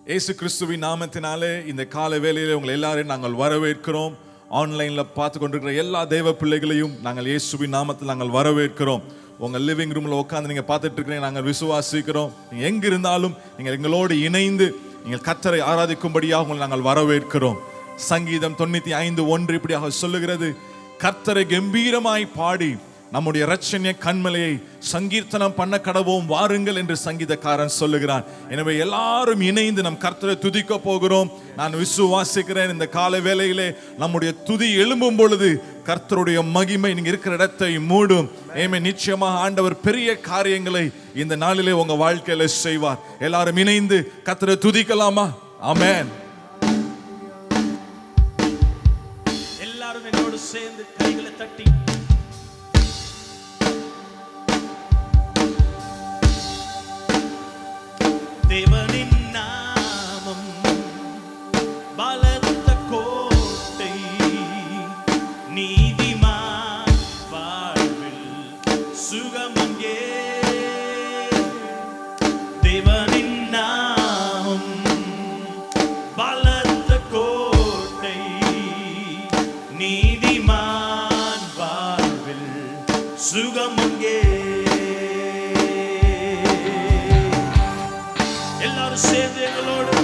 இயேசு கிறிஸ்துவின் நாமத்தினாலே இந்த காலை வேளையிலே உங்களை எல்லாரையும் நாங்கள் வரவேற்கிறோம். ஆன்லைன்ல பார்த்து கொண்டிருக்கிற எல்லா தேவ பிள்ளைகளையும் நாங்கள் இயேசுவின் நாமத்தில் நாங்கள் வரவேற்கிறோம். உங்கள் லிவிங் ரூம்ல உட்காந்து நீங்க பார்த்துட்டு இருக்கிறீங்க, நாங்கள் விசுவாசிக்கிறோம். நீங்க எங்க இருந்தாலும் நீங்கள் எங்களோடு இணைந்து நீங்கள் கர்த்தரை ஆராதிக்கும்படியாக உங்களை நாங்கள் வரவேற்கிறோம். சங்கீதம் 95:1 இப்படியாக சொல்லுகிறது, கர்த்தரை கம்பீரமாய் பாடி நம்முடைய இரட்சணிய கண்மலையை சங்கீர்த்தனம் பண்ண கடவோம் வாருங்கள் என்று சங்கீதக்காரன் சொல்லுகிறான். எனவே எல்லாரும் இணைந்து நம் கர்த்தரை துதிக்க போகிறோம். நான் விசுவாசிக்கிறேன், இந்த காலை வேளையிலே நம்முடைய துதி எழும்பும் பொழுது கர்த்தருடைய மகிமை நீங்க இருக்கிற இடத்தை மூடும். ஏமே நிச்சயமாக ஆண்டவர் பெரிய காரியங்களை இந்த நாளிலே உங்க வாழ்க்கையில செய்வார். எல்லாரும் இணைந்து கர்த்தரை துதிக்கலாமா? ஆமென். எல்லாரும் என்னோடு சேர்ந்து கைகளை தட்டி தேவனின் நாமம் பலத்த கோட்டை, நீதிமான் வாழ்வில் சுகமங்கே. தேவனின் நாமம் பலத்த கோட்டை, நீதிமான் வாழ்வில் சுகமங்கே. எல்லாரும் சேர்ந்து எங்களோடு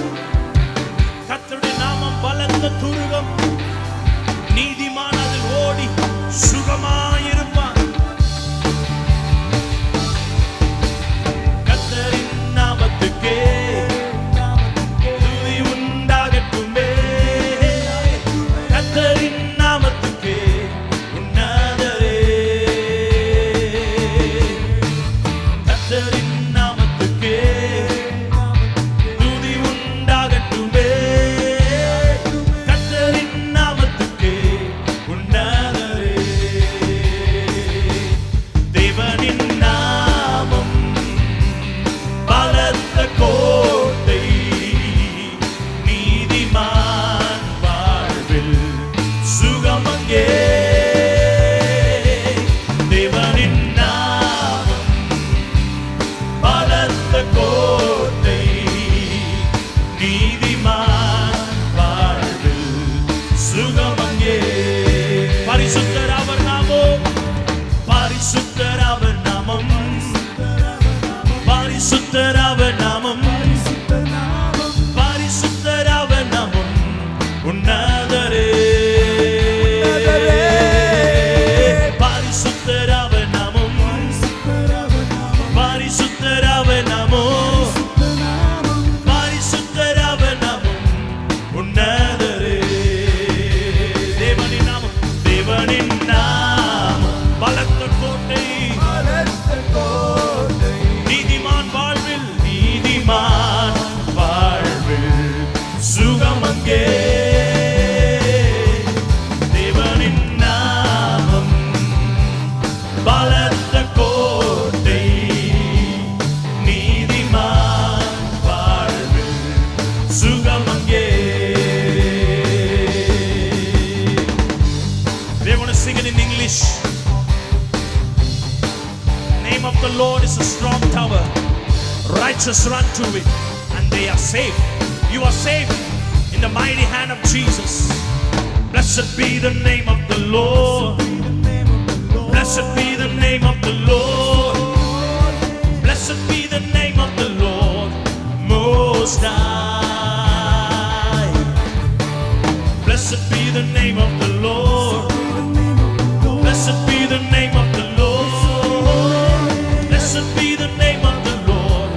கர்த்தருடைய நாமம் பலத்த துருகம், நீதிமான் அதில் ஓடி சுகமாயிருப்பான். கர்த்தரின் நாமத்துக்கே துதி உண்டாகட்டுமே, கர்த்தரின் நாமத்துக்கே உன்னதரே. கர்த்தரின் நாமத்துக்கே துதி உண்டாகட்டுமே, கர்த்தரின் நாமத்துக்கே உன்னதரே. தேவனின் நாமம் பலத்த கோட்டை, நீதிமான் வாழ்வில் சுகமங்கே. தேவனின் நாமம் பலத்த கோட்டை, நீதிமான் வாழ்வில் சுகமங்கே. பரிசுத்தர் அவர் நாமம், பரிசுத்தர் அவர் நாமம், பரிசுத்தர் அவர் நாமம், பரிசுத்தர் அவர் நாமம் உன்னதரே. பரிசுத்தர் அவர் நாமம், பரிசுத்தர் அவர் நாமம், பரிசுத்தர் அவர் நாமம் உன்னதரே. தேவனின் நாமம், தேவனின் நாமம் பலத்த கோட்டை, நீதிமான் வாழ்வில், நீதிமான் வாழ்வில் சுகமங்கே. தேவனின் நாமம் பலத்த கோட்டை, நீதிமான் வாழ்வில் சுகமங்கே. They want to sing it in English. Name of the Lord is a strong tower, righteous run to it and they are safe. You are safe in the mighty hand of Jesus. Blessed be the name of the Lord, blessed be the name of the Lord, blessed be the name of the Lord Most High. Blessed be the name of the Lord, blessed be the name of the Lord, blessed be the name of the Lord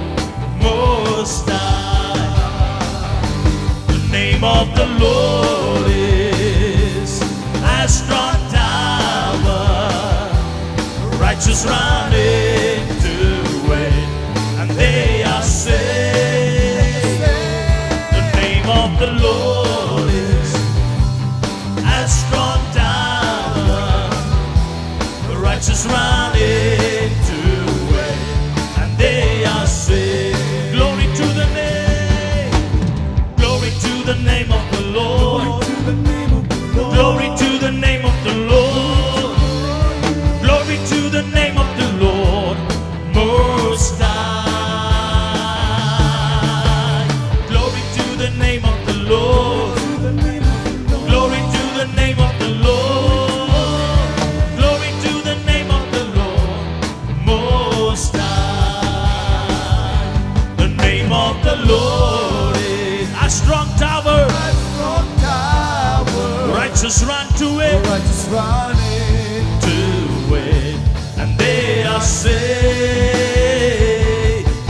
Most High. The name of the Lord is a strong tower, righteous run into it and they are saved. The name of the Lord is a strong tower, the righteous run into it and they are saved. Glory to the name, glory to the name of the Lord, glory to the name of the Lord, glory to the name of the Lord righteous run to it, righteous running. to it, and they are saved.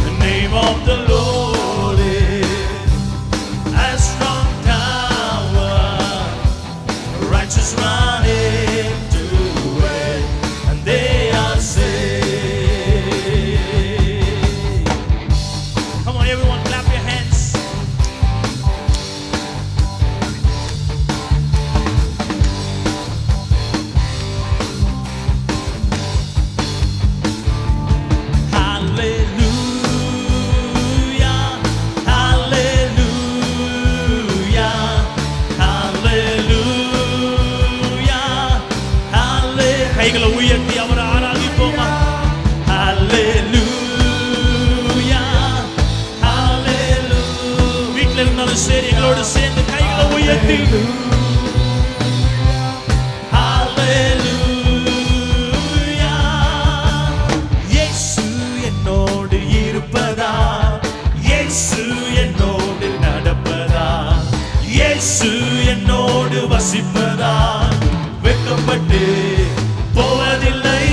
The name of the Lord is a strong tower. Righteous run into it, and they are saved. Come on, everyone, clap your hands. Hallelujah, hallelujah, hallelujah, hallelujah. கைகளை உயர்த்தி அவரை ஆராதிப்போமா? Hallelujah, hallelujah. வீட்டில் இருந்தாலும் சரி, எங்களோடு சேர்ந்து கைகளை உயர்த்தி Hallelujah. இயேசு என்னோடு இருப்பதா, இயேசு என்னோடு நடப்பதா, இயேசு என்னோடு வசிப்பதா, வெட்கப்பட்டு போவதில்லை.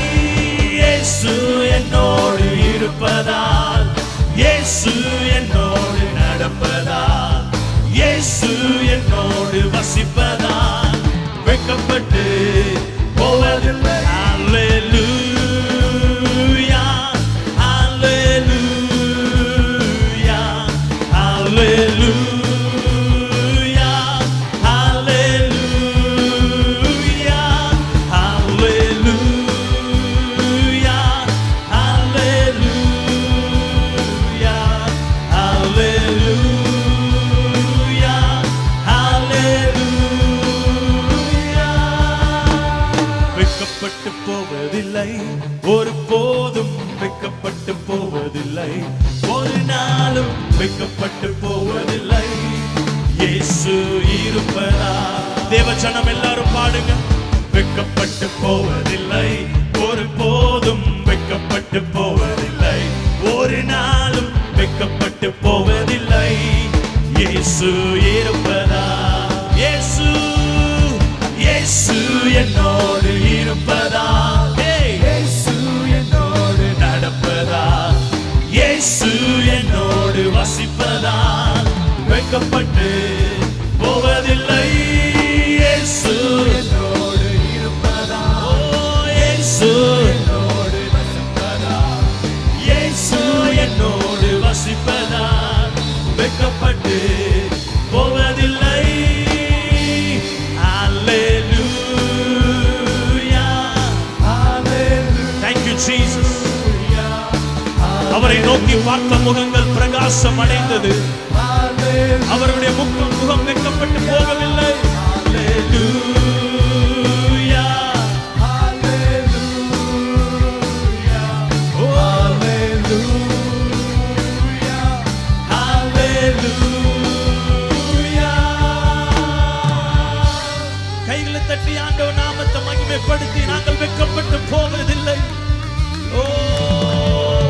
இயேசு என்னோடு இருப்பதால், இயேசு என்னோடு நடப்பதால், இயேசு என்னோடு வசிப்பதால், வெட்கப்பட்டு போவதில்லை. Hallelujah, hallelujah, hallelujah, hallelujah, hallelujah, hallelujah, hallelujah, hallelujah. வெட்கப்பட்டு போவதில்லை, ஒரு போதும் வெட்கப்பட்டு போவதில்லை, ஒரு நாளும் வெட்கப்பட்டு போவதில்லை. இயேசு இருப்பதா. தேவஜனம் எல்லாரும் பாடுங்க. வெட்கப்பட்டு போவதில்லை, ஒரு போதும் வெட்கப்பட்டு போவதில்லை, ஒரு நாளும் வெட்கப்பட்டு போவதில்லை. இயேசு இருப்பதா. இயேசு, இயேசு என்னோடு இருப்பதா, இயேசு என்னோடு நடப்பதா, இயேசு என்னோடு வசிப்பதா, வெட்கப்பட்டு போவதில்லை. இயேசு என்னோடு இருப்பதா, ஓ, இயேசு என்னோடு வசிப்பதா, இயேசு என்னோடு வசிப்பதா, வெட்கப்பட்டு போவதில்லை. Hallelujah. hallelujah, Thank you, Jesus. அவரை நோக்கி பார்த்த முகங்கள் பிரகாசம் அடைந்தது. hallelujah, அவருடைய முகம் வெட்கப்பட்டு போகவில்லை. Hallelujah. hallelujah, Oh, hallelujah, hallelujah. கைகளை தட்டி ஆண்டவர் நாமத்தை மகிமைப்படுத்தி நாங்கள் வெட்கப்பட்டு போவதில்லை. Oh,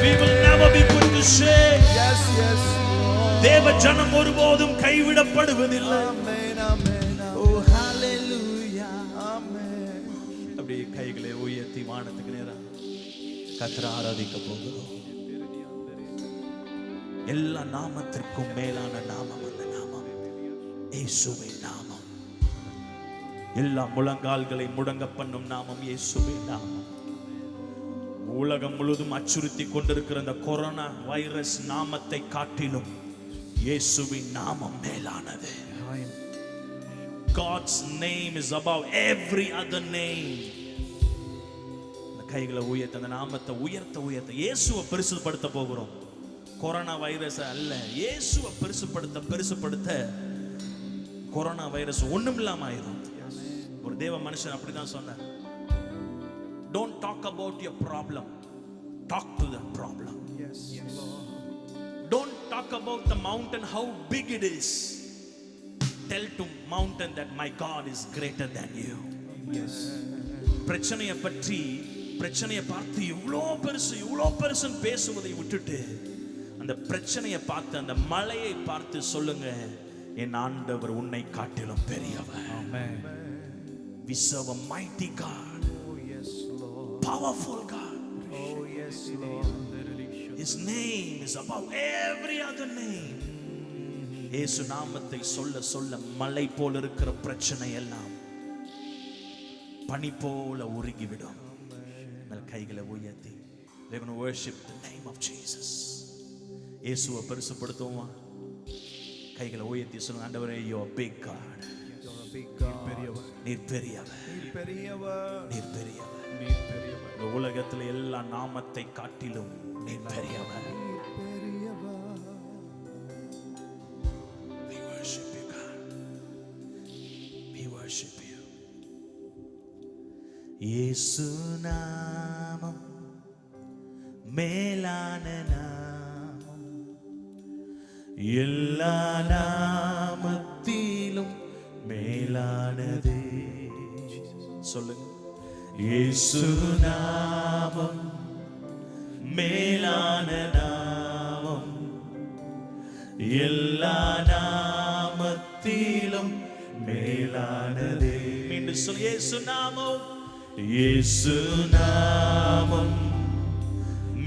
we will never be put to shame. yes, yes, Lord. தேவ ஜனம் ஒருபோதும் கைவிடப்படுவதில்லை. Amen, amen, Oh, hallelujah. amen. அப்படியே கைகளை உயர்த்தி வானத்துக்கு நேரா கர்த்தரை ஆராதிக்க போகிறோம். எல்லா நாமத்திற்கும் மேலான நாமம் அந்த நாமம் இயேசுவின் நாமம். எல்லா முழங்கால்களை முடங்க பண்ணும் நாமம் இயேசுவின் நாமம். உலகம் முழுவதும் அச்சுறுத்தி கொண்டிருக்கிற அந்த கொரோனா வைரஸ் நாமத்தை காட்டிலும் இயேசுவின் நாமம் மேலானது. God's name is above every other name. அந்த கைகளை உயர்த்த, அந்த நாமத்தை உயர்த்த உயர்த்த இயேசுவை பெருசுபடுத்த போகிறோம். கொரோனா வைரஸ் அல்ல, இயேசுவை பெருசுபடுத்த கொரோனா வைரஸ் ஒண்ணும் இல்லாம ஆயிரும். ஒரு தேவ மனுஷன் அப்படிதான் சொன்னார். Don't talk about your problem, talk to the problem. Yes, Lord. Don't talk about the mountain, how big it is. Tell to mountain that my God is greater than you. Yes. பிரச்சனையை பற்றி, பிரச்சனையை பார்த்து இவ்வளோ பெருசுன்னு பேசுவதை விட்டுட்டு அந்த பிரச்சனையை பார்த்து, அந்த மலையை பார்த்து சொல்லுங்க, என் ஆண்டவர் உன்னை காட்டிலும் பெரியவர். Amen. We serve a mighty God, Oh, yes, Lord. powerful God. Oh, yes, Lord. His name is above every other name. இயேசு நாமத்தை சொல்ல சொல்ல மலை போல இருக்கிற பிரச்சனை எல்லாம் பனி போல உருகிவிடும். கைகளை உயர்த்தி we're going to worship the name of Jesus. இயேசுவை பரிசுப்படுத்துவோமா? கைகளை உயர்த்தி சொல்லுங்க, ஆண்டவரே, you are big God. You're a big God. நீர் பெரியவர், நீர் பெரியவர். நீர் பெரியவர். நீர் பெரியவர். இந்த உலகத்துல எல்லா நாமத்தை காட்டிலும் நீர் பெரியவர். நீர் பெரியவர். We worship you, God. We worship you. இயேசு நாமம் மேலான நாமம், எல்லா நாமத்திலும் மேலானதே. சொல்லுங்க, இயேசு நாமம் மேலான நாமம், எல்லா நாமத்திலும் மேலானதே. மீண்டும் சொல், இயேசு நாமம், இயேசு நாமம்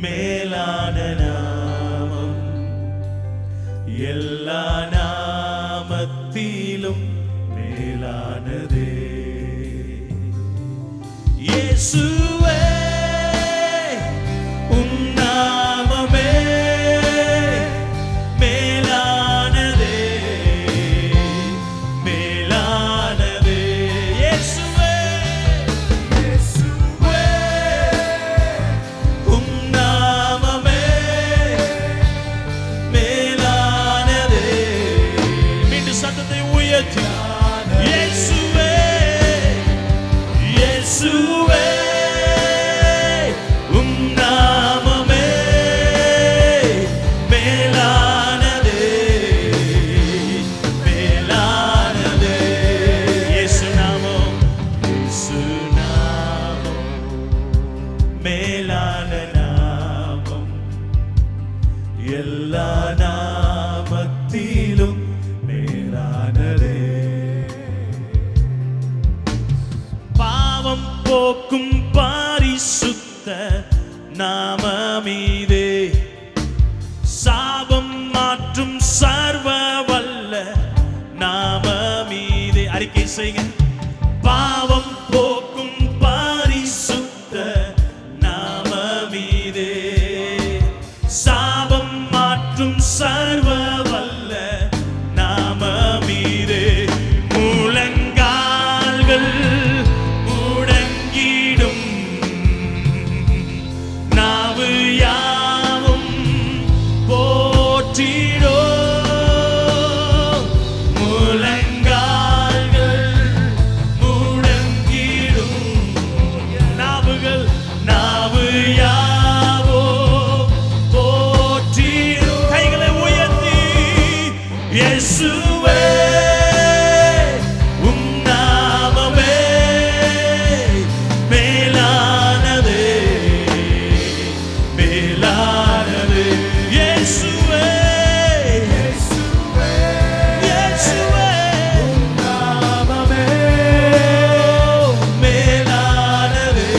மேலான நாமம், எல்லா நாமத்திலும் மேலானதே. இயேசுவே உம் நாமமே மேலானதே, மேலானதே. இயேசுவே, இயேசுவே உம் நாமமே மேலானதே. மீண்டும் சத்தத்தை உயர்த்தி, இயேசுவே, இயேசுவே உம் நாமமே மேலானதே, மேலானதே. இயேசு நாமம், இயேசு நாமம் மேலான நாமம், எல்லா நாமத்திலும் மேலானதே. பாவம் போக்கும் பரிசுத்த நாமமீதே, சாபம் மாற்றும் சர்வ வல்ல நாமமீதே. அறிக்கை செய்க, பாவம் போக்கும் பரிசுத்த நாமமீதே, சாபம் மாற்றும் சர்வ வல்ல நாமமீதே. முழங்கால்கள் முடங்கிடும், நாவு யாவும் போற்றிடோ. முழங்கால்கள் முடங்கிடும், நாவு யாவோ போற்றிடும். கைகளை உயர்த்தி, இயேசுவே உம் நாமமே மேலானதே, மேலானதே. இயேசுவே, இயேசுவே, இயேசுவே உம் நாமமே மேலானதே,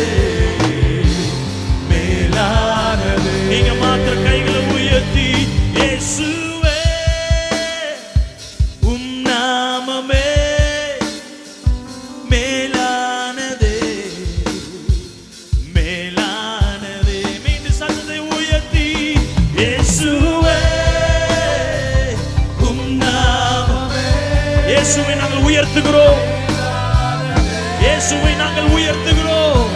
மேலானதே. நீங்க மாத்திர கைகளை உயர்த்தி, இயேசுவே உம் நாமமே மேலானதே, மேலானதே. மீண்டும் சத்தத்தை உயர்த்தி, இயேசுவே உம் நாமமே. இயேசுவை நாங்கள் உயர்த்துகிறோம், இயேசுவை நாங்கள் உயர்த்துகிறோம்.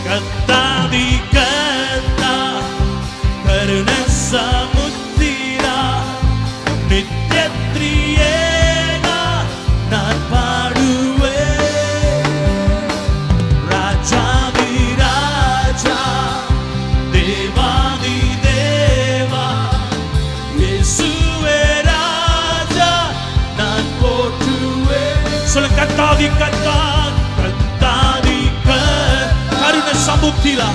கத்தாதி கத்தா கருண சமுத்திரா நித்யத்ரியேகா நான் பாடுவேன். ராஜாதி ராஜா தேவாதி தேவா இயேசுவே ராஜா நான் போற்றுவேன். சொல்ல, கத்தாதி கத்தா கத்தாதி கருண சமுத்திரா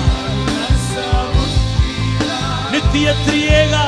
நித்திய திரியேகா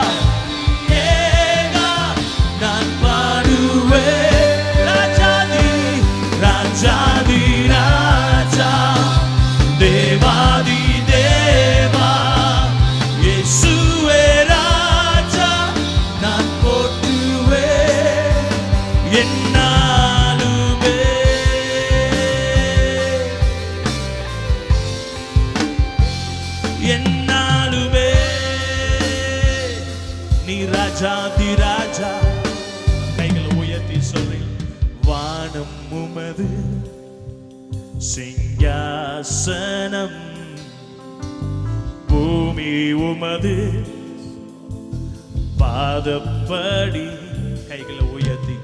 சிங்காசனம் பூமி உமது பாதப்படி. கைகளை உயர்த்தி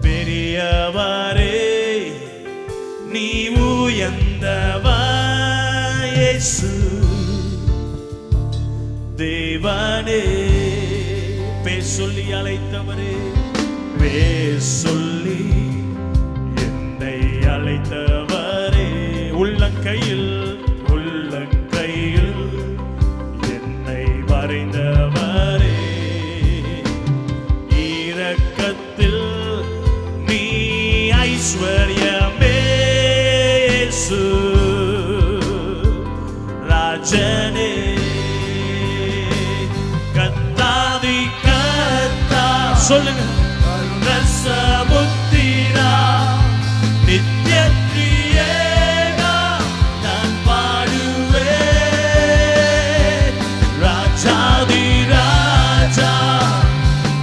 பெரியவரே நீ உயர்ந்தவர் இயேசு தேவனே. பேர் சொல்லி அழைத்தவரே, பேர் சொல்லி என்னை அழைத்தவரே, உள்ளங்கையில் உள்ளங்கையில் என்னை வரைந்தவரே, இரக்கத்தில் நீ ஐஸ்வர்யமே இயேசு ராஜனே. கத்தாதி கத்தா சொல்லுங்க, ரசமுத்திரா நித்ய பிரியனா நான் பாடுவேன். ராஜாதி ராஜா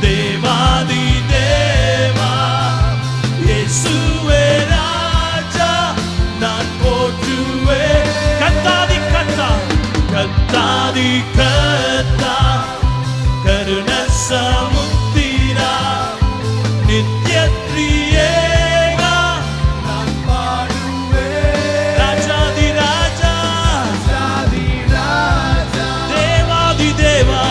தேவாதி தேவா இயேசுவே ராஜா நான் போற்றுவேன். கத்தாதி கத்தா கத்தாதி கத்தா கருண சமுத்திரா நித்ய பிரியனா நான் பாடுவேன். ராஜாதி ராஜா தேவாதி தேவா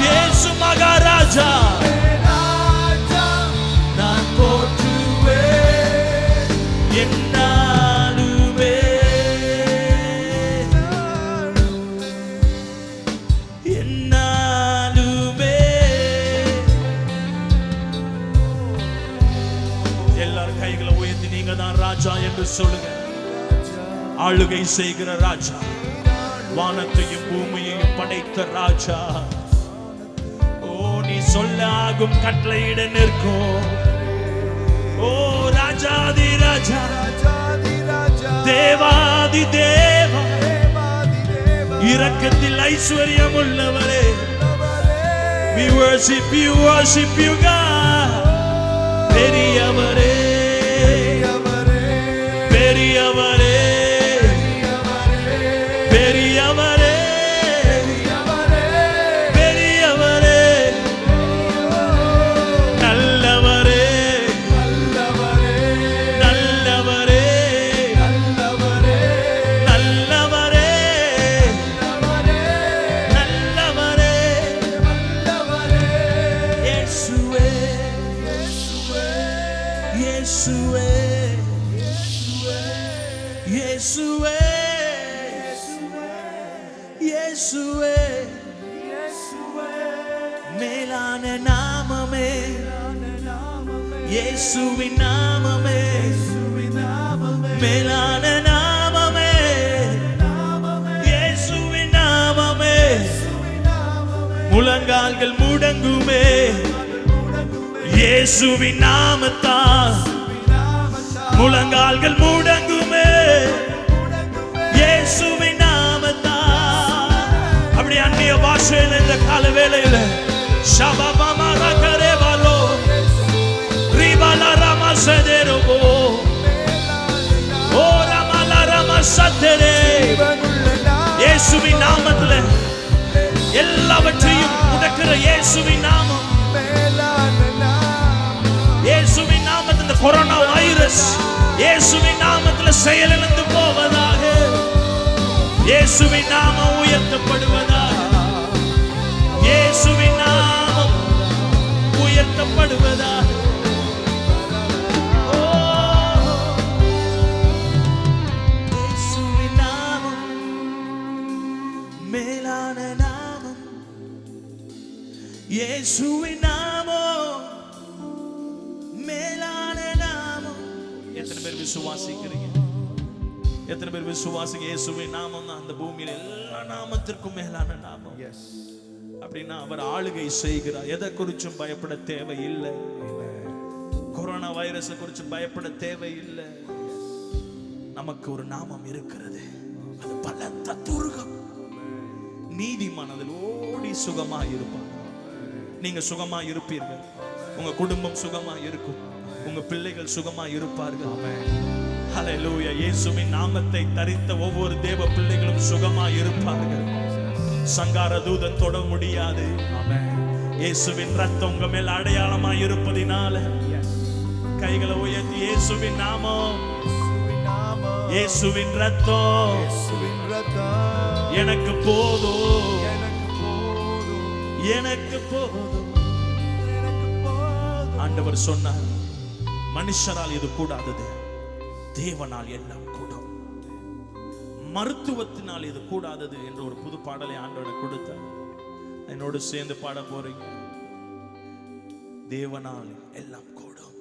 இயேசு மகாராஜா நான் போற்றுவேன் என்னாலுமே என்னாலுமே. எல்லாரும் கைகளை உயர்த்தி நீங்க தான் ராஜா என்று சொல்லுங்க. ஆளுகை செய்கிற ராஜா, வானத்தையும் பூமியையும் படைத்த ராஜா. ஓ நீ சொல்ல ஆகும் கட்டளையிட நிற்கும். ஓ ராஜாதி ராஜா தேவாதி தேவா இரக்கத்தில் ஐஸ்வர்யம் உள்ளவரே, we worship you God. பெரியவரே பெரியவரே பெரியவரே பெரியவரே நல்லவரே நல்லவரே நல்லவரே நல்லவரே இயேசுவே இயேசுவே இயேசுவே இயேசுவே மேலான நாமமே இயேசுவின் நாமமே மேலான நாமமே இயேசுவின் நாமமே முழங்கால்கள் முடங்குமே இயேசுவின் நாமத்தால் முழங்கால்கள் முடங்குமே இயேசுவின் நாமத்தால். அப்படி அந்நிய பாஷையில் இந்த கால வேளையில ஷபபமா ரகரேவாலோ ரிபாலா ராமா சதேரோபோ ஓ ராமாலா ராமா சதேரே. இயேசுவின் நாமத்துல எல்லாவற்றையும் முடக்கிற இயேசுவின் நாமம். இயேசுவின் நாமத்தில் இந்த கொரோனா வைரஸ் இயேசுவின் நாமத்தில் செயலிழந்து போவதாக. இயேசுவின் நாமம் உயர்த்தப்படுவதாக. இயேசுவின் நாமம் உயர்த்தப்படுவதாக. ஓ இயேசுவின் நாமம் மேலான நாமம். இயேசுவின் நாமம் மேலான நாமம். எத்தனை பேர் விசுவாசிக்கிறீங்க? எத்தனை பேர் விசுவாசிங்க? இயேசுவின் நாமம் தான் அந்த பூமியில எல்லா நாமத்திற்கும் மேலான நாமம். அப்படின்னா அவர் ஆளுகை செய்கிறார். எதை குறிச்சும் பயப்பட தேவையில்லை. கொரோனா வைரஸை குறித்து பயப்பட தேவையில்லை. நமக்கு ஒரு நாமம் இருக்கிறது, அது பலத்த துருகம். நீதிமான் அதில் ஓடி சுகமா இருப்பார். நீங்க சுகமா இருப்பீர்கள், உங்க குடும்பம் சுகமா இருக்கும், உங்க பிள்ளைகள் சுகமா இருப்பார்கள். ஹல்லேலூயா. இயேசுவின் நாமத்தை தரித்த ஒவ்வொரு தேவ பிள்ளைகளும் சுகமாய் இருப்பார்கள். சங்கார தூதன் தொட முடியாது. இயேசுவின் ரத்தம் உங்க மேல் அடையாளமாய் இருப்பதினால கைகளை உயர்த்தி இயேசுவின் நாமம், இயேசுவின் ரத்தம் எனக்கு போதும், எனக்கு போதும். ஆண்டவர் சொன்னார், மனுஷரால் இது கூடாதது, தேவனால் எல்லாம் கூடும். மருத்துவத்தினால் இது கூடாதது என்று ஒரு புது பாடலை ஆண்டவர் கொடுத்தார். என்னோடு சேர்ந்து பாட போறீங்க. தேவனால் எல்லாம் கூடும்.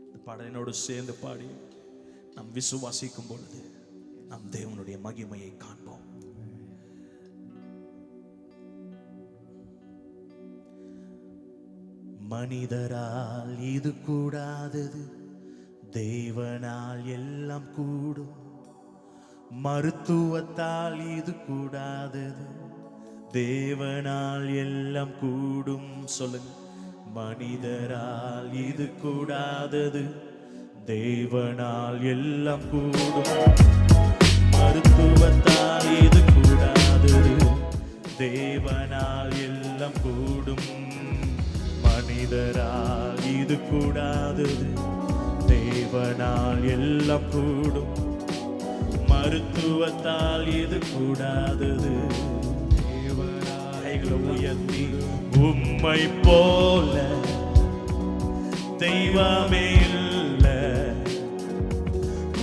இந்த பாடலோடு சேர்ந்து பாடி நாம் விசுவாசிக்கும் பொழுது நாம் தேவனுடைய மகிமையை காண்போம். மனிதரால் இது கூடாதது, தேவனால் எல்லாம் கூடும். மருத்துவத்தால் இது கூடாதது, தேவனால் எல்லாம் கூடும். சொல்லுங்க. மனிதரால் இது கூடாதது, தேவனால் எல்லாம் கூடும். மருத்துவத்தால் இது கூடாதது, தேவனால் எல்லாம் கூடும். மனிதரால் இது கூடாதது, தேவனால் எல்லாம் கூடும். மருத்துவத்தால் இது கூடாதது, கைகளை உயர்த்தி உம்மை போல தெய்வமே இல்ல,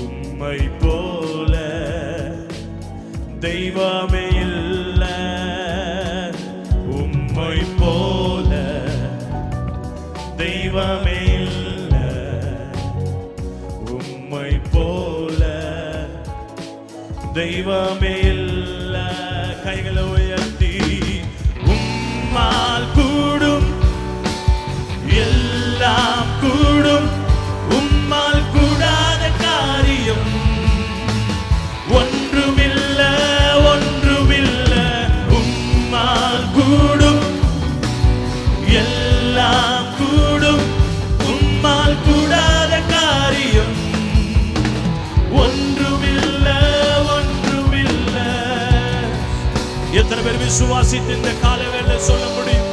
உம்மை போல தெய்வமே இல்ல, உம்மை போல தெய்வமே இல்ல, உம்மை போல தெய்வமே இல்ல. கைகளை உயர்த்தி உம்மால் கூடும், எல்லாம் கூடும். உம்மால் கூடாத காரியம் ஒன்றுமில்ல, ஒன்றுமில்ல. உம்மால் கூடும், எல்லாம் கூடும். உம்மால் கூடாத காரியம் ஒன்றுமில்ல, ஒன்றுமில்ல. எத்தனை பேர் விசுவாசித்து இந்த காலவேளை சொல்ல முடியும்?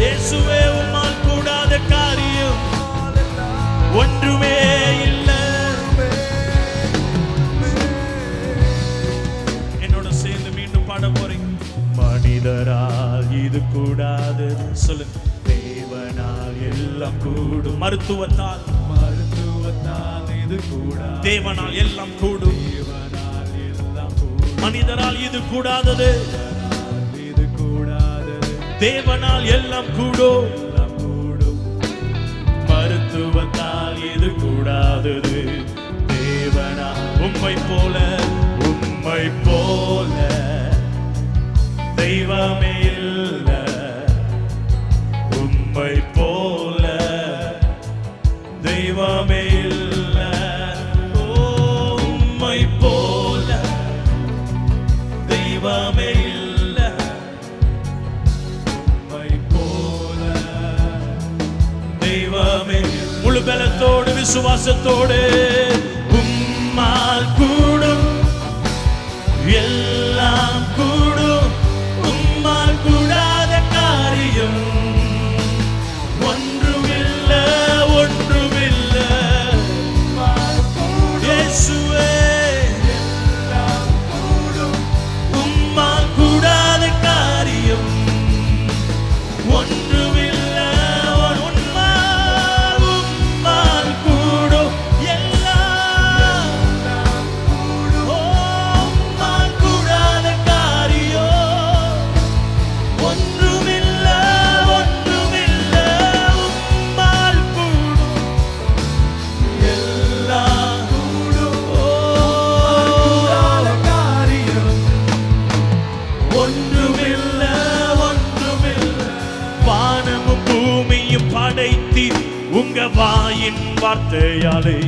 இயேசுவே, உம்மால் கூடாத காரியம் ஒன்றுமே இல்லை. என்னோட சேர்ந்து மீண்டும் பாட போறீங்க. மனிதரால் இது கூடாது, சொல்லுங்க. தேவனால் எல்லாம் கூடும். மருத்துவத்தால் இது கூடாது, தேவனால் எல்லாம் கூடும். மனிதரால் இது கூடாதது, இது கூடாதது, தேவனால் எல்லாம் கூடும். மருத்துவத்தால் இது கூடாதது, தேவனால். உம்மை போல, உம்மை போல தெய்வமே இல்ல, உம்மை போல தெய்வமே இல்ல. ஓ, உம்மை போல தெய்வமே இல்ல, உம்மை போல தெய்வமே. முழு பலத்தோடு விசுவாசத்தோடு உம்மால் கூடும், எல்லாம் கூடும். உம்மால் கூடாத காரியம் ஒன்றுமில்ல, ஒன்றுமில்ல. இயேசுவே, உம்மால் கூடாத காரியம் ஒன்றுமில்ல. உம்மால் கூடும், எல்லாம். உம்மால் கூடாத காரியம் ஒன்றுமில்ல, ஒன்றுமில்ல. உம்மால் கூடும், எல்லாம் கூடும். காரியம் ஒன்றுமில்ல, ஒன்றுமில்ல. வானமும் பூமியும் படைத்தி உங்க வாயின் வார்த்தையாலே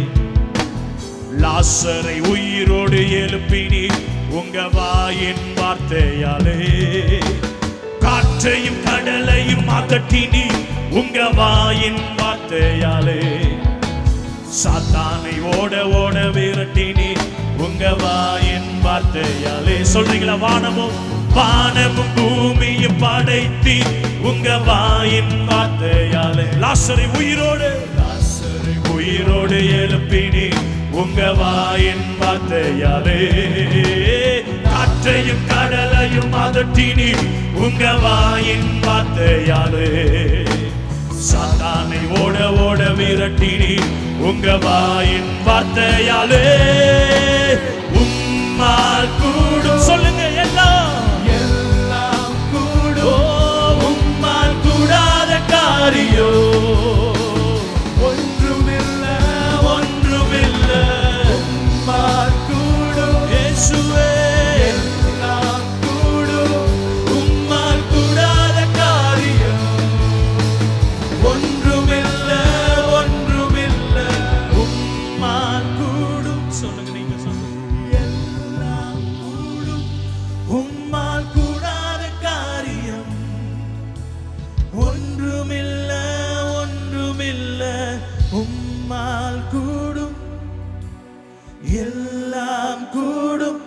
லாசரை உயிரோடு எழுப்பினி உங்க வாயின் வார்த்தையாலே. காற்றையும் கடலையும் அகற்றினி உங்க வாயின் வார்த்தையாலே. சாத்தானை ஓட ஓட விரட்டினி உங்க வாயின் வார்த்தையாலே. சொல்றீங்களா? வானமும் பூமியும் படைத்தி உங்க வாயின் வார்த்தையாலே. லாசரை உயிரோடு எழுப்பினி உங்க வாயின் வார்த்தையாலே. காற்றையும் கடலையும் அதட்டினி உங்க வாயின் வார்த்தையாலே. சாத்தானை ஓட ஓட விரட்டினி உங்க வாயின் வார்த்தையாலே. உம்மால் கூடும். சொல்லுங்க எல்லாம் கூடும். உம்மால் கூடாத காரியம் ஒன்றுமில்லை. உம்மால் கூடும். இயேசுவே எல்லாம் கூடும். உம்மால் கூடாத காரியம் ஒன்றுமில்லை. உம்மால் கூடும். சொல்லுங்க, நீங்க சொல்லுங்க. எல்லாம் கூடும். உம்மால் கூடாத காரியம் ஒன்றுமில்லை. உம்மால் கூடும். எல்லாம் கூடும்.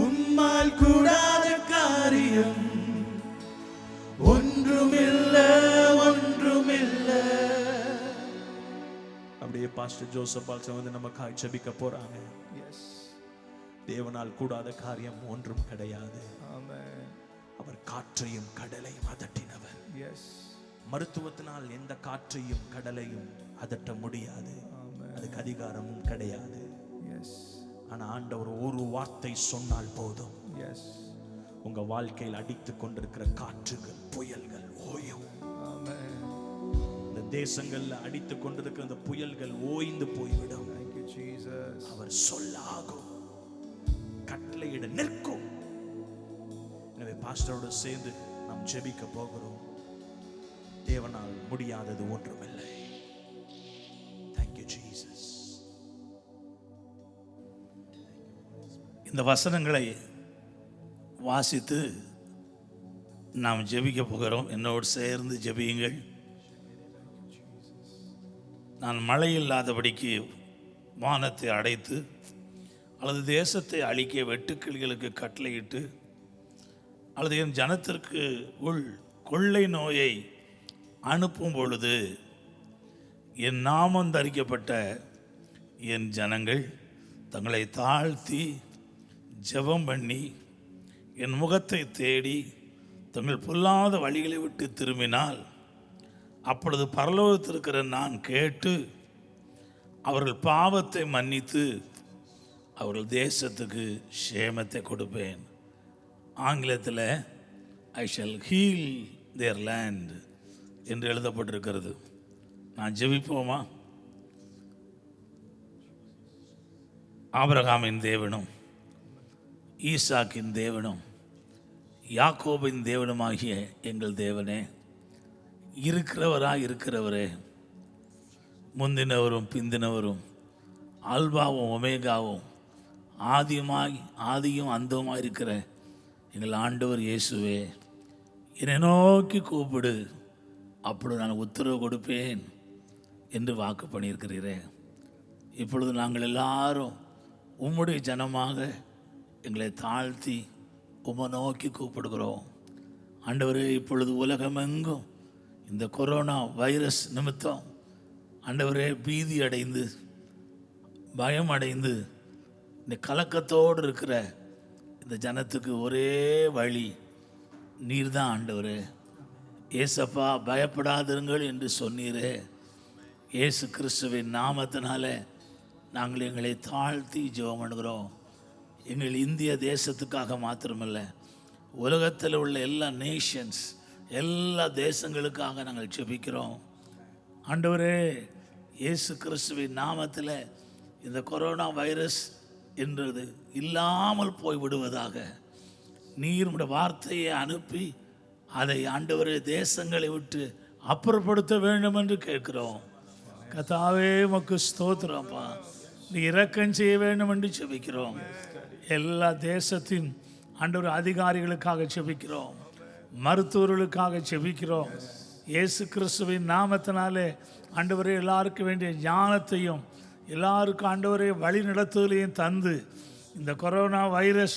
உம்மால் கூடாத காரியம் ஒன்றுமில்லை. அப்படியே பாஸ்டர் ஜோசப் பால்சன் வந்து நமக்காக ஜெபிக்க போறாங்க. Yes. தேவனால் கூடாத காரியம் ஒன்றும் கிடையாது. Amen. அவர் காற்றையும் கடலையும் அதட்டினவர். Yes. மருத்துவத்தினால் எந்த காற்றையும் கடலையும் அதட்ட முடியாது. Amen. அதுக்கு அதிகாரமும் கிடையாது. Yes. ஆனா ஆண்டவர் ஒரு வார்த்தை சொன்னால் போதும். Yes. உங்க வாழ்க்கையில் அடித்துக் கொண்டிருக்கிற காற்றுகள், புயல்கள் ஓயும். Amen. இந்த தேசங்கள்ல அடித்துக் கொண்டிருக்கிற இந்த புயல்கள் ஓய்ந்து போய்விடும். Thank you, Jesus. அவர் சொல்ல ஆகும், கட்டளையிட நிற்கும். எனவே பாஸ்டரோடு சேர்ந்து நாம் ஜெபிக்க போகிறோம். தேவனால் முடியாதது ஒன்றுமில்லை. Thank you, Jesus. இந்த வசனங்களை வாசித்து நாம் ஜெபிக்க போகிறோம். என்னோடு சேர்ந்து ஜெபியுங்கள். நான் மழை இல்லாதபடிக்கு வானத்தை அடைத்து அல்லது தேசத்தை அழிக்க வெட்டுக்கிளிகளுக்கு கட்டளையிட்டு அல்லது என் ஜனத்திற்கு கொள்ளை நோயை அனுப்பும் பொழுது என் நாமம் தரிக்கப்பட்ட என் ஜனங்கள் தங்களை தாழ்த்தி ஜெபம் பண்ணி என் முகத்தை தேடி தங்கள் பொல்லாத வழிகளை விட்டு திரும்பினால் அப்பொழுது பரலோகத்திற்கிற நான் கேட்டு அவர்கள் பாவத்தை மன்னித்து அவர்கள் தேசத்துக்கு சேமத்தை கொடுப்பேன். ஆங்கிலத்தில் ஐ ஷல் ஹீல் தேர் லேண்ட் என்று எழுதப்பட்டிருக்கிறது. நான் ஜெபிப்போமா? ஆபிரகாமின் தேவனும் ஈசாக்கின் தேவனும் யாக்கோபின் தேவனுமாகிய எங்கள் தேவனே, இருக்கிறவரே, முந்தினவரும் பிந்தினவரும் அல்பாவும் ஒமேகாவும் ஆதியும் அந்தமாய் இருக்கிற எங்கள் ஆண்டவர் இயேசுவே, என்னை நோக்கி கூப்பிடு, அப்பொழுது நான் உத்தரவு கொடுப்பேன் என்று வாக்கு பண்ணியிருக்கிறீரே. இப்பொழுது நாங்கள் எல்லாரும் உம்முடைய ஜனமாக எங்களை தாழ்த்தி உம்மை நோக்கி கூப்பிடுகிறோம். ஆண்டவரே, இப்பொழுது உலகமெங்கும் இந்த கொரோனா வைரஸ் நிமித்தம் ஆண்டவரே பீதி அடைந்து பயம் அடைந்து இந்த கலக்கத்தோடு இருக்கிற இந்த ஜனத்துக்கு ஒரே வழி நீர் தான் ஆண்டவரே. ஏசப்பா, பயப்படாதிருங்கள் என்று சொன்னீரே. இயேசு கிறிஸ்துவின் நாமத்தினால நாங்கள் எங்களை தாழ்த்தி ஜெபம் பண்ணுகிறோம். எங்கள் இந்திய தேசத்துக்காக மாத்திரமல்ல, உலகத்தில் உள்ள எல்லா நேஷன்ஸ், எல்லா தேசங்களுக்காக நாங்கள் ஜெபிக்கிறோம். ஆண்டவரே, இயேசு கிறிஸ்துவின் நாமத்தில் இந்த கொரோனா வைரஸ் என்றது இல்லாமல் போய்விடுவதாக நீர் உடைய வார்த்தையை அனுப்பி அதை ஆண்டவரே தேசங்களை விட்டு அப்புறப்படுத்த வேண்டும் என்று கேட்கிறோம். கர்த்தாவே, உமக்கு ஸ்தோத்திரம்ப்பா. நீ இரக்கம் செய்ய வேண்டும் என்று ஜெபிக்கிறோம். எல்லா தேசத்தின் ஆண்டவர் அதிகாரிகளுக்காக ஜெபிக்கிறோம், மருத்துவர்களுக்காக ஜெபிக்கிறோம். இயேசு கிறிஸ்துவின் நாமத்தினாலே ஆண்டவரே எல்லாருக்கும் வேண்டிய ஞானத்தையும் எல்லாருக்கும் ஆண்டவரே வழி நடத்துதலையும் தந்து இந்த கொரோனா வைரஸ்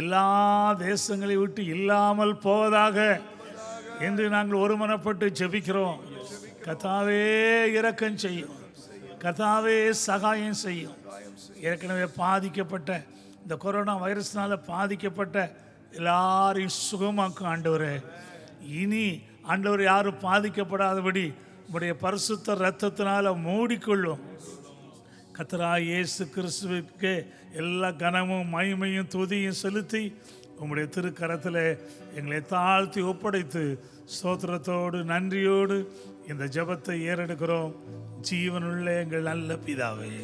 எல்லா தேசங்களை விட்டு இல்லாமல் போவதாக என்று நாங்கள் ஒருமனப்பட்டு ஜெபிக்கிறோம். கர்த்தாவே இரக்கம் செய்யும், கர்த்தாவே சகாயம் செய்யும். ஏற்கனவே பாதிக்கப்பட்ட இந்த கொரோனா வைரஸ்னால பாதிக்கப்பட்ட எல்லாரையும் சுகமாக்கும் ஆண்டவரே. இனி ஆண்டவர் யாரும் பாதிக்கப்படாதபடி உம்முடைய பரிசுத்த இரத்தத்தினால மூடிக்கொள்ளும். கர்த்தராகிய இயேசு கிறிஸ்துவுக்கு எல்லா கனமும் மகிமையும் துதியும் செலுத்தி உம்முடைய திருக்கரத்தில் எங்களை தாழ்த்தி ஒப்படைத்து ஸ்தோத்திரத்தோடு நன்றியோடு இந்த ஜெபத்தை ஏறெடுக்கிறோம். ஜீவனுள்ள எங்கள் நல்ல பிதாவே,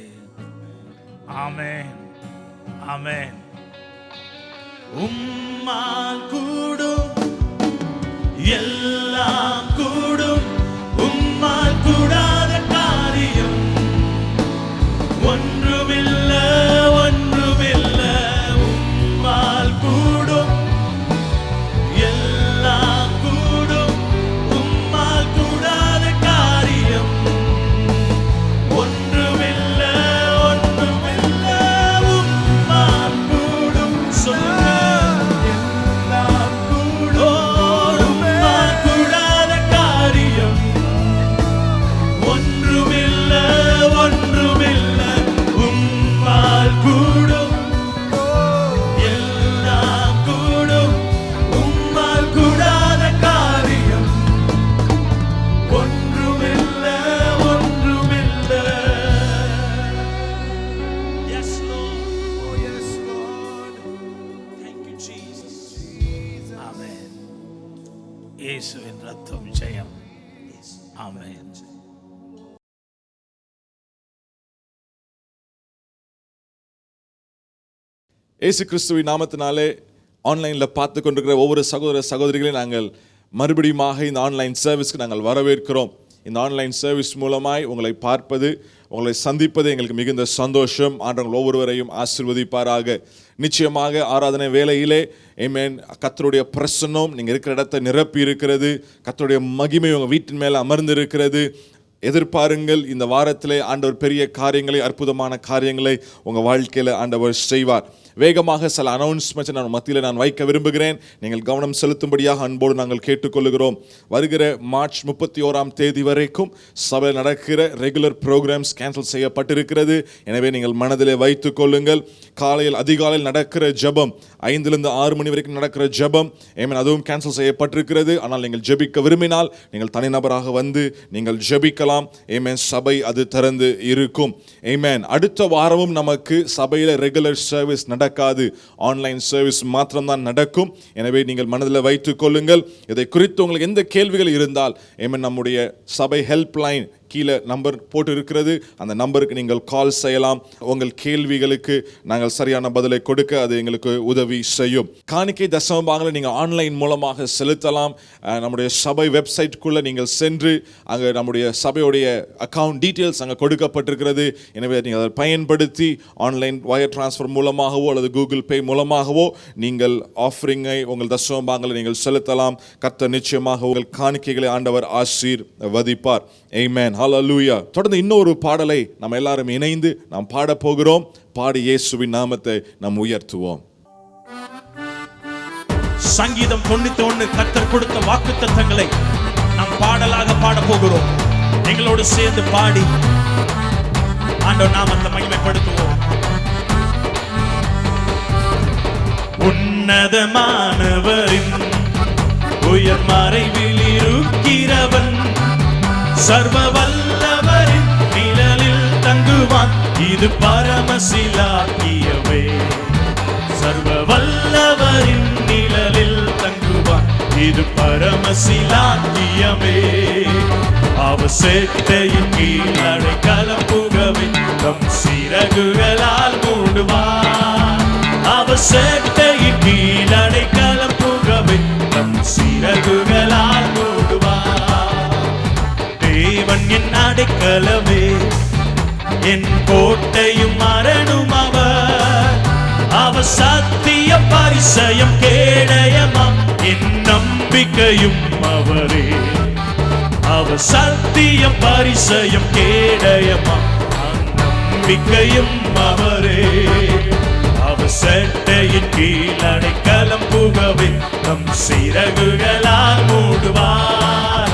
ஆமென், ஆமென். உம்மால் கூடும் எல்லாம் கூடும், உம்மால் கூடாத காரியம் ஒன்றுமில்ல, ஒன்றுமில்ல. உம்மால் கூடும் எல்லாம் கூடும், உம்மால் கூடாத காரியம் ஒன்றுமில்ல, ஒன்றுமில்ல. உம்மால் கூடும் எல்லாம் கூடும், உம்மால் கூடாத காரியம் ஒன்றுமில்ல, ஒன்றுமில்ல. உம்மால் கூடும் எல்லாம் கூடும், உம்மால் கூடாத காரியம் ஒன்றுமில்ல, ஒன்றுமில்ல. Yes, Lord. Oh, yes, Lord. Thank you, Jesus. ஆமென். இயேசுவின் ரத்தம் ஜெயம். ஆமென். இயேசு கிறிஸ்துவின் நாமத்தினாலே ஆன்லைனில் பார்த்து கொண்டிருக்கிற ஒவ்வொரு சகோதர சகோதரிகளையும் நாங்கள் மறுபடியுமாக இந்த ஆன்லைன் சர்வீஸ்க்கு நாங்கள் வரவேற்கிறோம். இந்த ஆன்லைன் சர்வீஸ் மூலமாய் உங்களை பார்ப்பது, உங்களை சந்திப்பது எங்களுக்கு மிகுந்த சந்தோஷம். ஆண்டவர்கள் ஒவ்வொருவரையும் ஆசீர்வதிப்பாராக. நிச்சயமாக ஆராதனை வேளையிலே ஆமென், கர்த்தருடைய பிரசன்னம் நீங்கள் இருக்கிற இடத்தை நிரப்பி இருக்கிறது. கர்த்தருடைய மகிமை உங்கள் வீட்டின் மேலே அமர்ந்து இருக்கிறது. எதிர்பாருங்கள், இந்த வாரத்திலே ஆண்டவர் பெரிய காரியங்களை, அற்புதமான காரியங்களை உங்கள் வாழ்க்கையில் ஆண்டவர் செய்வார். வேகமாக சில அனௌன்ஸ்மெண்ட்ஸ் நான் மத்தியில் நான் வைக்க விரும்புகிறேன். நீங்கள் கவனம் செலுத்தும்படியாக அன்போடு நாங்கள் கேட்டுக்கொள்கிறோம். வருகிற மார்ச் 31 வரைக்கும் சபையில் நடக்கிற ரெகுலர் ப்ரோக்ராம்ஸ் கேன்சல் செய்யப்பட்டிருக்கிறது. எனவே நீங்கள் மனதிலே வைத்துக் கொள்ளுங்கள். காலையில் அதிகாலையில் நடக்கிற ஜெபம் 5 to 6 மணி வரைக்கும் நடக்கிற ஜெபம் அதுவும் கேன்சல் செய்யப்பட்டிருக்கிறது. ஆனால் நீங்கள் ஜெபிக்க விரும்பினால் நீங்கள் தனிநபராக வந்து நீங்கள் ஜெபிக்கலாம். சபை அது திறந்து இருக்கும். அடுத்த வாரமும் நமக்கு சபையில் ரெகுலர் சர்வீஸ் நடக்காது, ஆன்லைன் சர்வீஸ் மாத்திரம்தான் நடக்கும். எனவே நீங்கள் மனதில் வைத்துக் கொள்ளுங்கள். இதை குறித்து உங்களுக்கு எந்த கேள்விகள் இருந்தால் நம்முடைய சபை ஹெல்ப்லைன் கீழே நம்பர் போட்டு இருக்கிறது, அந்த நம்பருக்கு நீங்கள் கால் செய்யலாம். உங்கள் கேள்விகளுக்கு நாங்கள் சரியான பதிலை கொடுக்க அது எங்களுக்கு உதவி செய்யும். காணிக்கை தசமபாகங்களை நீங்கள் ஆன்லைன் மூலமாக செலுத்தலாம். நம்முடைய சபை வெப்சைட்டுக்குள்ளே நீங்கள் சென்று அங்கே நம்முடைய சபையுடைய அக்கவுண்ட் டீட்டெயில்ஸ் அங்கே கொடுக்கப்பட்டிருக்கிறது. எனவே நீங்கள் அதை பயன்படுத்தி ஆன்லைன் வயர் டிரான்ஸ்ஃபர் மூலமாகவோ அல்லது கூகுள் பே மூலமாகவோ நீங்கள் ஆஃபரிங்கை, உங்கள் தசமபாகங்களை நீங்கள் செலுத்தலாம். கர்த்தர் நிச்சயமாக உங்கள் காணிக்கைகளை ஆண்டவர் ஆசீர்வதிப்பார். ஆமென், ஹல்லேலூயா. தொடர்ந்து இன்னொரு பாடலை நம்ம எல்லாரும் இணைந்து நாம் பாட போகிறோம். பாடி இயேசுவின் நாமத்தை நாம் உயர்த்துவோம். சங்கீதம் 91 கர்த்தர் கொடுத்த வாக்குத்தத்தங்களை நாம் பாடலாக பாட போகிறோம். எங்களோடு சேர்ந்து பாடி ஆண்டவர் நாமத்தை மகிமைப்படுத்துவோம். உன்னதமானவரின் உயர் மறைவில் இருக்கிறவன், சர்வ வல்லவரின் நிழலில் தங்குவான். இது பரமசிலாக்கியவே. சர்வ வல்லவரின் நிழலில் தங்குவான். இது பரமசிலாக்கியமே. அவர் சேட்டையின் கீழ் அடைக்கலம் புகவே தம் சிறகுகளால் மூடுவார். அவர் சேட்டையின் கீழ் அடைக்கலம் புகவே தம் சிறகுகளால் மூடுவார். தேவன் என் அடைக்கலமே, என் கோட்டையும் அரணும் அவர். அவர் சத்திய பரிசயம் கேடயமாம், என் நம்பிக்கையும் அவரே. அவர் சத்திய பரிசயம் கேடயமாம், நம்பிக்கையும் அவரே. அவர் சட்டையின் கீழ் அடைக்கலம் புகவே தம் சிறகுகளால் மூடுவார்.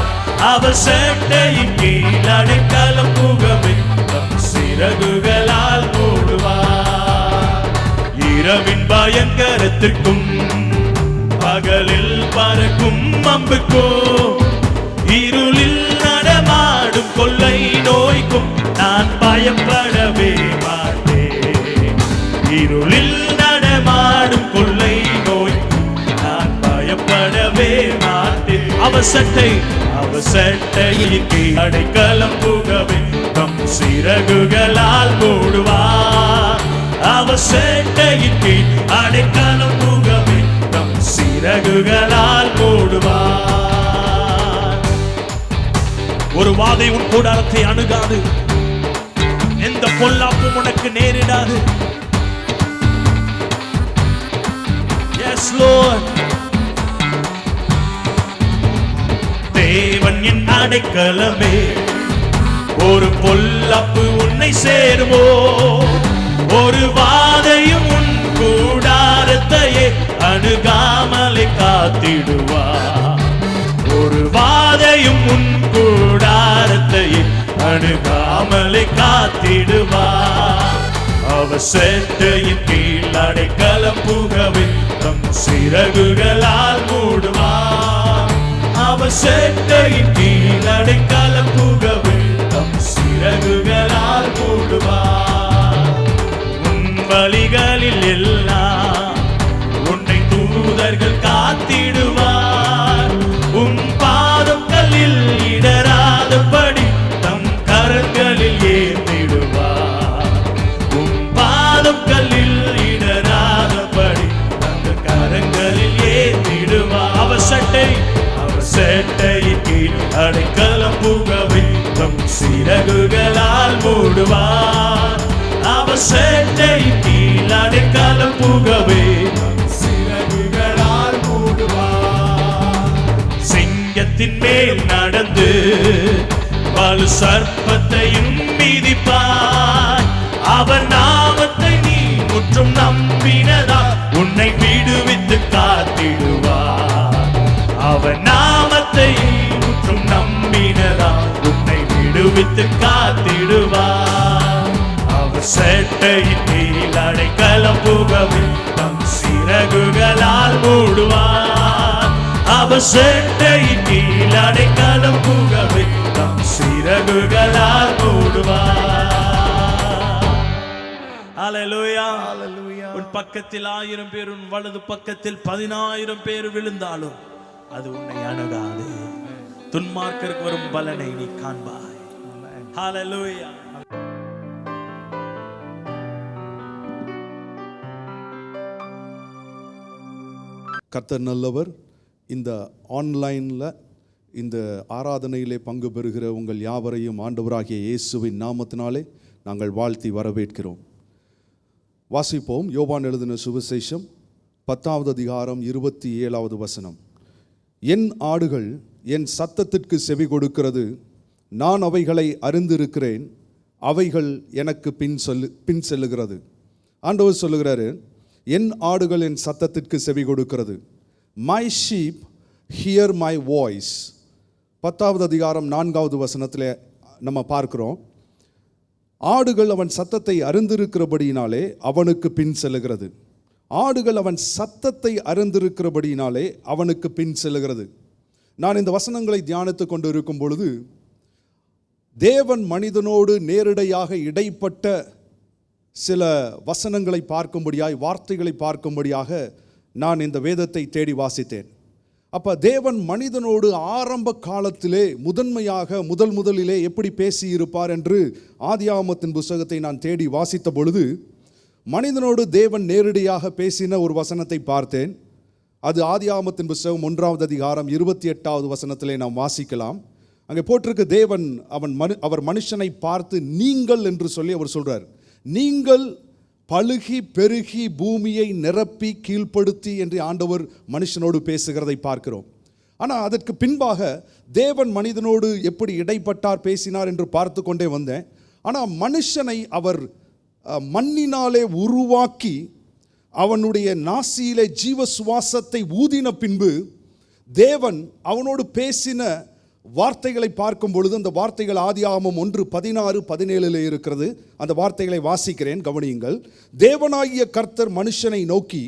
அவர் சட்டையின் கீழ் அடைக்கலம் புகவே தம் சிறகுகளால் மூடுவார். இரவின் பயங்கரத்திற்கும் பகலில் பறக்கும் அம்புக்கும் இருளில் நடமாடும் கொள்ளை நோய்க்கும் நான் பயப்படவே மாட்டேன். இருளில் நடமாடும் கொள்ளை நோய்க்கும் நான் பயப்படவே மாட்டேன். அவர் சட்டையின் கீழ் அடைக்கலம் புகவே தம் சிறகுகளால் மூடுவார். அவர் சட்டையின் கீழ் அடைக்கலம் புகவே தம் சிறகுகளால் மூடுவார். ஒரு வாதை உன் கூடாரத்தை அணுகாது, எந்த பொல்லாப்பும் உனக்கு நேரிடாது. Yes, Lord. தேவன் என் அடைக்கலமே, ஒரு பொல்லாப்பு உன்னை சேருமோ, ஒரு வாதையும் உன் கூடாரத்தையே அணுகாமலை காத்திடுவார். ஒரு வாதையும் உன் கூடாரத்தையே அணுகாமலை காத்திடுவார். அவர் சட்டையின் கீழ் அடைக்கலம் புகவே தம் சிறகுகளால் மூடுவார். அவர் சட்டையின் கீழ் அடைக்கலம் புகவே தம் சிறகுகளால் மூடுவார். உன் வழிகளில் எல்லாம் உன்னை தூதர்கள் காத்திடுவார். உன் பாதம் கல்லில் இடராதபடி தம் கரங்களில் ஏந்திடுவார். உன் பாதம் கல்லில் இடராதபடி தம் கரங்களில் ஏந்திடுவார். அவர் சட்டையின் கீழ் அடைக்கலம் புகவே தம் சிறகுகளால் மூடுவார். அவர் சட்டையின் கீழ் அடைக்கலம் புகவே தம் சிறகுகளால் மூடுவார். சிங்கத்தின் மேல் நடந்து வலு சர்ப்பத்தையும் மிதிப்பார். அவர் நாமத்தை நீ முற்றும் நம்பினதா உன்னை விடுவித்து காத்திடுவார். அவர் நாமத்தை முற்றும் நம்பினதா உன்னை விடுவித்து காத்திடுவார். அவர் சட்டையின் கீழ் அடைக்கலம் புகவே தம் சிறகுகளால் மூடுவார். அவர் சட்டையின் கீழ் அடைக்கலம் புகவே தம் சிறகுகளால் மூடுவார். ஹல்லேலூயா. உன் பக்கத்தில் 1000 பேர், உன் வலது பக்கத்தில் 10000 பேர் விழுந்தாலும் அது உன்னை அணுகாது. துன்மார்க்கருக்கு வரும் பலனை நீ காண்பாய். ஹல்லேலூயா. கர்த்தர் நல்லவர். இந்த ஆன்லைனில் இந்த ஆராதனையிலே பங்கு பெறுகிற உங்கள் யாவரையும் ஆண்டவராகிய இயேசுவின் நாமத்தினாலே நாங்கள் வாழ்த்தி வரவேற்கிறோம். வாசிப்போம். யோவான் எழுதின சுவிசேஷம் 10வது அதிகாரம் 27வது வசனம். என் ஆடுகள் என் சத்தத்திற்கு செவி கொடுக்கிறது, நான் அவைகளை அறிந்திருக்கிறேன், அவைகள் எனக்கு பின் செல்லுகிறது. ஆண்டவர் சொல்லுகிறாரு, என் ஆடுகள் என் சத்தத்திற்கு செவி கொடுக்கிறது. My sheep hear my voice. 10வது அதிகாரம் 4வது வசனத்தில் நம்ம பார்க்கிறோம், ஆடுகள் அவன் சத்தத்தை அறிந்திருக்கிறபடியினாலே அவனுக்கு பின் செல்லுகிறது. ஆடுகள் அவன் சத்தத்தை அறிந்திருக்கிறபடியினாலே அவனுக்கு பின் செல்லுகிறது. நான் இந்த வசனங்களை தியானித்து கொண்டு இருக்கும் பொழுது, தேவன் மனிதனோடு நேரடியாக இடைப்பட்ட சில வசனங்களை பார்க்கும்படியாய், வார்த்தைகளை பார்க்கும்படியாக நான் இந்த வேதத்தை தேடி வாசித்தேன். அப்போ தேவன் மனிதனோடு ஆரம்ப காலத்திலே முதன்மையாக முதலிலே எப்படி பேசியிருப்பார் என்று ஆதியாகமத்தின் புத்தகத்தை நான் தேடி வாசித்த பொழுது, மனிதனோடு தேவன் நேரடியாக பேசின ஒரு வசனத்தை பார்த்தேன். அது ஆதியாகமத்தின் புத்தகம் 1வது அதிகாரம் 28வது வசனத்திலே நாம் வாசிக்கலாம். அங்கே போட்டிருக்கு, தேவன் அவர் மனுஷனை பார்த்து நீங்கள் என்று சொல்லி அவர் சொல்றார். நீங்கள் பழுகி பெருகி பூமியை நிரப்பி கீழ்ப்படுத்தி என்று ஆண்டவர் மனுஷனோடு பேசுகிறதை பார்க்கிறோம். ஆனால் அதற்கு பின்பாக தேவன் மனிதனோடு எப்படி இடைப்பட்டார், பேசினார் என்று பார்த்து கொண்டே வந்தேன். ஆனால் மனுஷனை அவர் மண்ணினாலே உருவாக்கி அவனுடைய நாசியிலே ஜீவ சுவாசத்தை ஊதின பின்பு தேவன் அவனோடு பேசின வார்த்தைகளை பார்க்கும் பொழுது அந்த வார்த்தைகள் ஆதியாகமம் 1:16-17 இருக்கிறது. அந்த வார்த்தைகளை வாசிக்கிறேன், கவனியுங்கள். தேவனாகிய கர்த்தர் மனுஷனை நோக்கி,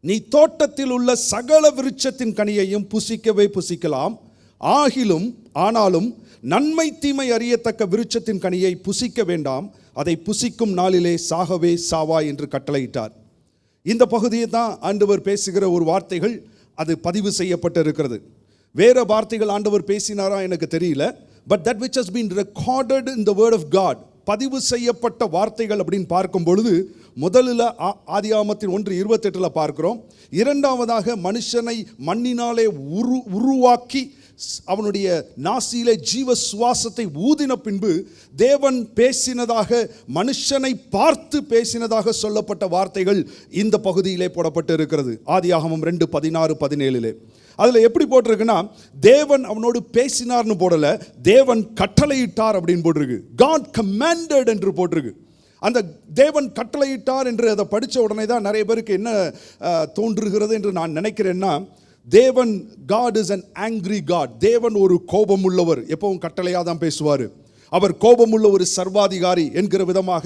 நீ தோட்டத்தில் உள்ள சகல விருட்சத்தின் கனியையும் புசிக்கவே புசிக்கலாம், ஆனாலும் நன்மை தீமை அறியத்தக்க விருட்சத்தின் கனியை புசிக்க வேண்டாம், அதை புசிக்கும் நாளிலே சாகவே சாவாய் என்று கட்டளையிட்டார். இந்த பகுதியை தான் ஆண்டவர் பேசுகிற ஒரு வார்த்தைகள் அது பதிவு செய்யப்பட்டிருக்கிறது. வேற வார்த்தைகள் ஆண்டவர் பேசினாரா எனக்கு தெரியல. But that which has been recorded in the word of God, பதிவு செய்யப்பட்ட வார்த்தைகள் அப்படின்னு பார்க்கும் பொழுது முதலில் ஆதியாகமத்தின் 1:28 பார்க்கிறோம். இரண்டாவதாக மனுஷனை மண்ணினாலே உருவாக்கி அவனுடைய நாசியிலே ஜீவ சுவாசத்தை ஊதின பின்பு தேவன் பேசினதாக, மனுஷனை பார்த்து பேசினதாக சொல்லப்பட்ட வார்த்தைகள் இந்த பகுதியிலே போடப்பட்டு இருக்கிறது. ஆதியாகமம் 2:16-17 அதில் எப்படி போட்டிருக்குன்னா, தேவன் அவனோடு பேசினார்னு போடல, தேவன் கட்டளையிட்டார் அப்படின்னு போட்டிருக்கு. God commanded என்று போட்டிருக்கு. அந்த தேவன் கட்டளையிட்டார் என்று அதை படித்த உடனே தான் நிறைய பேருக்கு என்ன தோன்றுகிறது என்று நான் நினைக்கிறேன்னா, தேவன் God is an angry God. தேவன் ஒரு கோபம் உள்ளவர், எப்பவும் கட்டளையாக தான் பேசுவார். அவர் கோபமுள்ள ஒரு சர்வாதிகாரி என்கிற விதமாக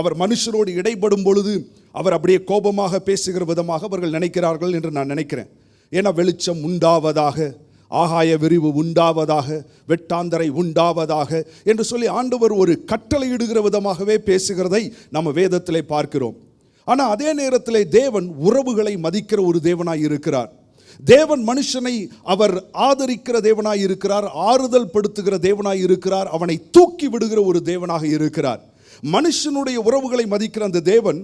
அவர் மனுஷரோடு இடைப்படும் பொழுது அவர் அப்படியே கோபமாக பேசுகிற விதமாக அவர்கள் நினைக்கிறார்கள் என்று நான் நினைக்கிறேன். ஏன்னா வெளிச்சம் உண்டாவதாக, ஆகாய விரிவு உண்டாவதாக, வெட்டாந்தரை உண்டாவதாக என்று சொல்லி ஆண்டவர் ஒரு கட்டளையிடுகிற விதமாகவே பேசுகிறதை நம்ம வேதத்திலே பார்க்கிறோம். ஆனால் அதே நேரத்தில் தேவன் உறவுகளை மதிக்கிற ஒரு தேவனாய் இருக்கிறார். தேவன் மனுஷனை அவர் ஆதரிக்கிற தேவனாய் இருக்கிறார், ஆறுதல் படுத்துகிற தேவனாய் இருக்கிறார், அவனை தூக்கி விடுகிற ஒரு தேவனாக இருக்கிறார். மனுஷனுடைய உறவுகளை மதிக்கிற அந்த தேவன்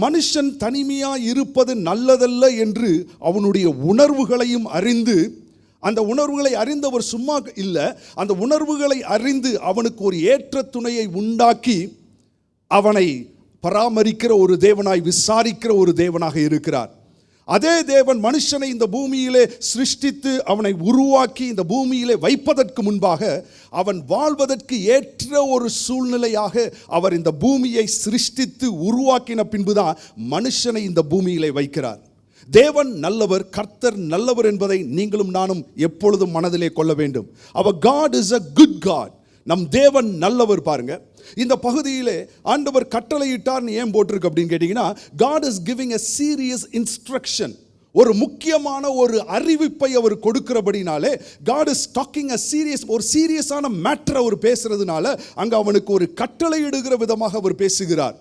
மனுஷன் தனிமையாக இருப்பது நல்லதல்ல என்று அவனுடைய உணர்வுகளையும் அறிந்து, அந்த உணர்வுகளை அறிந்தவர் சும்மா இல்லை, அந்த உணர்வுகளை அறிந்து அவனுக்கு ஒரு ஏற்ற துணையை உண்டாக்கி அவனை பராமரிக்கிற ஒரு தேவனாய், விசாரிக்கிற ஒரு தேவனாக இருக்கிறார். அதே தேவன் மனுஷனை இந்த பூமியிலே சிருஷ்டித்து அவனை உருவாக்கி இந்த பூமியிலே வைப்பதற்கு முன்பாக அவன் வாழ்வதற்கு ஏற்ற ஒரு சூழ்நிலையாக அவர் இந்த பூமியை சிருஷ்டித்து உருவாக்கின பின்புதான் மனுஷனை இந்த பூமியிலே வைக்கிறார். தேவன் நல்லவர், கர்த்தர் நல்லவர் என்பதை நீங்களும் நானும் எப்பொழுதும் மனதிலே கொள்ள வேண்டும். Our God is a good God. நம் தேவன் நல்லவர். பாருங்க, இந்த பகுதியிலே ஆண்டவர் கட்டளையிட்டார்னு ஏன் போட்டிருக்கு அப்படின்னு கேட்டீங்கன்னா, God is giving a serious instruction. ஒரு முக்கியமான ஒரு அறிவிப்பை அவர் கொடுக்கிறபடினாலே, God is talking a serious, ஒரு சீரியஸான மேட்டர் அவர் பேசுறதுனால அங்க அவனுக்கு ஒரு கட்டளையிடுகிற விதமாக அவர் பேசுகிறார்.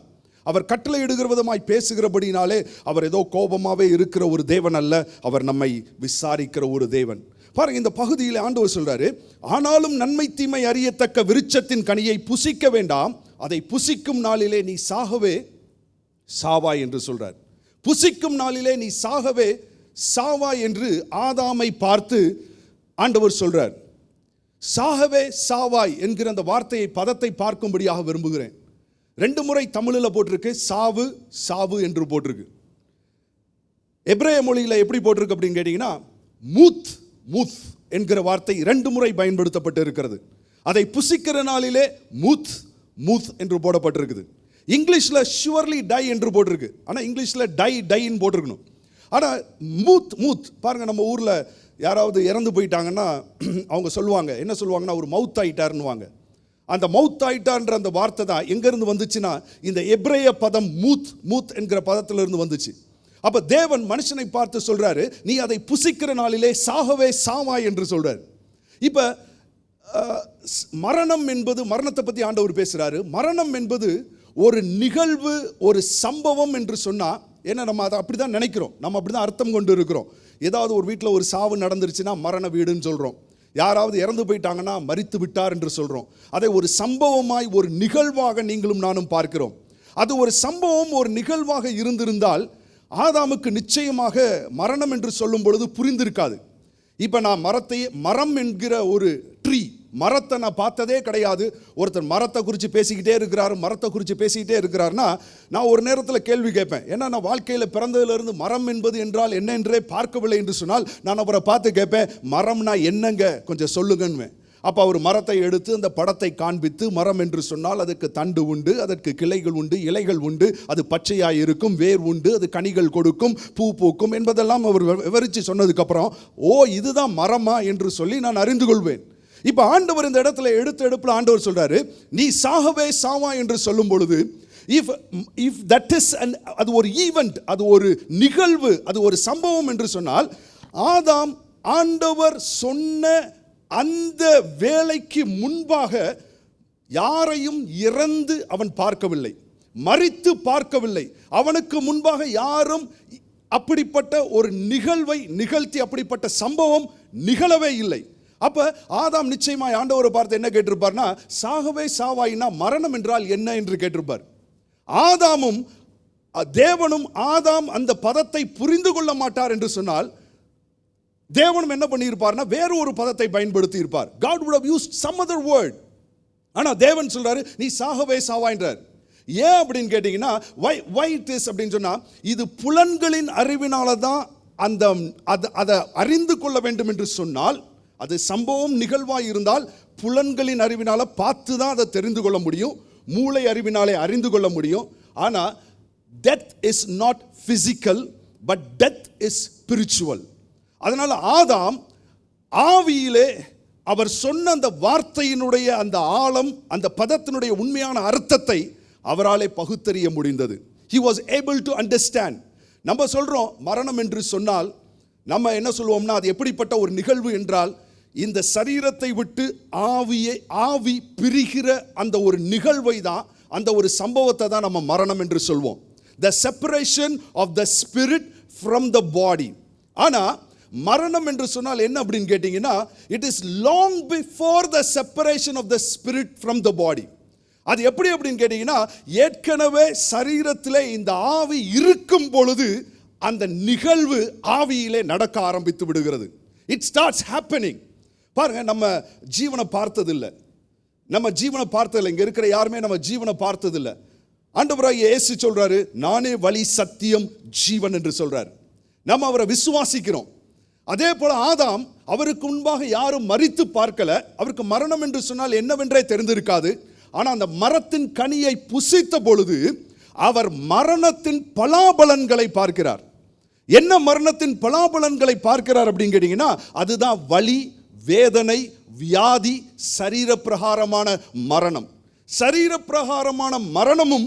அவர் கட்டளையிடுகிற விதமாய் பேசுகிறபடினாலே அவர் ஏதோ கோபமாகவே இருக்கிற ஒரு தேவன் அல்ல, அவர் நம்மை விசாரிக்கிற ஒரு தேவன். பாருங்க, இந்த பகுதியில் ஆண்டவர் சொல்றாரு, ஆனாலும் நன்மை தீமை அறியத்தக்க விருட்சத்தின் கனியை புசிக்க வேண்டாம், அதை புசிக்கும் நாளிலே நீ சாகவே சாவாய் என்று சொல்றார். புசிக்கும் நாளிலே நீ சாகவே சாவாய் என்று ஆதாமை பார்த்து ஆண்டவர் சொல்றார். சாகவே சாவாய் என்கிற அந்த வார்த்தையை, பதத்தை பார்க்கும்படியாக விரும்புகிறேன். 2 முறை தமிழில் போட்டிருக்கு, சாவு சாவு என்று போட்டிருக்கு. எபிரேய மொழியில் எப்படி போட்டிருக்கு அப்படின்னு கேட்டீங்கன்னா, மூத் மூத் என்கிற வார்த்தை 2 முறை பயன்படுத்தப்பட்டு இருக்கிறது. அதை புசிக்கிற நாளிலே மூத் மூத் என்று போடப்பட்டிருக்குது. இங்கிலீஷில் ஷுவர்லி டை என்று போட்டிருக்கு, ஆனால் இங்கிலீஷில் டைன்னு போட்டிருக்கணும். ஆனால் மூத் மூத் பாருங்கள், நம்ம ஊரில் யாராவது இறந்து போயிட்டாங்கன்னா அவங்க சொல்லுவாங்க, என்ன சொல்லுவாங்கன்னா, ஒரு மவுத் ஆயிட்டாருன்னுவாங்க. அந்த மவுத் ஆயிட்டான்ற அந்த வார்த்தை தான் எங்கேருந்து வந்துச்சுன்னா, இந்த எபிரேய பதம் மூத் மூத் என்கிற பதத்திலிருந்து வந்துச்சு. அப்போ தேவன் மனுஷனை பார்த்து சொல்றாரு, நீ அதை புசிக்கிற நாளிலே சாகவே சாவாய் என்று சொல்றாரு. இப்போ மரணம் என்பது, மரணத்தை பற்றி ஆண்டவர் பேசுகிறாரு. மரணம் என்பது ஒரு நிகழ்வு, ஒரு சம்பவம் என்று சொன்னால், ஏன்னா நம்ம அதை அப்படி தான் நினைக்கிறோம், நம்ம அப்படி தான் அர்த்தம் கொண்டு இருக்கிறோம். ஏதாவது ஒரு வீட்டில் ஒரு சாவு நடந்துருச்சுன்னா மரண வீடுன்னு சொல்கிறோம், யாராவது இறந்து போயிட்டாங்கன்னா மரித்து விட்டார் என்று சொல்கிறோம். அதை ஒரு சம்பவமாய், ஒரு நிகழ்வாக நீங்களும் நானும் பார்க்கிறோம். அது ஒரு சம்பவம், ஒரு நிகழ்வாக இருந்திருந்தால் ஆதாமுக்கு நிச்சயமாக மரணம் என்று சொல்லும் பொழுது புரிந்திருக்காது. இப்போ நான் மரம் என்கிற ஒரு ட்ரீ, மரத்தை நான் பார்த்ததே கிடையாது. ஒருத்தர் மரத்தை குறித்து பேசிக்கிட்டே இருக்கிறாரு, மரத்தை குறித்து பேசிக்கிட்டே இருக்கிறாருன்னா நான் ஒரு நேரத்தில் கேள்வி கேட்பேன். ஏன்னா நான் வாழ்க்கையில் பிறந்ததிலிருந்து மரம் என்பது என்றால் என்ன என்றே பார்க்கவில்லை என்று சொன்னால் நான் அவரை பார்த்து கேட்பேன், மரம்னா என்னங்க கொஞ்சம் சொல்லுங்கன்னு. அப்போ அவர் மரத்தை எடுத்து அந்த படத்தை காண்பித்து, மரம் என்று சொன்னால் அதுக்கு தண்டு உண்டு, அதற்கு கிளைகள் உண்டு, இலைகள் உண்டு, அது பச்சையாய் இருக்கும், வேர் உண்டு, அது கனிகள் கொடுக்கும், பூ பூக்கும் என்பதெல்லாம் அவர் விவரித்து சொன்னதுக்கப்புறம், ஓ இதுதான் மரமா என்று சொல்லி நான் அறிந்து கொள்வேன். இப்போ ஆண்டவர் இந்த இடத்துல எடுப்பில் ஆண்டவர் சொல்றாரு, நீ சாகவே சாவா என்று சொல்லும் பொழுது, if that is அது ஒரு ஈவெண்ட், அது ஒரு நிகழ்வு, அது ஒரு சம்பவம் என்று சொன்னால், ஆதாம் ஆண்டவர் சொன்ன அந்த வேளைக்கு முன்பாக யாரையும் இறந்து அவன் பார்க்கவில்லை, மரித்து பார்க்கவில்லை. அவனுக்கு முன்பாக யாரும் அப்படிப்பட்ட ஒரு நிகழ்வை நிகழ்த்தி அப்படிப்பட்ட சம்பவம் நிகழவே இல்லை. அப்ப ஆதாம் நிச்சயமாய் ஆண்டவரை பார்த்து என்ன கேட்டிருப்பார்னா, சாகவே சாவாயினா மரணம் என்றால் என்ன என்று கேட்டிருப்பார். ஆதாமும் தேவனும் ஆதாம் அந்த பதத்தை புரிந்து கொள்ள மாட்டார் என்று சொன்னால், தேவனும் என்ன பண்ணியிருப்பார்னா வேறு ஒரு பதத்தை பயன்படுத்தி இருப்பார். God would have used some other word. ஆனா தேவன் சொல்றாரு, நீ சாகவே சாவா என்றார். ஏன் அப்படின்னு கேட்டீங்கன்னா, why it is அப்படின்னு சொன்னா, இது புலன்களின் அறிவினால தான் அதை அறிந்து கொள்ள வேண்டும் என்று சொன்னால், அது சம்பவம் நிகழ்வாய் இருந்தால் புலன்களின் அறிவினால பார்த்து தான் அதை தெரிந்து கொள்ள முடியும், மூளை அறிவினாலே அறிந்து கொள்ள முடியும். ஆனா death is not physical but death is spiritual. அதனால ஆதாம் ஆவியிலே அவர் சொன்ன அந்த வார்த்தையினுடைய அந்த ஆழம், அந்த பதத்தினுடைய உண்மையான அர்த்தத்தை அவராலே பகுத்தறிய முடிந்தது. He was able to understand. நம்ம சொல்றோம் மரணம் என்று சொன்னால் நம்ம என்ன சொல்லுவோம்னா, அது எப்படிப்பட்ட ஒரு நிகழ்வு என்றால், இந்த சரீரத்தை விட்டு ஆவி பிரிகிற அந்த ஒரு நிகழ்வை தான், அந்த ஒரு சம்பவத்தை தான் நம்ம மரணம் என்று சொல்வோம். The separation of the spirit from the body. ஆனா மரணம் என்று சொன்னால் என்ன அப்படின்னு கேட்டீங்கன்னா, it is long before the separation of the spirit from the body. அது எப்படி அப்படின்னு கேட்டீங்கன்னா, ஏற்கனவே சரீரத்திலே இந்த ஆவி இருக்கும் பொழுது அந்த நிகழ்வு ஆவியிலே நடக்க ஆரம்பித்து விடுகிறது. It starts happening. பாருங்க, நம்ம ஜீவனை பார்த்ததில்லை, இங்க இருக்கிற யாருமே நம்ம ஜீவனை பார்த்ததில்லை. ஆண்டவராகிய இயேசு சொல்றாரு, நானே வழி சத்தியம் ஜீவன் என்று சொல்றாரு. நம்ம அவரை விசுவாசிக்கிறோம். அதே போல ஆதாம், அவருக்கு முன்பாக யாரும் மரித்து பார்க்கல, அவருக்கு மரணம் என்று சொன்னால் என்னவென்றே தெரிந்திருக்காது. ஆனா அந்த மரத்தின் கனியை புசித்த பொழுது அவர் மரணத்தின் பலாபலன்களை பார்க்கிறார். என்ன மரணத்தின் பலாபலன்களை பார்க்கிறார் அப்படின்னு கேட்டீங்கன்னா, அதுதான் வலி, வேதனை, வியாதி, சரீரப்பிரகாரமான மரணம். சரீரப்பிரகாரமான மரணமும்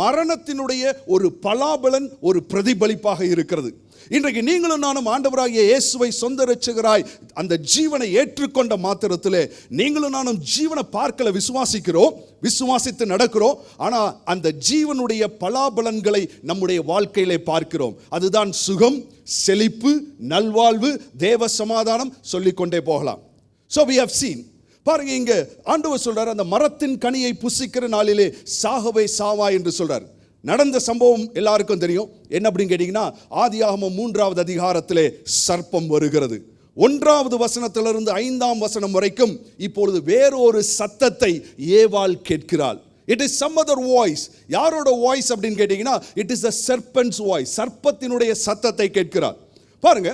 மரணத்தினுடைய ஒரு பலாபலன், ஒரு பிரதிபலிப்பாக இருக்கிறது. இன்றைக்கு நீங்களும் நானும் ஆண்டவராகிய இயேசுவை சொந்த இரட்சகராய் அந்த ஜீவனை ஏற்றுக்கொண்ட மாத்திரத்திலே நீங்களும் நானும் ஜீவனை பார்க்கல, விசுவாசிக்கிறோம், விசுவாசித்து நடக்கிறோம். ஆனா அந்த ஜீவனுடைய பலாபலன்களை நம்முடைய வாழ்க்கையிலே பார்க்கிறோம். அதுதான் சுகம், செழிப்பு, நல்வாழ்வு, தேவ சமாதானம், சொல்லிக்கொண்டே போகலாம். So we have seen. பாருங்க, இங்க ஆண்டவர் சொல்றாரு, அந்த மரத்தின் கனியை புசிக்கிற நாளிலே சாகவே சாவா என்று சொல்றாரு. நடந்த சம்பவம் எல்லாருக்கும் தெரியும். என்ன அப்படின்னு கேட்டீங்கன்னா, ஆதியாகமம் 3வது அதிகாரத்திலே சர்ப்பம் வருகிறது. 1வது வசனத்திலிருந்து 5ஆம் வசனம் வரைக்கும் இப்பொழுது வேறொரு சத்தத்தை ஏவாள் கேட்கிறாள். It is some other voice. யாரோட வாய்ஸ் அப்படின்னு கேட்டீங்கன்னா, it is the serpent's voice. சர்ப்பத்தினுடைய சத்தத்தை கேட்கிறார். பாருங்க,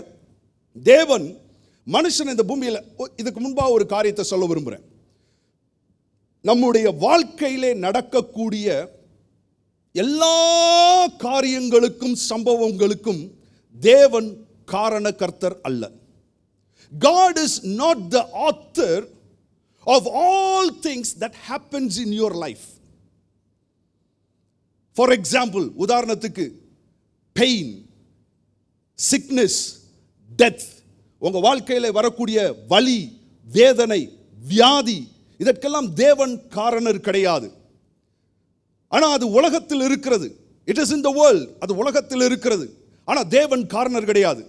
தேவன் மனுஷன் இந்த பூமியில், இதுக்கு முன்பாக ஒரு காரியத்தை சொல்ல விரும்புகிறேன். நம்முடைய வாழ்க்கையிலே நடக்கக்கூடிய எல்லா காரியங்களுக்கும் சம்பவங்களுக்கும் தேவன் காரணகர்த்தர் அல்ல. God is not the author of all things that happens in your life. For example, உதாரணத்துக்கு pain, sickness, death, உங்க வாழ்க்கையில வரக்கூடிய வலி, வேதனை, வியாதி, இதற்கெல்லாம் தேவன் காரணர் கிடையாது. ஆனா அது உலகத்தில் இருக்கிறது. It is in the world. அது உலகத்தில் இருக்கிறது. ஆனா தேவன் காரணர் கிடையாது.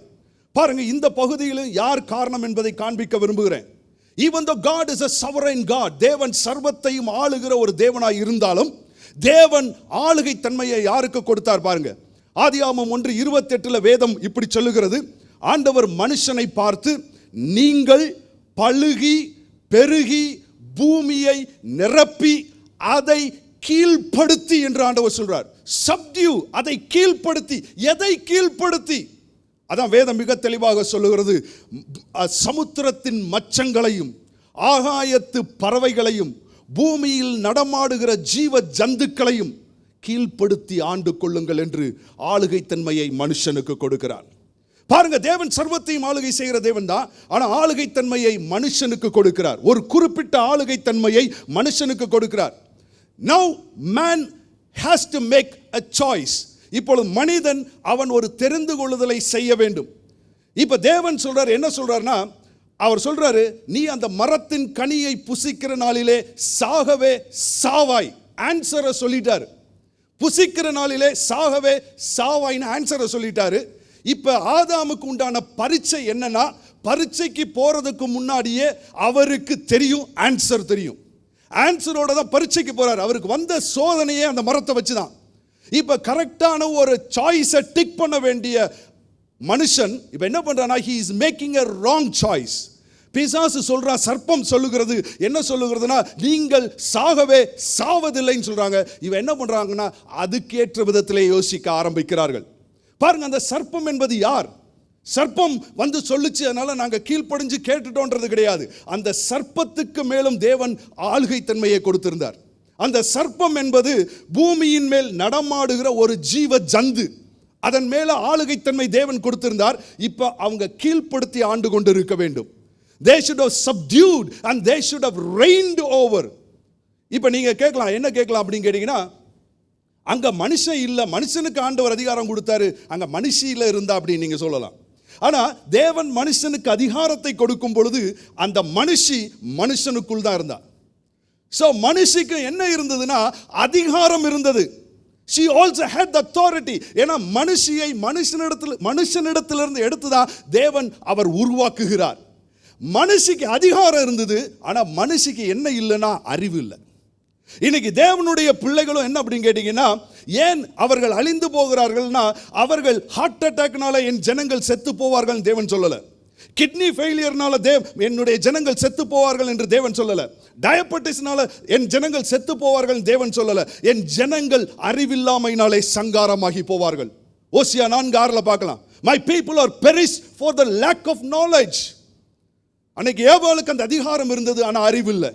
பாருங்க, இந்த பகுதியில் யார் காரணம் என்பதை காண்பிக்க விரும்புகிறேன். Even though God is a sovereign God, தேவன் சர்வத்தையும் ஆளுகிற ஒரு தேவனாய் இருந்தாலும் தேவன் ஆளுகை தன்மையை யாருக்கு கொடுத்தார் பாருங்க. ஆதியாகமம் 1:28 வேதம் இப்படி சொல்லுகிறது, ஆண்டவர் மனுஷனை பார்த்து, நீங்கள் பலுகி பெருகி பூமியை நிரப்பி அதை கீழ்ப்படுத்தி என்று ஆண்டவர் சொல்றார். சப்டியூ, அதை கீழ்ப்படுத்தி. எதை கீழ்ப்படுத்தி? அதான் வேதம் மிக தெளிவாக சொல்லுகிறது, சமுத்திரத்தின் மச்சங்களையும் ஆகாயத்து பறவைகளையும் பூமியில் நடமாடுகிற ஜீவ ஜந்துக்களையும் கீழ்ப்படுத்தி ஆண்டு கொள்ளுங்கள் என்று ஆளுகை தன்மையை மனுஷனுக்கு கொடுக்கிறார். பாருங்க, தேவன் சர்வத்தையும் ஆளுகை செய்கிற தேவன் தான். ஆனா ஆளுகை தன்மையை மனுஷனுக்கு கொடுக்கிறார். ஒரு குறிப்பிட்ட ஆளுகை தன்மையை மனுஷனுக்கு கொடுக்கிறார். Now man has to make a choice. இப்பொழுது மனிதன் அவன் ஒரு தெரிந்து கொள்ளுதலை செய்ய வேண்டும். இப்ப தேவன் சொல்றாரு, என்ன சொல்றாருன்னா, அவர் சொல்றாரு, நீ அந்த மரத்தின் கனியை புசிக்கிற நாளிலே சாகவே சாவாய். ஆன்சரை சொல்லிட்டாரு. புசிக்கிற நாளிலே சாகவே சாவாய்னு ஆன்சரை சொல்லிட்டாரு. இப்ப ஆதாமுக்கு உண்டான பரீட்சை என்னன்னா, பரீட்சைக்கு போறதுக்கு முன்னாடியே அவருக்கு தெரியும், ஆன்சர் தெரியும். ஆன்சரோட தான் பரீட்சைக்கு போறாரு. அவருக்கு வந்த சோதனையே அந்த மரத்தை வச்சுதான். இப்ப கரெக்டான ஒரு சாய்ஸை டிக் பண்ண வேண்டிய மனுஷன் இப்ப என்ன பண்றானா, he is making a wrong choice. பிசாசு சொல்றா, சர்ப்பம் சொல்லுகிறது, என்ன சொல்லுகிறதுனா, நீங்கள் சாகவே சாவதில்லைன்னு சொல்றாங்க. இவன் என்ன பண்றாங்கன்னா, அதுக்கேற்ற விதத்திலே யோசிக்க ஆரம்பிக்கிறார்கள். பாருங்க, அந்த சர்ப்பம் என்பது யார்? சர்ப்பம் வந்து சொல்லுச்சு, அதனால நாங்க கீழ்ப்படிஞ்சு கேட்டுட்டோன்றது கிடையாது. அந்த சர்ப்பத்துக்கு மேலும் தேவன் ஆளுகை தன்மையை கொடுத்திருந்தார். அந்த சர்ப்பம் என்பது பூமியின் மேல் நடமாடுகிற ஒரு ஜீவ ஜந்து. அதன் மேல ஆளுகை தன்மை தேவன் கொடுத்திருந்தார். இப்ப அவங்க கீழ்ப்படுத்தி ஆண்டு கொண்டு இருக்க வேண்டும். They should have subdued and they should have reigned over. இப்ப நீங்க கேட்கலாம், என்ன கேட்கலாம் அப்படின்னு கேட்டீங்கன்னா, அங்க மனுஷன் இல்ல, மனுஷனுக்கு ஆண்டவர் அதிகாரம் கொடுத்தாரு, அங்க மனுஷியில இருந்தா அப்படின்னு நீங்க சொல்லலாம். ஆனா தேவன் மனுஷனுக்கு அதிகாரத்தை கொடுக்கும் பொழுது அந்த மனுஷி மனுஷனுக்குள் தான் இருந்தா. சோ மனுஷிக்கு என்ன இருந்ததுன்னா, அதிகாரம் இருந்தது. She also had the authority. ஏன்னா மனுஷியை மனுஷனிடத்திலிருந்து எடுத்துதான் தேவன் அவர் உருவாக்குகிறார். மனுஷிக்கு அதிகாரம் இருந்தது, ஆனா மனுஷிக்கு என்ன இல்லைன்னா அறிவு இல்லை. இன்னைக்கு தேவனுடைய பிள்ளைகளும் என்ன அப்படின்னு கேட்டீங்கன்னா, ஏன் அவர்கள் அழிந்து போகிறார்கள்னா, அவர்கள் ஹார்ட் அட்டாக்னால என் ஜனங்கள் செத்து போவார்கள் தேவன் சொல்லல. கிட்னி ஃபெயிலியர்னால என்னுடைய ஜனங்கள் செத்து போவார்கள் என்று தேவன் சொல்லல. டயபெட்டிஸ்னால என் ஜனங்கள் செத்து போவார்கள் தேவன் சொல்லல. என் ஜனங்கள் அறிவில்லாமையினாலே சங்காரமாகி போவார்கள். ஓசியா 4:6 பார்க்கலாம். My people are perished for the lack of knowledge. அன்னைக்கு ஏவாளுக்கு அந்த அதிகாரம் இருந்தது, ஆனா அறிவு இல்லை.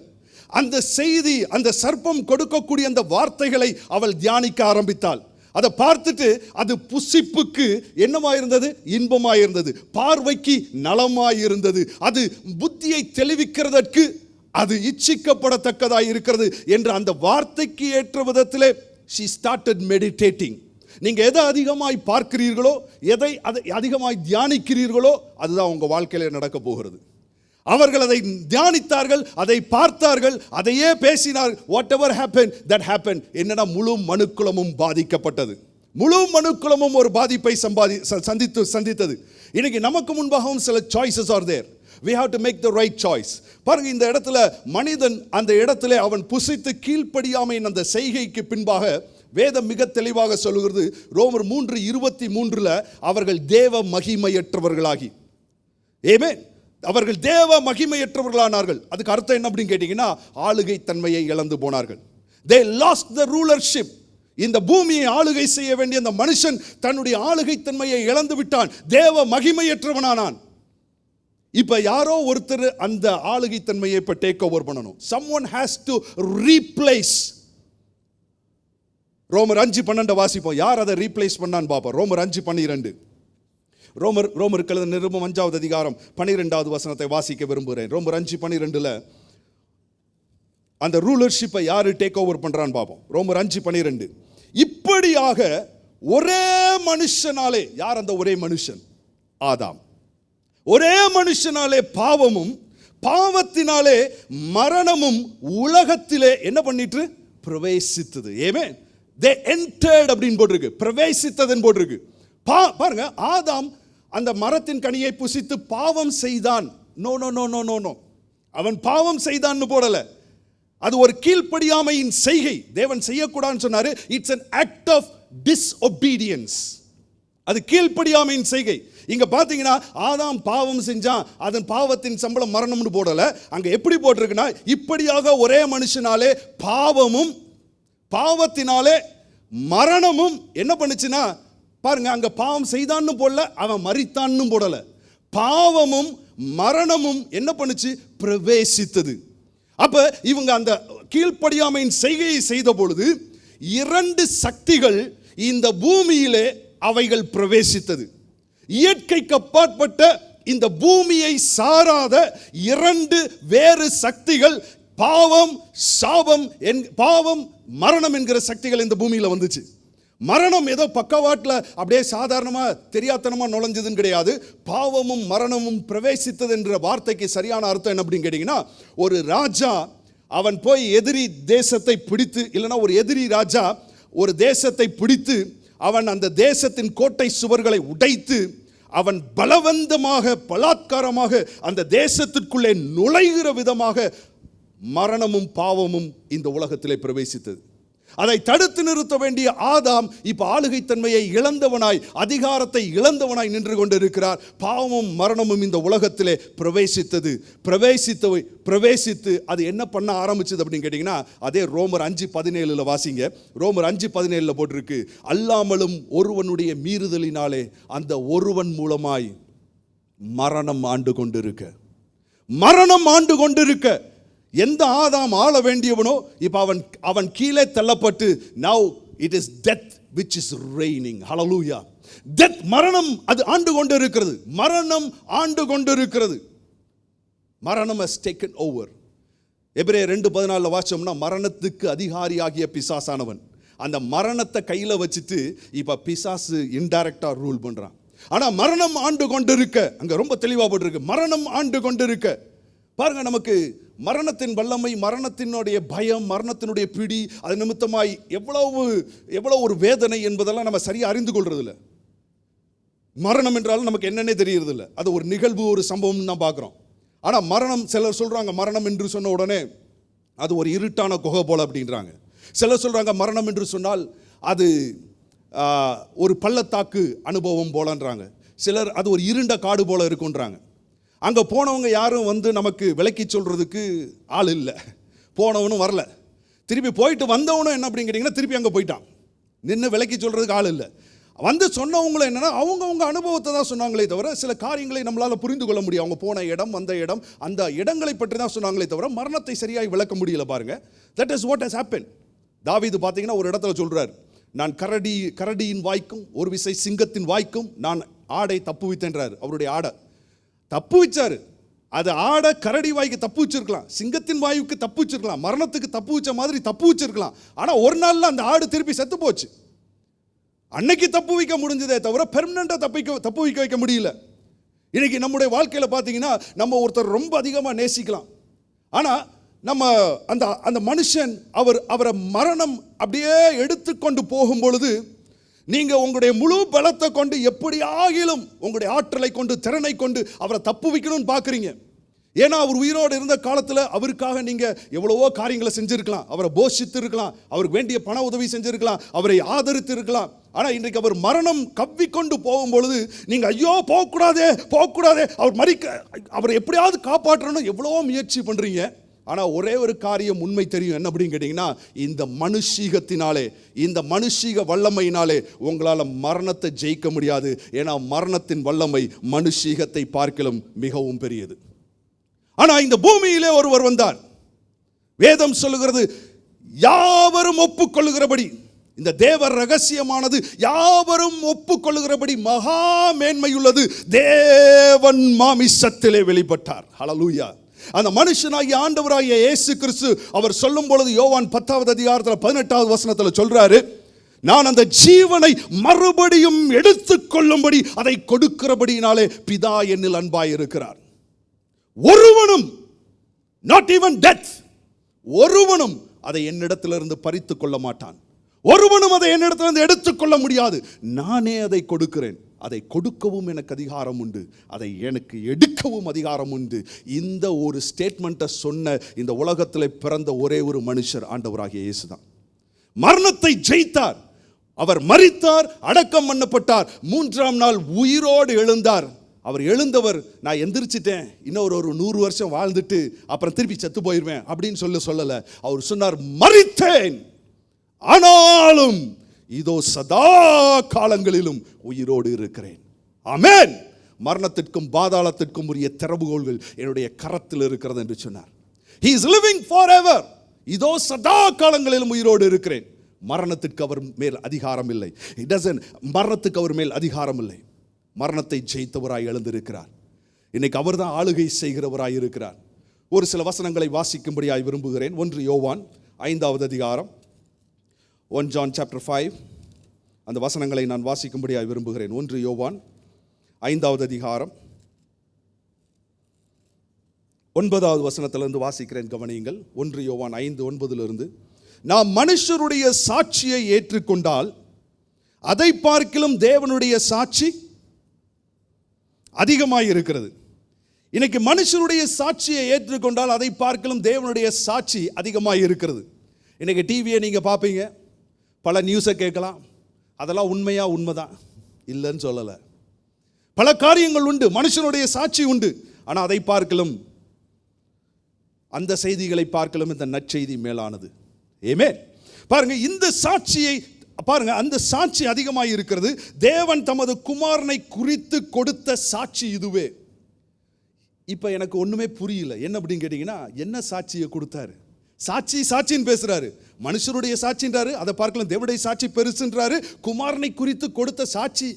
அந்த செய்தி, அந்த சர்ப்பம் கொடுக்கக்கூடிய அந்த வார்த்தைகளை அவள் தியானிக்க ஆரம்பித்தாள். அதை பார்த்துட்டு அது புசிப்புக்கு என்னமாயிருந்தது? இன்பமாயிருந்தது. பார்வைக்கு நலமாயிருந்தது. அது புத்தியை தெளிவிக்கிறதற்கு அது இச்சிக்கப்படத்தக்கதாய் இருக்கிறது என்று அந்த வார்த்தைக்கு ஏற்ற விதத்திலே she started meditating. நீங்க எதை அதிகமாய் பார்க்கிறீர்களோ, எதை அதிகமாய் தியானிக்கிறீர்களோ, அதுதான் உங்க வாழ்க்கையில நடக்க போகிறது. அவர்கள் அதை தியானித்தார்கள், அதை பார்த்தார்கள், அதையே பேசினார். What ever happen that happen. என்னன்னா, முழு மனுக்குலமும் பாதிக்கப்பட்டது. முழு மனுக்குலமும் ஒரு பாதிப்பை சந்தித்தது. இன்னைக்கு நமக்கு முன்பாகவும் சில choices are there. we have to make the right choice. பாருங்க, இந்த இடத்துல மனிதன் அந்த இடத்துல அவன் புசித்து கீழ்ப்படியாமையின் அந்த செய்கைக்கு பின்பாக வேதம் மிக தெளிவாக சொல்லுகிறது. ரோமர் 3:23 அவர்கள் தேவ மகிமையற்றவர்களாகி, ஆமென், அவர்கள் தேவ மகிமையற்றவர்களானார்கள். அதுக்கு அர்த்தம் என்ன அப்படின்னு கேட்டீங்கன்னா, ஆளுகை தன்மையை இழந்து போனார்கள். they lost the rulership. இந்த பூமியை ஆளுகை செய்ய வேண்டிய அந்த மனுஷன் தன்னுடைய ஆளுகை தன்மையை இழந்து விட்டான். தேவ மகிமையற்றவனானான். இப்ப யாரோ ஒருத்தர் அந்த ஆளுகை தன்மையை இப்ப டேக் ஓவர் பண்ணணும். someone has to replace. ரோமர் 5:12 வாசிப்போம். யார் அதை ரீப்ளேஸ் பண்ணான்னு பார்ப்போம். ரோமர் 5:12. ரோமருக்கு எழுதின நிருபம் 5வது அதிகாரம் 12வது வசனத்தை வாசிக்க விரும்புகிறேன். ரோமர் 5:12 அந்த ரூலர்ஷிப்பை யாரு டேக் ஓவர் பண்றான்னு பார்ப்போம். ரோமர் 5:12 இப்படியாக ஒரே மனுஷனாலே, யார் அந்த ஒரே மனுஷன்? ஆதாம். ஒரே மனுஷனாலே பாவமும், பாவத்தினாலே மரணமும் உலகத்திலே என்ன பண்ணிட்டு பிரவேசித்தது. ஆமென். they entered அப்படின்னு போட்டிருக்கு, பிரவேசித்ததுன்னு போட்டிருக்கு. பாருங்க, ஆதாம் அந்த மரத்தின் கனியை புசித்து பாவம் செய்தான். No no no no no no அவன் பாவம் செய்தான்னு போடல. அது ஒரு கீழ்ப்படியாமையின் செய்கை. தேவன் செய்யக்கூடாதுன்னு சொன்னாரு. It's an act of disobedience. அது கீழ்ப்படியாமையின் செய்கை. இங்க பாத்தீங்கன்னா, ஆதாம் பாவம் செஞ்சான், அதன் பாவத்தின் சம்பளம் மரணம்னு போடல. அங்க எப்படி போட்டிருக்குன்னா, இப்படியாக ஒரே மனுஷனாலே பாவமும், பாவத்தினாலே மரணமும் என்ன பண்ணுச்சுன்னா, பாருங்க, அங்க பாவம் செய்தான்னு போடல, அவன் மரித்தான்னு போடல. பாவமும் மரணமும் என்ன பண்ணுச்சு? பிரவேசித்தது. அப்ப இவங்க அந்த கீழ்ப்படியாமையின் செய்கையை செய்த பொழுது 2 சக்திகள் இந்த பூமியிலே அவைகள் பிரவேசித்தது. இயற்கைக்கு அப்பாற்பட்ட இந்த பூமியை சாராத 2 வேறு சக்திகள், பாவம், சாபம், பாவம், மரணம் என்கிற சக்திகள் இந்த பூமியில வந்துச்சு. மரணம் ஏதோ பக்கவாட்டில் அப்படியே சாதாரணமாக தெரியாத்தனமாக நுழைஞ்சதுன்னு கிடையாது. பாவமும் மரணமும் பிரவேசித்தது என்ற வார்த்தைக்கு சரியான அர்த்தம் என்ன அப்படின்னு கேட்டிங்கன்னா, ஒரு ராஜா அவன் போய் எதிரி தேசத்தை பிடித்து, இல்லைன்னா ஒரு எதிரி ராஜா ஒரு தேசத்தை பிடித்து அவன் அந்த தேசத்தின் கோட்டை சுவர்களை உடைத்து அவன் பலவந்தமாக பலாத்காரமாக அந்த தேசத்திற்குள்ளே நுழைகிற விதமாக மரணமும் பாவமும் இந்த உலகத்திலே பிரவேசித்தது. அதை தடுத்து நிறுத்த வேண்டிய ஆதாம் இப்ப ஆளுகை தன்மையை இழந்தவனாய், அதிகாரத்தை இழந்தவனாய் நின்று கொண்டிருக்கிறார். பாவமும் மரணமும் இந்த உலகத்திலே பிரவேசித்து அது என்ன பண்ண ஆரம்பிச்சது அப்படின்னு கேட்டீங்கன்னா, அதே ரோமர் 5:17 வாசிங்க. ரோமர் 5:17 போட்டிருக்கு, அல்லாமலும் ஒருவனுடைய மீறுதலினாலே அந்த ஒருவன் மூலமாய் மரணம் ஆண்டு கொண்டிருக்க எந்த ஆதாம் ஆள வேண்டியவனோ இப்ப அவன் கீழே தள்ளப்பட்டு, now it is death which is reigning. hallelujah. death, மரணம் அது ஆண்டு கொண்டிருக்கிறது. மரணம் has taken over. எபிரேயர் 2:14 வாசிச்சோம்னா, மரணத்துக்கு அதிகாரியாகிய பிசாசானவன் அந்த மரணத்தை கையில வச்சுட்டு இப்ப பிசாசு இன்டைரக்டா ரூல் பண்றான். ஆனா மரணம் ஆண்டு கொண்டிருக்க அங்க ரொம்ப தெளிவா போட்டிருக்கு, மரணம் ஆண்டு கொண்டிருக்க. பாருங்க, நமக்கு மரணத்தின் வல்லமை, மரணத்தினுடைய பயம், மரணத்தினுடைய பிடி, அது நிமித்தமாய் எவ்வளவு ஒரு வேதனை என்பதெல்லாம் நம்ம சரியா அறிந்து கொள்றது இல்லை. மரணம் என்றாலும் நமக்கு என்னன்னே தெரியறது இல்லை. அது ஒரு நிகழ்வு, ஒரு சம்பவம் தான் பார்க்குறோம். ஆனால் மரணம், சிலர் சொல்றாங்க மரணம் என்று சொன்ன உடனே அது ஒரு இருட்டான குகை போல அப்படின்றாங்க. சிலர் சொல்றாங்க மரணம் என்று சொன்னால் அது ஒரு பள்ளத்தாக்கு அனுபவம் போலன்றாங்க. சிலர் அது ஒரு இருண்ட காடு போல இருக்குன்றாங்க. அங்கே போனவங்க யாரும் நமக்கு விளக்கி சொல்கிறதுக்கு ஆள் இல்லை. போனவனும் வரல. திருப்பி போயிட்டு வந்தவனும் என்ன அப்படின்னு கேட்டிங்கன்னா, திருப்பி அங்கே போயிட்டான். நின்று விளக்கி சொல்கிறதுக்கு ஆள் இல்லை. வந்து சொன்னவங்களும் என்னென்னா, அவங்கவுங்க அனுபவத்தை தான் சொன்னாங்களே தவிர சில காரியங்களை நம்மளால் புரிந்து கொள்ள முடியும். அவங்க போன இடம், வந்த இடம், அந்த இடங்களை பற்றி தான் சொன்னாங்களே தவிர மரணத்தை சரியாய் விளக்க முடியல. பாருங்க, that is what has happen. தாவீது பார்த்தீங்கன்னா ஒரு இடத்துல சொல்கிறார், நான் கரடியின் வாய்க்கும் ஒரு விசை சிங்கத்தின் வாய்க்கும் நான் ஆடை தப்புவித்தேன்றார். அவருடைய ஆடை தப்பு வச்சாரு. அது ஆட கரடி வாய்க்கு தப்பு வச்சிருக்கலாம், சிங்கத்தின் வாயுக்கு தப்பு வச்சிருக்கலாம், மரணத்துக்கு தப்பு வச்ச மாதிரி தப்பு வச்சிருக்கலாம். ஆனால் ஒரு நாளில் அந்த ஆடு திருப்பி செத்து போச்சு. அன்னைக்கு தப்பு வைக்க முடிஞ்சதே தவிர பெர்மனண்டாக தப்பு வைக்க முடியல. இன்னைக்கு நம்முடைய வாழ்க்கையில் பார்த்தீங்கன்னா, நம்ம ஒருத்தர் ரொம்ப அதிகமாக நேசிக்கலாம். ஆனால் நம்ம அந்த மனுஷன் அவரை மரணம் அப்படியே எடுத்துக்கொண்டு போகும் பொழுது, நீங்க உங்களுடைய முழு பலத்தை கொண்டு எப்படி ஆகிலும் உங்களுடைய ஆற்றலை கொண்டு, திறனை கொண்டு அவரை தப்பு வைக்கணும்னு பார்க்குறீங்க. ஏன்னா அவர் உயிரோடு இருந்த காலத்தில் அவருக்காக நீங்க எவ்வளவோ காரியங்களை செஞ்சிருக்கலாம். அவரை போஷித்து இருக்கலாம், அவருக்கு வேண்டிய பண உதவி செஞ்சிருக்கலாம், அவரை ஆதரித்து இருக்கலாம். ஆனால் இன்றைக்கு அவர் மரணம் கவ்விக்கொண்டு போகும் பொழுது நீங்க ஐயோ போகக்கூடாதே, அவரை எப்படியாவது காப்பாற்றணும் எவ்வளவோ முயற்சி பண்றீங்க. ஆனால் ஒரே ஒரு காரியம் உண்மை தெரியும், என்ன அப்படின்னு கேட்டிங்கன்னா, இந்த மனுஷீகத்தினாலே, இந்த மனுஷீக வல்லமையினாலே உங்களால் மரணத்தை ஜெயிக்க முடியாது. ஏன்னா மரணத்தின் வல்லமை மனுஷீகத்தை பார்க்கலும் மிகவும் பெரியது. ஆனால் இந்த பூமியிலே ஒருவர் வந்தார். வேதம் சொல்லுகிறது, யாவரும் ஒப்புக்கொள்ளுகிறபடி, இந்த தேவ ரகசியமானது யாவரும் ஒப்புக்கொள்ளுகிறபடி மகா மேன்மையுள்ளது. தேவன் மாமிசத்திலே வெளிப்பட்டார். ஹல்லேலூயா. அந்த மனுஷனாகிய ஆண்டவராகிய இயேசு கிறிஸ்து அவர் சொல்லும் பொழுது யோவான் 10வது அதிகாரத்தில் 18வது வசனத்தில் சொல்றாரு, நான் அந்த ஜீவனை மறுபடியும் எடுத்துக்கொள்ளும்படி அதை கொடுக்கிறபடினாலே பிதா என்னில் அன்பாய் இருக்கிறார். ஒருவனும், not even death, ஒருவனும் அதை என்னிடத்திலிருந்து பறித்து கொள்ள மாட்டான். ஒருவனும் அதை என்னிடத்திலிருந்து எடுத்துக்கொள்ள முடியாது. நானே அதை கொடுக்கிறேன். அதை கொடுக்கவும் எனக்கு அதிகாரம் உண்டு, அதை எனக்கு எடுக்கவும் அதிகாரம் உண்டு. இந்த ஒரு ஸ்டேட்மெண்ட்டை சொன்ன இந்த உலகத்தில் பிறந்த ஒரே ஒரு மனுஷர் ஆண்டவராகிய இயேசு தான். மரணத்தை ஜெயித்தார். அவர் மரித்தார், அடக்கம் பண்ணப்பட்டார், 3ஆம் நாள் உயிரோடு எழுந்தார். அவர் எழுந்தவர், நான் எந்திரிச்சிட்டேன், இன்னொரு 100 வருஷம் வாழ்ந்துட்டு அப்புறம் திருப்பி செத்து போயிடுவேன் அப்படின்னு சொல்லல. அவர் சொன்னார், மரித்தேன், ஆனாலும் இதோ சதா காலங்களிலும் உயிரோடு இருக்கிறேன். ஆமென். மரணத்திற்கும் பாதாளத்திற்கும் உரிய திறவுகோல்கள் என்னுடைய கரத்தில் இருக்கிறது என்று சொன்னார். He is living forever. இதோ சதா காலங்களிலும் உயிரோடு இருக்கிறேன். மரணத்திற்கு அவர் மேல் அதிகாரம் இல்லை. மரணத்துக்கு அவர் மேல் அதிகாரம் இல்லை. மரணத்தை ஜெயித்தவராய் எழுந்திருக்கிறார். இன்னைக்கு அவர் தான் ஆளுகை செய்கிறவராய் இருக்கிறார். ஒரு சில வசனங்களை வாசிக்கும்படியாய் விரும்புகிறேன். 1 யோவான் 5வது அதிகாரம், 1 John chapter 5, அந்த வசனங்களை நான் வாசிக்கும்படியாய் விரும்புகிறேன். 1 யோவான் 5வது அதிகாரம் 9வது வசனத்திலிருந்து வாசிக்கிறேன், கவனியுங்கள். 1 யோவான் 5:9 நாம் மனுஷருடைய சாட்சியை ஏற்றுக்கொண்டால் அதை பார்க்கிலும் தேவனுடைய சாட்சி அதிகமாய் இருக்கிறது. இன்னைக்கு மனுஷருடைய சாட்சியை ஏற்றுக்கொண்டால் அதை பார்க்கிலும் தேவனுடைய சாட்சி அதிகமாய் இருக்கிறது. இன்னைக்கு டிவியை நீங்க பார்ப்பீங்க, பல நியூஸை கேட்கலாம், அதெல்லாம் உண்மைதான், இல்லைன்னு சொல்லலை. பல காரியங்கள் உண்டு, மனுஷனுடைய சாட்சி உண்டு. ஆனால் அதை பார்க்கலும், அந்த செய்திகளை பார்க்கலும் இந்த நற்செய்தி மேலானது. ஆமென். பாருங்க, இந்த சாட்சியை பாருங்க, அந்த சாட்சி அதிகமாக இருக்கிறது. தேவன் தமது குமாரனை குறித்து கொடுத்த சாட்சி இதுவே. இப்போ எனக்கு ஒன்றுமே புரியல, என்ன அப்படின்னு கேட்டிங்கன்னா, என்ன சாட்சியை கொடுத்தாரு? சாட்சின்னு பேசுறாரு, மனுஷருடைய சாட்சின்றாரு, அதை பார்க்கலாம் தேவனுடைய சாட்சி பெருசுன்றாரு, குமாரனை குறித்து கொடுத்த சாட்சி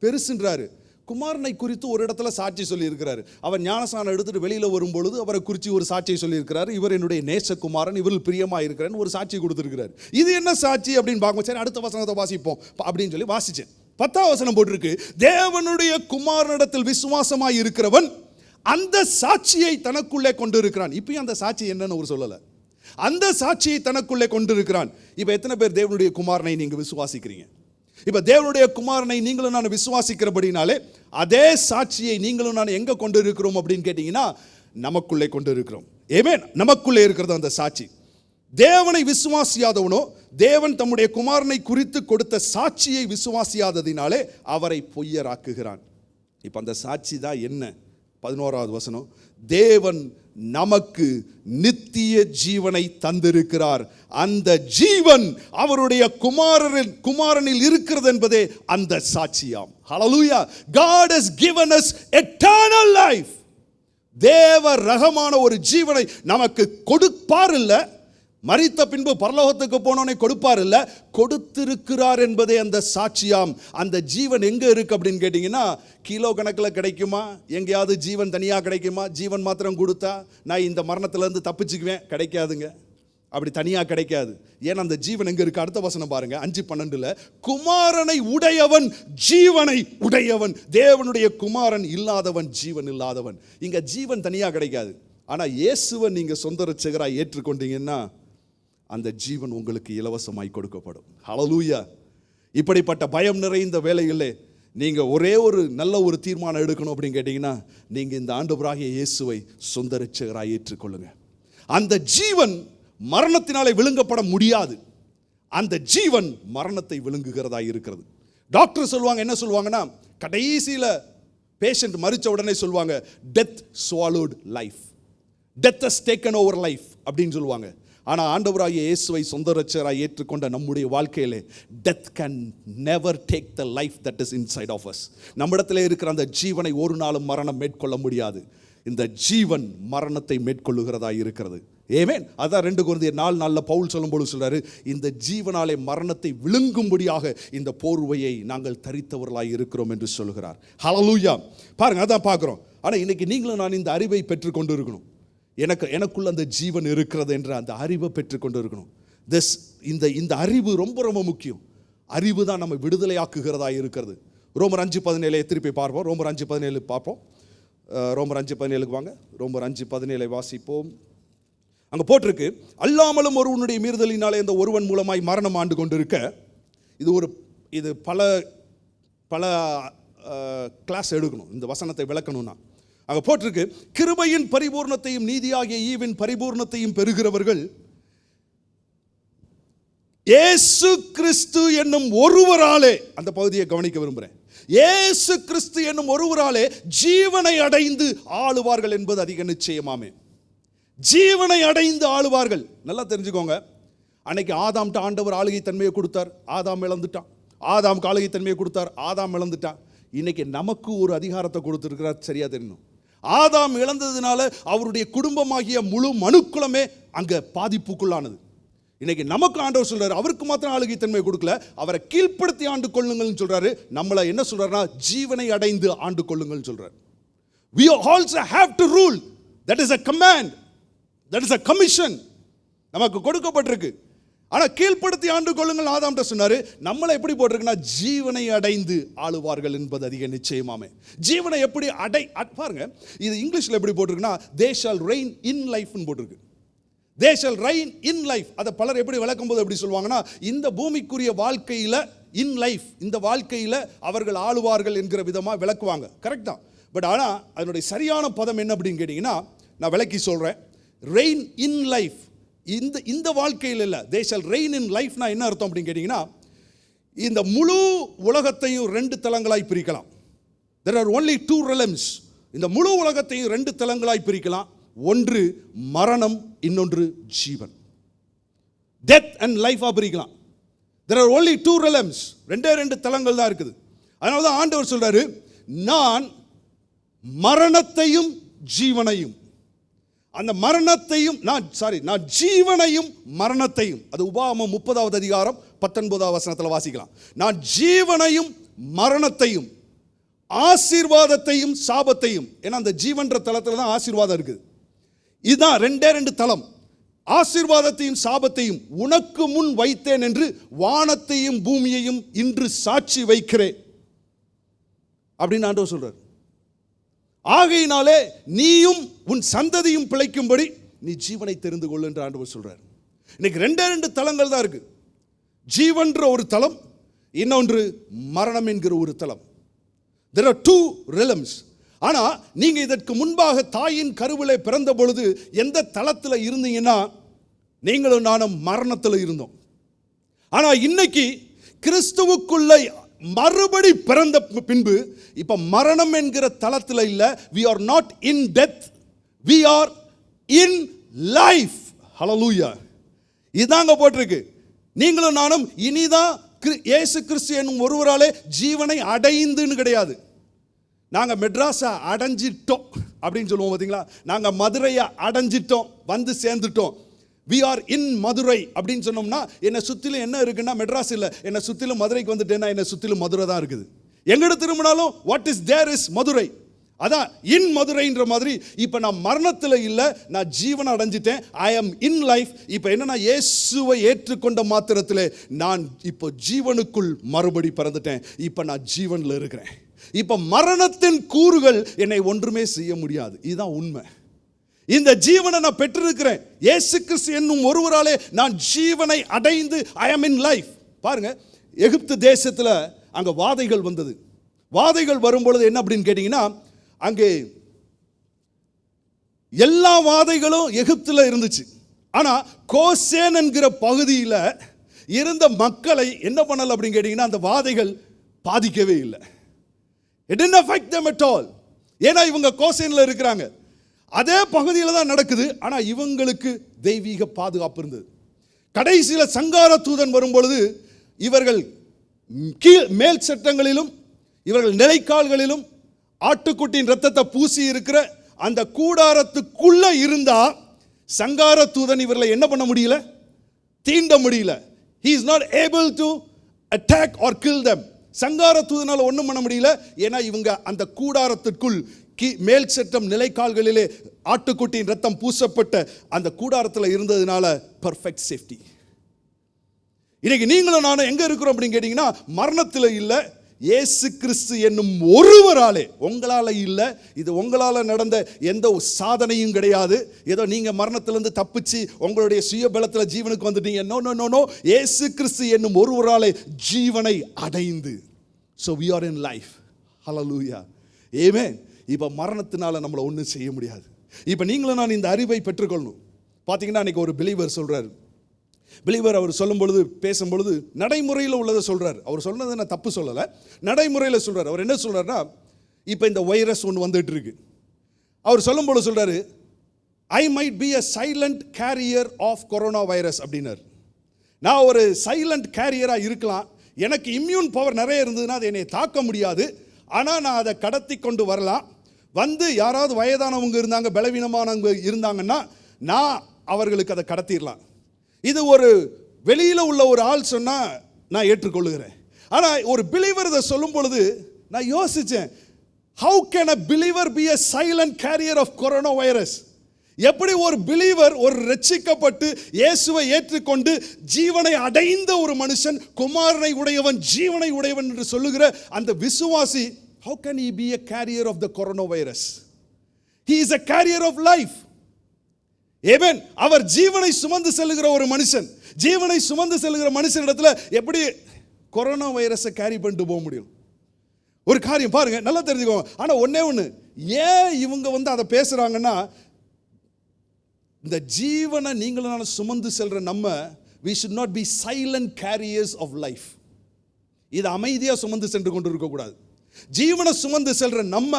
பெருசுன்றாரு. குமாரனை குறித்து ஒரு இடத்துல சாட்சி சொல்லியிருக்கிறாரு. அவர் ஞானஸ்நானம் எடுத்துட்டு வெளியில் வரும்பொழுது அவரை குறித்து ஒரு சாட்சியை சொல்லியிருக்கிறாரு. இவர் என்னுடைய நேசகுமாரன், இவரில் பிரியமாக இருக்கிறேன்னு ஒரு சாட்சி கொடுத்துருக்கிறார். இது என்ன சாட்சி அப்படின்னு பார்க்கும். சரி, அடுத்த வசனத்தை வாசிப்போம் அப்படின்னு சொல்லி வாசிச்சேன். 10வது வசனம் போட்டிருக்கு, தேவனுடைய குமாரனிடத்தில் விசுவாசமாய் இருக்கிறவன் அந்த சாட்சியை தனக்குள்ளே கொண்டு இருக்கிறான். இப்பயும் அந்த சாட்சி என்னன்னு ஒரு சொல்லலை, அந்த சாட்சியை தனக்குள்ளே கொண்டு இருக்கிறான். இப்போ எத்தனை பேர் தேவனுடைய குமாரனை நீங்க விசுவாசிக்கிறீங்க? இப்ப தேவனுடைய குமாரனை நீங்களும் நான் விசுவாசிக்கிறபடினாலே அதே சாட்சியை நீங்களும் நான் எங்க கொண்டு இருக்கிறோம் அப்படின்னு கேட்டீங்கன்னா, நமக்குள்ளே கொண்டு இருக்கிறோம். ஆமென். நமக்குள்ளே இருக்கிறது அந்த சாட்சி. தேவனை விசுவாசியாதவனோ தேவன் தம்முடைய குமாரனை குறித்து கொடுத்த சாட்சியை விசுவாசியாததினாலே அவரை பொய்யராக்குகிறான். இப்ப அந்த சாட்சி தான் என்ன? 11வது வசனம், தேவன் நமக்கு நித்திய ஜீவனை தந்திருக்கிறார், அந்த ஜீவன் அவருடைய குமாரனில் இருக்கிறது என்பதே அந்த சாட்சியாம். ஹல்லேலூயா. God has given us eternal life. தேவ ரகமான ஒரு ஜீவனை நமக்கு கொடுப்பார் இல்ல, மரித்த பின்பு பரலோகத்துக்கு போனோனே கொடுப்பார் இல்ல, கொடுத்திருக்கிறார் என்பதே அந்த சாட்சியாம். அந்த ஜீவன் எங்க இருக்கு அப்படின்னு கேட்டீங்கன்னா, கிலோ கணக்கில் கிடைக்குமா? எங்கேயாவது ஜீவன் தனியாக கிடைக்குமா? ஜீவன் மாத்திரம் கொடுத்தா நான் இந்த மரணத்திலேருந்து தப்பிச்சுக்குவேன், கிடைக்காதுங்க. அப்படி தனியாக கிடைக்காது. ஏன்னா அந்த ஜீவன் எங்க இருக்கு? அடுத்த வசனம் பாருங்க, 5:12, குமாரனை உடையவன் ஜீவனை உடையவன். தேவனுடைய குமாரன் இல்லாதவன் ஜீவன் இல்லாதவன். இங்க ஜீவன் தனியாக கிடைக்காது. ஆனா இயேசுவை நீங்க சொந்த ரட்சகராய் ஏற்றுக்கொண்டீங்கன்னா அந்த ஜீவன் உங்களுக்கு இலவசமாய் கொடுக்கப்படும். ஹல்லேலூயா. இப்படிப்பட்ட பயம் நிறைந்த வேளையிலே நீங்க ஒரே ஒரு நல்ல ஒரு தீர்மானம் எடுக்கணும் அப்படின்னு கேட்டீங்கன்னா, நீங்க இந்த ஆண்டவராகிய இயேசுவை சொந்த ரட்சகராய் ஏற்றுக்கொள்ளுங்க. அந்த ஜீவன் மரணத்தினாலே விழுங்கப்பட முடியாது. அந்த ஜீவன் மரணத்தை விழுங்குகிறதா இருக்கிறது. டாக்டர் சொல்லுவாங்க, என்ன சொல்லுவாங்கன்னா, கடைசியில பேஷண்ட் மரிச்ச உடனே சொல்லுவாங்க, death swallowed life, death has taken over life அப்படின்னு சொல்லுவாங்க. ஆனால் ஆண்டவராகிய இயேசுவை சொந்த ரட்சகராய் ஏற்றுக்கொண்ட நம்முடைய வாழ்க்கையிலே death can never take the life that is inside of us. நம்மிடத்தில் இருக்கிற அந்த ஜீவனை ஒரு நாளும் மரணம் மேற்கொள்ள முடியாது. இந்த ஜீவன் மரணத்தை மேற்கொள்ளுகிறதா இருக்கிறது. ஆமென். அதான் 2 கொரிந்தியர் 4:4 பவுல் சொல்லும்போது சொல்றாரு, இந்த ஜீவனாலே மரணத்தை விழுங்கும்படியாக இந்த போர்வையை நாங்கள் தரித்தவர்களாய் இருக்கிறோம் என்று சொல்கிறார். ஹல்லேலூயா. பாருங்க, அதான் பார்க்கிறோம். ஆனால் இன்னைக்கு நீங்களும் நான் இந்த அறிவை பெற்றுக்கொண்டு இருக்கணும். எனக்குள்ள அந்த ஜீவன் இருக்கிறது என்ற அந்த அறிவை பெற்றுக்கொண்டு இருக்கணும். இந்த அறிவு ரொம்ப ரொம்ப முக்கியம். அறிவு தான் நம்ம விடுதலையாக்குகிறதா இருக்கிறது. ரோமர் 5:17 திருப்பி பார்ப்போம். ரோமர் 5:17 பார்ப்போம். ரோமர் 5:17 வாங்க. ரோமர் 5:17 வாசிப்போம். அங்க போட்டிருக்கு, அல்லாமலும் ஒருவனுடைய மீறுதலினாலே இந்த ஒருவன் மூலமாய் மரணம் ஆண்டு கொண்டிருக்க. இது பல கிளாஸ் எடுக்கணும் இந்த வசனத்தை விளக்கணும்னா. அங்க போட்டிருக்கு, கிருபையின் பரிபூர்ணத்தையும் நீதியாகிய ஈவின் பரிபூர்ணத்தையும் பெறுகிறவர்கள் இயேசு கிறிஸ்து என்னும் ஒருவராலே, அந்த பகுதியை கவனிக்க விரும்புகிறேன், இயேசு கிறிஸ்து என்னும் ஒருவராலே ஜீவனை அடைந்து ஆளுவார்கள் என்பது அதிக நிச்சயமாமே. ஜீவனை அடைந்து ஆளுவார்கள். நல்லா தெரிஞ்சுக்கோங்க, அன்னைக்கு ஆதாம்கிட்ட ஆண்டவர் ஆளுகை தன்மையை கொடுத்தார், ஆதாம் இழந்துட்டான். ஆதாம் ஆளுகை தன்மையை கொடுத்தார், ஆதாம் இழந்துட்டான். இன்னைக்கு நமக்கு ஒரு அதிகாரத்தை கொடுத்துருக்கிறார். சரியா தெரியணும், ஆதாம் இழந்ததுனால அவருடைய குடும்பமாகிய முழு மனுக்குலமே அங்கே பாதிப்புக்குள்ளானது. இன்னைக்கு நமக்கு ஆண்டவர் சொல்றாரு, அவருக்கு மாத்திரம் ஆளுகை தன்மை கொடுக்கல, அவரை கீழ்ப்படுத்தி ஆண்டு கொள்ளுங்கள்னு சொல்றாரு. நம்மளை என்ன சொல்றாருன்னா ஜீவனை அடைந்து ஆண்டு கொள்ளுங்கள்னு சொல்றாரு. We also have to rule. That is a command. That is a commission. நமக்கு கொடுக்கப்பட்டிருக்கு. ஆனா கீழ்ப்படுத்தி ஆண்டு கொள்ளுங்கள் ஆதாம்கிட்ட சொன்னாரு. நம்மளை எப்படி போட்டிருக்குன்னா ஜீவனை அடைந்து ஆளுவார்கள் என்பது அதிக நிச்சயமாமே. ஜீவனை எப்படி பாருங்க, இது இங்கிலீஷ்ல எப்படி போட்டிருக்குன்னா they shall reign in life ன்னு போட்டிருக்கு. they shall reign in life. அதை பலர் எப்படி விளக்கும் போது எப்படி சொல்லுவாங்கன்னா, இந்த பூமிக்குரிய வாழ்க்கையில இன் லைஃப், இந்த வாழ்க்கையில அவர்கள் ஆளுவார்கள் என்கிற விதமா விளக்குவாங்க. கரெக்ட் தான். பட் ஆனா அதனுடைய சரியான பதம் என்ன அப்படின்னு கேட்டீங்கன்னா, நான் விளக்கி சொல்றேன். reign in life, இந்த வாழ்க்கையில் இல்லை. they shall reign in life னா என்ன அர்த்தம் அப்படின்னு கேட்டீங்கன்னா, இந்த முழு உலகத்தையும் 2 தலங்களாய் பிரிக்கலாம். there are only 2 realms. இந்த முழு உலகத்தையும் 2 தலங்களாய் பிரிக்கலாம். ஒன்று மரணம், இன்னொன்று ஜீவன். death and life பிரிக்கலாம். there are only 2 realms. 2 தலங்கள் தான் இருக்குது. அதனால தான் ஆண்டவர் சொல்றாரு, நான் மரணத்தையும் ஜீவனையும், அந்த மரணத்தையும் நான் ஜீவனையும் மரணத்தையும், அது உபாகமம் 30வது அதிகாரம் 19வது வசனத்தில் வாசிக்கலாம். நான் ஜீவனையும் மரணத்தையும், ஆசீர்வாதத்தையும் சாபத்தையும், ஏன்னா அந்த ஜீவன்ற தலத்தில் தான் ஆசீர்வாதம் இருக்குது. இதுதான் 2 தலம். ஆசீர்வாதத்தையும் சாபத்தையும் உனக்கு முன் வைத்தேன் என்று வானத்தையும் பூமியையும் இன்று சாட்சி வைக்கிறேன் அப்படின்னு ஆண்டவர் சொல்றார். ஆகையினாலே நீயும் உன் சந்ததியும் பிழைக்கும்படி நீ ஜீவனை தெரிந்து கொள் என்று ஆண்டவர் சொல்றார். இன்னைக்கு 2 தலங்கள் தான் இருக்கு. ஜீவன்ற ஒரு தலம், இன்னொன்று மரணம் என்கிற ஒரு தலம். there are 2 realms. ஆனா நீங்க இதற்கு முன்பாக தாயின் கருவிலே பிறந்த பொழுது எந்த தலத்தில் இருந்தீங்கன்னா, நீங்களும் நானும் மரணத்தில் இருந்தோம். ஆனா இன்னைக்கு கிறிஸ்துவுக்குள்ள மறுபடி பிறந்த பின்பு இப்ப மரணம் என்கிற தலத்தில் இல்ல. we are not in death, we are in life. hallelujah. இதாங்க போட்டிருக்கு. நீங்களும் நானும் இனிதான் இயேசு கிறிஸ்து என்னும் ஒருவராலே ஜீவனை அடைந்துன்னு கிடையாது. நாங்கள் மெட்ராஸை அடைஞ்சிட்டோம் அப்படின்னு சொல்லுவோம் பார்த்தீங்களா, நாங்கள் மதுரையை அடைஞ்சிட்டோம், வந்து சேர்ந்துட்டோம். we are in மதுரை அப்படின்னு சொன்னோம்னா என்னை சுற்றிலும் என்ன இருக்குன்னா மெட்ராஸ் இல்லை, என்னை சுற்றிலும் மதுரைக்கு வந்துட்டேன்னா என்னை சுற்றிலும் மதுரை தான் இருக்குது. எங்கிட்ட திரும்பினாலும் what is there is Madurai. அதான் இன் மதுரைன்ற மாதிரி. இப்போ நான் மரணத்தில் இல்லை, நான் ஜீவனை அடைஞ்சிட்டேன். ஐ ஆம் இன் லைஃப். இப்போ என்னன்னா இயேசுவை ஏற்றுக்கொண்ட மாத்திரத்தில் நான் இப்போ ஜீவனுக்குள் மறுபடி பிறந்துட்டேன். இப்போ நான் ஜீவனில் இருக்கிறேன். இப்போ மரணத்தின் கூறுகள் என்னை ஒன்றுமே செய்ய முடியாது. இதுதான் உண்மை. இந்த ஜீவனை நான் பெற்றிருக்கிறேன். இயேசு கிறிஸ்து என்னும் ஒருவராலே நான் ஜீவனை அடைந்து ஐ ஆம் இன் லைஃப். பாருங்க, எகிப்து தேசத்தில் அங்கே வாதைகள் வந்தது. வாதைகள் வரும்பொழுது என்ன அப்படின்னு கேட்டிங்கன்னா, அங்கே எல்லா வாதைகளும் எகிப்தில் இருந்துச்சு. ஆனால் கோசேன் என்கிற பகுதியில் இருந்த மக்களை என்ன பண்ணல அப்படின்னு கேட்டிங்கன்னா, அந்த வாதைகள் பாதிக்கவே இல்லை. It didn't affect them at all. ஏன்னா இவங்க கோசேனில் இருக்கிறாங்க. அதே பகுதியில் தான் நடக்குது. ஆனால் இவங்களுக்கு தெய்வீக பாதுகாப்பு இருந்தது. கடைசியில் சங்கார தூதன் வரும்பொழுது இவர்கள் மேல் சட்டங்களிலும் இவர்கள் நிலைக்கால்களிலும் ஆட்டுக்குட்டியின் ரத்தத்தை பூசி இருக்கிற அந்த கூடாரத்துக்குள்ள இருந்தா சங்கார தூதன் இவர்களை என்ன பண்ண முடியல, தீண்ட முடியல. He is not able to attack or kill them. சங்கார தூதனால ஒன்றும் பண்ண முடியல. ஏன்னா இவங்க அந்த கூடாரத்திற்குள் மேல் சட்டம் நிலைக்கால்களிலே ஆட்டுக்குட்டியின் ரத்தம் பூசப்பட்ட அந்த கூடாரத்தில் இருந்ததுனால பர்ஃபெக்ட் சேஃப்டி. இன்னைக்கு நீங்களும் நானும் எங்க இருக்கிறோம் அப்படின்னு கேட்டீங்கன்னா, மரணத்தில் இல்லை, இயேசு கிறிஸ்து என்னும் ஒருவராலே. உங்களால இல்லை, இது உங்களால நடந்த எந்த சாதனையும் கிடையாது. ஏதோ நீங்க மரணத்திலிருந்து தப்பிச்சு உங்களுடைய சுய பலத்தில் ஜீவனுக்கு வந்துட்டீங்க. No no no no. இயேசு கிறிஸ்து என்னும் ஒருவராலே ஜீவனை அடைந்து. So we are in life. Hallelujah. Amen. இப்போ மரணத்தினால நம்மளை ஒன்றும் செய்ய முடியாது. இப்போ நீங்களும் நான் இந்த அறிவை பெற்றுக்கொள்ளணும். பார்த்தீங்கன்னா அன்றைக்கி ஒரு பிலீவர் சொல்கிறார். பிலீவர் அவர் சொல்லும் பொழுது பேசும்பொழுது நடைமுறையில் உள்ளதை சொல்கிறார். அவர் சொன்னதை நான் தப்பு சொல்லலை, நடைமுறையில் சொல்கிறார். அவர் என்ன சொல்கிறாருன்னா, இப்போ இந்த வைரஸ் ஒன்று வந்துட்டு இருக்கு. அவர் சொல்லும் பொழுது சொல்கிறாரு, I might be a silent carrier of corona virus அப்படின்னார். நான் ஒரு சைலண்ட் கேரியராக இருக்கலாம், எனக்கு இம்யூன் பவர் நிறைய இருந்ததுன்னா அது என்னை தாக்க முடியாது. ஆனால் நான் அதை கடத்தி கொண்டு வரலாம். வந்து யாராவது வயதானவங்க இருந்தாங்க, பலவீனமானவங்க இருந்தாங்கன்னா நான் அவர்களுக்கு அதை கடத்திடலாம். இது ஒரு வெளியில் உள்ள ஒரு ஆள் சொன்னால் நான் ஏற்றுக்கொள்ளுகிறேன். ஆனால் ஒரு பிலீவர் இதை சொல்லும் பொழுது நான் யோசித்தேன், how can a believer be a silent carrier of coronavirus? எப்படி ஒரு பிலீவர், ஒரு ரட்சிக்கப்பட்டு இயேசுவை ஏற்றுக்கொண்டு ஜீவனை அடைந்த ஒரு மனுஷன், குமாரனை உடையவன், ஜீவனை உடையவன் என்று சொல்லுகிற அந்த விசுவாசி, how can he be a carrier of the coronavirus? He is a carrier of life. Amen. அவர் ஜீவனை சுமந்து செல்லுகிற ஒரு மனுஷன், ஜீவனை சுமந்து செல்லுகிற மனுஷனிடத்துல எப்படி கொரோனா வைரஸை கேரி பண்ணிட்டு போக முடியும்? ஒரு காரியம் பாருங்க, நல்லா தெரிஞ்சுக்கோங்க. ஆனால் ஒன்னே ஒன்று, ஏன் இவங்க அதை பேசுறாங்கன்னா, இந்த ஜீவனை நீங்களும் சுமந்து செல்ற நம்ம, we should not be silent carriers of life. இது அமைதியாக சுமந்து சென்று கொண்டு இருக்கக்கூடாது. ஜீவனை சுமந்து செல்ற நம்ம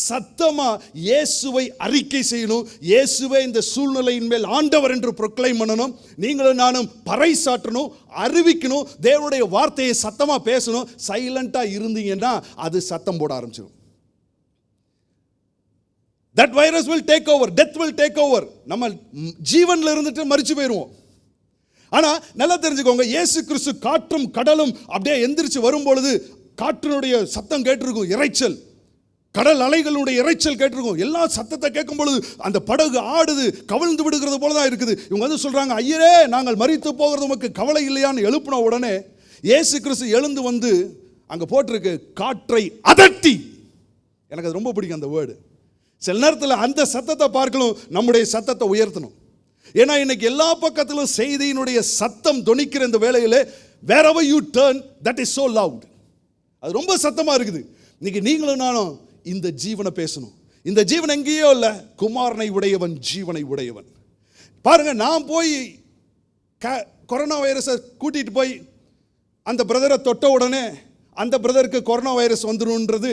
சத்தமா இயேசுவை அறிக்கை செய்யணும். இயேசுவை இந்த சூழ்நிலையின் மேல் ஆண்டவர் என்று ப்ரொக்ளைம் பண்ணணும். நீங்களும் நானும் பறைசாற்றணும், அறிவிக்கணும், தேவனுடைய வார்த்தையை சத்தமா பேசணும். சைலண்டா இருந்தீங்கன்னா அது சத்தம் போட ஆரம்பிச்சிடும். That virus will take over, death will take over. நம்ம ஜீவன்ல இருந்துட்டு மரிச்சு போயிடுவோம். ஆனா நல்லா தெரிஞ்சுக்கோங்க, இயேசு கிறிஸ்து காற்றும் கடலும் அப்படியே எந்திரிச்சு வரும் பொழுது காற்றினுடைய சத்தம் கேட்டிருக்கும், இறைச்சல், கடல் அலைகளுடைய இறைச்சல் கேட்டிருக்கும். எல்லா சத்தத்தை கேட்கும் பொழுது அந்த படகு ஆடுது, கவிழ்ந்து விடுகிறது போல தான் இருக்குது. இவங்க சொல்றாங்க, ஐயரே நாங்கள் மரித்து போகிறது உமக்கு கவலை இல்லையான்னு எழுப்பின உடனே இயேசு கிறிஸ்து எழுந்து வந்து அங்க போட்டிருக்கு, காற்றை அதட்டி. எனக்கு அது ரொம்ப பிடிக்கும் அந்த வேர்டு. சில நேரத்தில் அந்த சத்தத்தை பார்க்கணும், நம்முடைய சத்தத்தை உயர்த்தணும். ஏன்னா இன்னைக்கு எல்லா பக்கத்திலும் செய்தியினுடைய சத்தம் தொனிக்கிற இந்த வேளையிலே, wherever you turn that is so loud. அது ரொம்ப சத்தமா இருக்குது. இன்னைக்கு நீங்களும் நானும் இந்த ஜீவனை பேசணும். இந்த ஜீவன் எங்கேயோ இல்லை, குமாரனை உடையவன், ஜீவனை உடையவன். பாருங்க, நான் போய் கொரோனா வைரஸை கூட்டிட்டு போய் அந்த பிரதரை தொட்ட உடனே அந்த பிரதருக்கு கொரோனா வைரஸ் வந்துருன்றது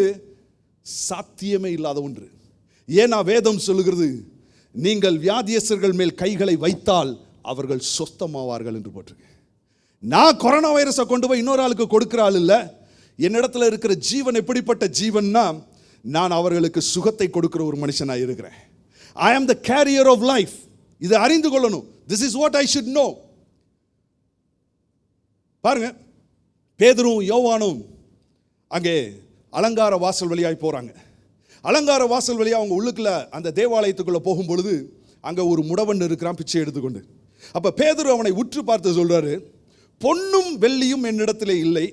சாத்தியமே இல்லாத ஒன்று. ஏன்னா வேதம் சொல்லுகிறது, நீங்கள் வியாதியஸ்தர்கள் மேல் கைகளை வைத்தால் அவர்கள் சொஸ்தமாவார்கள் என்று போட்டிருக்கு. நான் கொரோனா வைரஸை கொண்டு போய் இன்னொரு ஆளுக்கு கொடுக்கிற ஆள் இல்லை. என்னிடத்துல இருக்கிற ஜீவன் எப்படிப்பட்ட ஜீவன்னா, நான் அவர்களுக்கு சுகத்தை கொடுக்கிற ஒரு மனுஷனாக இருக்கிறேன். ஐ ஆம் த கேரியர் ஆஃப் லைஃப். இதை அறிந்து கொள்ளணும். This is what I should know. பாருங்க, பேதுரும் யோவானும் அங்கே அலங்கார வாசல் வழியாய் போறாங்க. அலங்கார வாசல் வழியாக அவங்க உள்ளுக்குள்ள அந்த தேவாலயத்துக்குள்ள போகும் பொழுது அங்க ஒரு முடவன் இருக்கிறான் பிச்சை எடுத்துக்கொண்டு. அப்ப பேதுரு அவனை உற்று பார்த்து சொல்றாரு, பொன்னும் வெள்ளியும் என்னிடத்திலே இல்லை,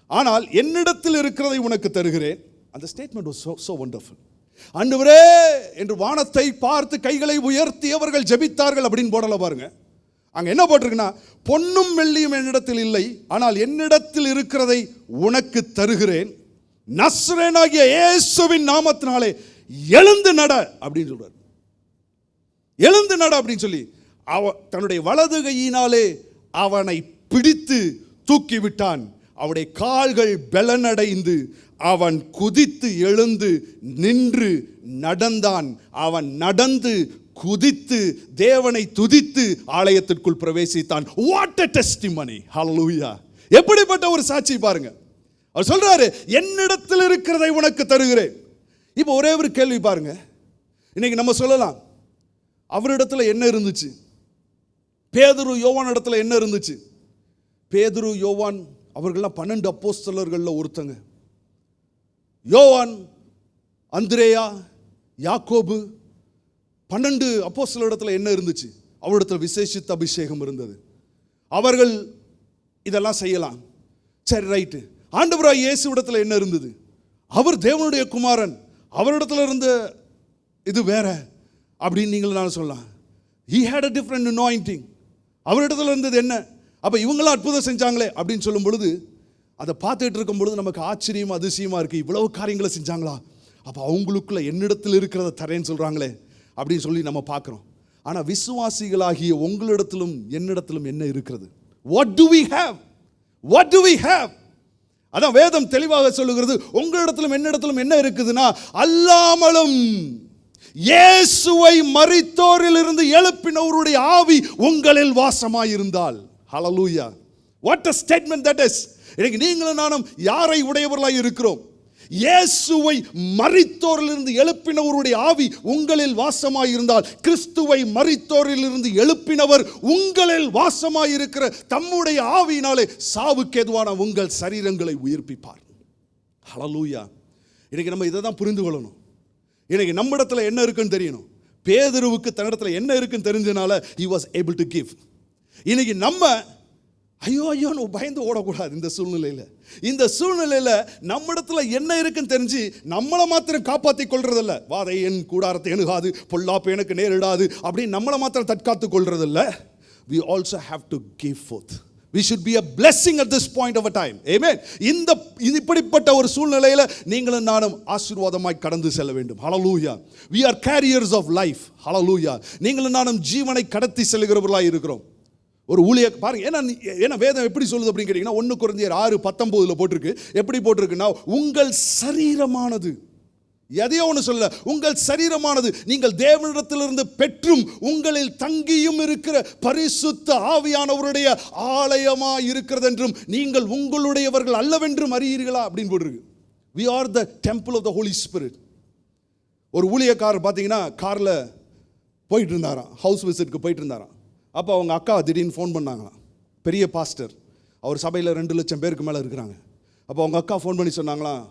ஆனால் என்னிடத்தில் இருக்கிறதை உனக்கு தருகிறேன். அந்த ஸ்டேட்மெண்ட் வாஸ் so wonderful. ஆண்டவரே என்று வானத்தை பார்த்து கைகளை உயர்த்தி அவர்கள் ஜெபித்தார்கள் அப்படின்னு போடல பாருங்க. அங்க என்ன போட்டிருக்குன்னா, பொன்னும் வெள்ளியும் என்னிடத்தில் இல்லை, ஆனால் என்னிடத்தில் இருக்கிறதை உனக்கு தருகிறேன், நஸ்ரேனாகிய இயேசுவின் நாமத்தினாலே எழுந்து நட அப்படின்னு சொல்றார். எழுந்து நட அப்படின்னு சொல்லி தன்னுடைய வலது கையினாலே அவனை பிடித்து தூக்கி விட்டான். அவனுடைய கால்கள் பலனடைந்து அவன் குதித்து எழுந்து நின்று நடந்தான். அவன் நடந்து குதித்து தேவனை துதித்து ஆலயத்திற்குள் பிரவேசித்தான். What a testimony! ஹல்லேலூயா! எப்படிப்பட்ட ஒரு சாட்சி பாருங்க. அவர் சொல்றாரு, என்னிடத்தில் இருக்கிறதை உனக்கு தருகிறேன். இப்போ ஒரே ஒரு கேள்வி பாருங்க. இன்னைக்கு நம்ம சொல்லலாம், அவரிடத்துல என்ன இருந்துச்சு? பேதுரு யோவான் இடத்துல என்ன இருந்துச்சு? பேதுரு யோவான் அவர்கள்லாம் 12 அப்போஸ்தலர்கள்ல ஒருத்தங்க. யோவான், அந்திரேயா, யாக்கோபு, 12 அப்போஸ்தலர் இடத்துல என்ன இருந்துச்சு? அவரிடத்துல விசேஷித்த அபிஷேகம் இருந்தது. அவர்கள் இதெல்லாம் செய்யலாம். சரி, ரைட்டு. ஆண்டவராய் இயேசு இடத்துல என்ன இருந்தது? அவர் தேவனுடைய குமாரன், அவரிடத்துல இருந்த இது வேற அப்படின்னு நீங்களும் சொல்லலாம். He had a different anointing. அவரிடத்துல இருந்தது என்ன? அப்ப இவங்களாம் அற்புதம் செஞ்சாங்களே அப்படின்னு சொல்லும் பொழுது, அதை பார்த்துட்டு இருக்கும் பொழுது நமக்கு ஆச்சரியமா அதிசயமா இருக்கு. இவ்வளவு காரியங்களை செஞ்சாங்களா? அப்ப அவங்களுக்குள்ள என்னிடத்தில் இருக்கிறத தரேன்னு சொல்றாங்களே அப்படின்னு சொல்லி நம்ம பார்க்கிறோம். ஆனா விசுவாசிகளாகிய உங்களிடத்திலும் என்னிடத்திலும் என்ன இருக்கிறது? What do we have? What do we have? அதான் வேதம் தெளிவாக சொல்லுகிறது, உங்களிடத்திலும் என்னிடத்திலும் என்ன இருக்குதுன்னா, அல்லாமலும் இயேசுவை மரித்தோரில் இருந்து எழுப்பினவருடைய ஆவி உங்களில் வாசமாயிருந்தால். Hallelujah! What a statement that is. இன்னைக்கு நீங்களும் நானும் யாரை உடையவர்களாய் இருக்கிறோம்? இயேசுவை மரித்தோரிலிருந்து எழுப்பினவருடைய ஆவி உங்களில் வாசமாயிருந்தால், கிறிஸ்துவை மரித்தோரிலிருந்து எழுப்பினவர் உங்களில் வாசமாயிருக்கிற தம்முடைய ஆவியினாலே சாவுக்கு ஏதுவான உங்கள் சரீரங்களை உயிர்ப்பிப்பார். ஹல்லேலூயா. இன்னைக்கு நம்ம இதை தான் புரிந்து கொள்ளணும். இன்னைக்கு நம்ம இடத்துல என்ன இருக்குன்னு தெரியணும். பேதுருவுக்கு தன்னிடத்துல என்ன இருக்குன்னு தெரிஞ்சனால he was able to give. இன்னைக்கு நம்ம ஐயோ பயந்து ஓடக்கூடாது. இந்த சூழ்நிலையில் நம்ம இடத்துல என்ன இருக்குன்னு தெரிஞ்சு நம்மளை மாத்திரம் காப்பாற்றி கொள்றதில்ல. வாதை என் கூடாரத்தை எணுகாது, பொல்லாப்பு எனக்கு நேரிடாது அப்படின்னு நம்மளை மாத்திரம் தற்காத்து கொள்றதில்ல. we also have to give forth. We should be a blessing at this point of a time. Amen. இப்படிப்பட்ட ஒரு சூழ்நிலையில நீங்களும் நானும் ஆசீர்வாதமாய் கடந்து செல்ல வேண்டும். Hallelujah. We are carriers of life. Hallelujah. நீங்களும் நானும் ஜீவனை கடத்தி செல்கிறவர்களாய் இருக்கிறோம். ஒரு ஊழிய பாருங்க, ஏன்னா வேதம் எப்படி சொல்லுது அப்படின்னு கேட்டீங்கன்னா 1 கொரிந்தியர் 6:19 போட்டிருக்கு. எப்படி போட்டிருக்குன்னா, உங்கள் சரீரமானது, எதையோ ஒன்று சொல்ல, உங்கள் சரீரமானது நீங்கள் தேவனிடத்திலிருந்து பெற்றும் உங்களில் தங்கியும் இருக்கிற பரிசுத்த ஆவியானவருடைய ஆலயமாக இருக்கிறது என்றும் நீங்கள் உங்களுடையவர்கள் அல்லவென்றும் அறியீர்களா அப்படின்னு போட்டிருக்கு. we are the temple of the Holy Spirit. ஒரு ஊழியக்காரர் பார்த்தீங்கன்னா காரில் போயிட்டு இருந்தாராம், ஹவுஸ் விசிட்க்கு போயிட்டு இருந்தாராம். அப்போ அவங்க அக்கா திடீர்னு ஃபோன் பண்ணாங்களாம். பெரிய பாஸ்டர், அவர் சபையில் 2 லட்சம் பேருக்கு மேலே இருக்கிறாங்க. அப்போ அவங்க அக்கா ஃபோன் பண்ணி சொன்னாங்களாம்,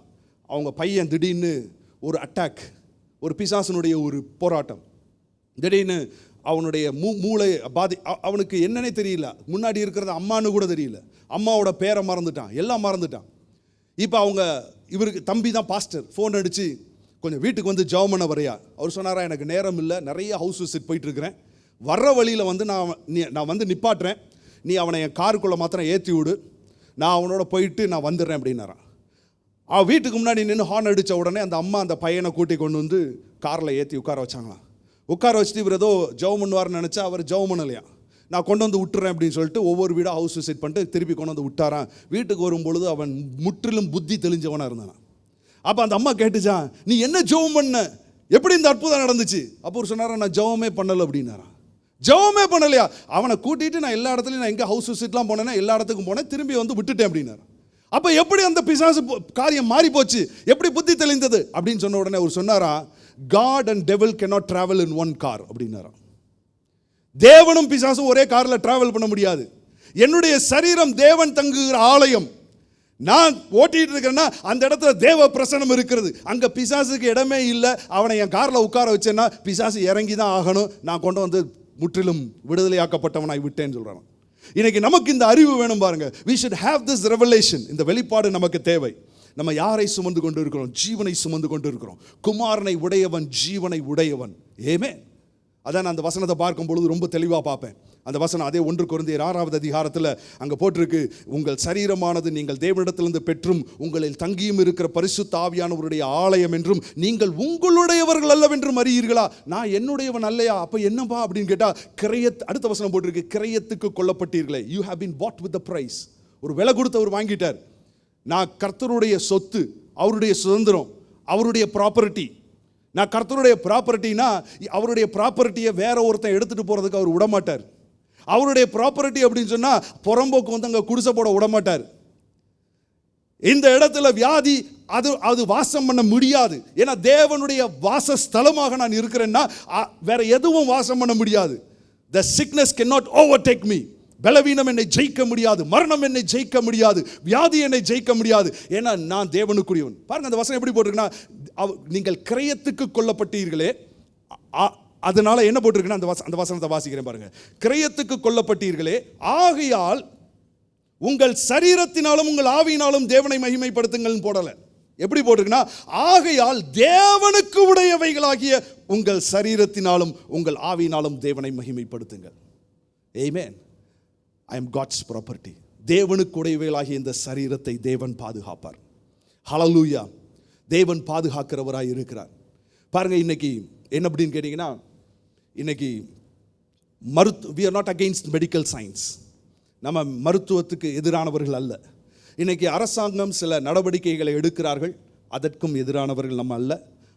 அவங்க பையன் திடீர்னு ஒரு அட்டாக், ஒரு பிசாசனுடைய ஒரு போராட்டம், திடீர்னு அவனுடைய மூளை அவனுக்கு என்னன்னே தெரியல. முன்னாடி இருக்கிறது அம்மானு கூட தெரியல. அம்மாவோட பேரை மறந்துட்டான், எல்லாம் மறந்துட்டான். இப்போ இவருக்கு தம்பி தான் பாஸ்டர், ஃபோன் அடித்து கொஞ்சம் வீட்டுக்கு வந்து ஜெபம் பண்ண வரையா. அவர் சொன்னாரா, எனக்கு நேரம் இல்லை, நிறைய ஹவுஸ் விசிட் போயிட்டுருக்கிறேன், வர்ற வழியில் வந்து நான் வந்து நிப்பாட்டுறேன், நீ அவனை என் காருக்குள்ளே மாத்திரம் ஏற்றி விடு, நான் அவனோட போயிட்டு நான் வந்துடுறேன் அப்படின்னாரான். வீட்டுக்கு முன்னாடி நின்று ஹார்ன் அடித்த உடனே அந்த அம்மா அந்த பையனை கூட்டி கொண்டு வந்து காரில் ஏற்றி உட்கார வச்சாங்களாம். உட்கார வச்சுட்டு இவர் ஏதோ ஜெபம் பண்ணுவார்னு நினச்சா அவர் ஜெபம் பண்ணலையா. நான் கொண்டு வந்து விட்டுறேன் அப்படின்னு சொல்லிட்டு ஒவ்வொரு வீடாக ஹவுஸ் விசிட் பண்ணிட்டு திருப்பி கொண்டு வந்து விட்டாரான். வீட்டுக்கு வரும்பொழுது அவன் முற்றிலும் புத்தி தெளிஞ்சவனாக இருந்தான். அப்போ அந்த அம்மா கேட்டுச்சான், நீ என்ன ஜெபம் பண்ண, எப்படி இந்த அற்புதம் நடந்துச்சு? அப்போ ஒரு சொன்னாரா, நான் ஜெபமே பண்ணலை அப்படின்னாரான். ஜெபமே பண்ணலையா? அவனை கூட்டிகிட்டு நான் எல்லா இடத்துலையும், நான் எங்கே ஹவுஸ் விசிட்லாம் போனேன்னா எல்லா இடத்துக்கும் போனேன், திரும்பி வந்து விட்டுட்டேன் அப்படின்னாரு. அப்போ எப்படி அந்த பிசாசு காரியம் மாறி போச்சு, எப்படி புத்தி தெளிந்தது அப்படின்னு சொன்ன உடனே அவர் சொன்னாரா, God and devil cannot travel in one car அப்படின்னாரா. தேவனும் பிசாசும் ஒரே காரில் டிராவல் பண்ண முடியாது. என்னுடைய சரீரம் தேவன் தங்குகிற ஆலயம். நான் ஓட்டிட்டு இருக்கிறேன்னா அந்த இடத்துல தேவ பிரசனம் இருக்கிறது, அங்க பிசாசுக்கு இடமே இல்லை. அவனை என் காரில் உட்கார வச்சேன்னா பிசாசு இறங்கி தான் ஆகணும். நான் கொண்டு வந்து முற்றிலும் விடுதலையாக்கப்பட்டவனாய் விட்டேன்னு சொல்றான். இன்னைக்கு நமக்கு இந்த அறிவு வேணும் பாருங்க. we should have this revelation. இந்த வெளிப்பாடு நமக்கு தேவை. நம்ம யாரை சுமந்து கொண்டு இருக்கிறோம்? ஜீவனை சுமந்து கொண்டு இருக்கிறோம். குமாரனை உடையவன் ஜீவனை உடையவன். ஆமென். அதான் நான் அந்த வசனத்தை பார்க்கும் பொழுது ரொம்ப தெளிவாக பார்ப்பேன். அந்த வசனம் அதே 1 கொரிந்தியர் 6வது அதிகாரத்தில் அங்கே போட்டிருக்கு, உங்கள் சரீரமானது நீங்கள் தேவனிடத்திலிருந்து பெற்றும் உங்களில் தங்கியும் இருக்கிற பரிசுத்த ஆவியானவருடைய ஆலயம் என்றும் நீங்கள் உங்களுடையவர்கள் அல்லவென்றும் அறியீர்களா. நான் என்னுடையவன் அல்லையா? அப்போ என்னப்பா அப்படின்னு கேட்டால், அடுத்த வசனம் போட்டிருக்கு, கிரயத்துக்கு கொல்லப்பட்டீர்களே. You have been bought with the price. ஒரு விலை கொடுத்து அவர் வாங்கிட்டார். நான் கர்த்தருடைய சொத்து, அவருடைய சுதந்திரம், அவருடைய ப்ராப்பர்ட்டி. நான் கர்த்தருடைய ப்ராப்பர்ட்டினா அவருடைய ப்ராப்பர்ட்டியை வேற ஒருத்தன் எடுத்துகிட்டு போகிறதுக்கு அவர் விடமாட்டார். அவருடைய ப்ராப்பர்ட்டி அப்படின்னு சொன்னால் புறம்போக்கு வந்து அங்கே குடிசை போட விடமாட்டார். இந்த இடத்துல வியாதி அது வாசம் பண்ண முடியாது. ஏன்னா தேவனுடைய வாசஸ்தலமாக நான் இருக்கிறேன்னா வேற எதுவும் வாசம் பண்ண முடியாது. The sickness cannot overtake me. பலவீனம் என்னை ஜெயிக்க முடியாது, மரணம் என்னை ஜெயிக்க முடியாது, வியாதி என்னை ஜெயிக்க முடியாது. ஏன்னா நான் தேவனுக்குரியவன். பாருங்க அந்த வசனம் எப்படி போட்டிருக்குன்னா, நீங்கள் கிரயத்துக்கு கொல்லப்பட்டீர்களே, அதனால என்ன போட்டிருக்குன்னா, அந்த வசனத்தை வாசிக்கிறேன் பாருங்க. கிரயத்துக்கு கொல்லப்பட்டீர்களே, ஆகையால் உங்கள் சரீரத்தினாலும் உங்கள் ஆவியினாலும் தேவனை மகிமைப்படுத்துங்கள் போடல. எப்படி போட்டிருக்குன்னா, ஆகையால் தேவனுக்கு உடையவைகளாகிய உங்கள் சரீரத்தினாலும் உங்கள் ஆவியினாலும் தேவனை மகிமைப்படுத்துங்கள். ஆமென். I am God's property. தேவனுக்கு உடையவைகளாகிய இந்த சரீரத்தை தேவன் பாதுகாப்பார். ஹல்லேலூயா. தேவன் பாதுகாக்கிறவராய் இருக்கிறார். பாருங்க, இன்னைக்கு என்ன அப்படின்னு கேட்டீங்கன்னா, இன்னைக்கு we are not against medical science. நம்ம மருத்துவத்துக்கு எதிரானவர்கள் அல்ல. இன்னைக்கு அரசாங்கம் சில நடவடிக்கைகளை எடுக்கிறார்கள், அதற்கும் எதிரானவர்கள் நம்ம அல்ல.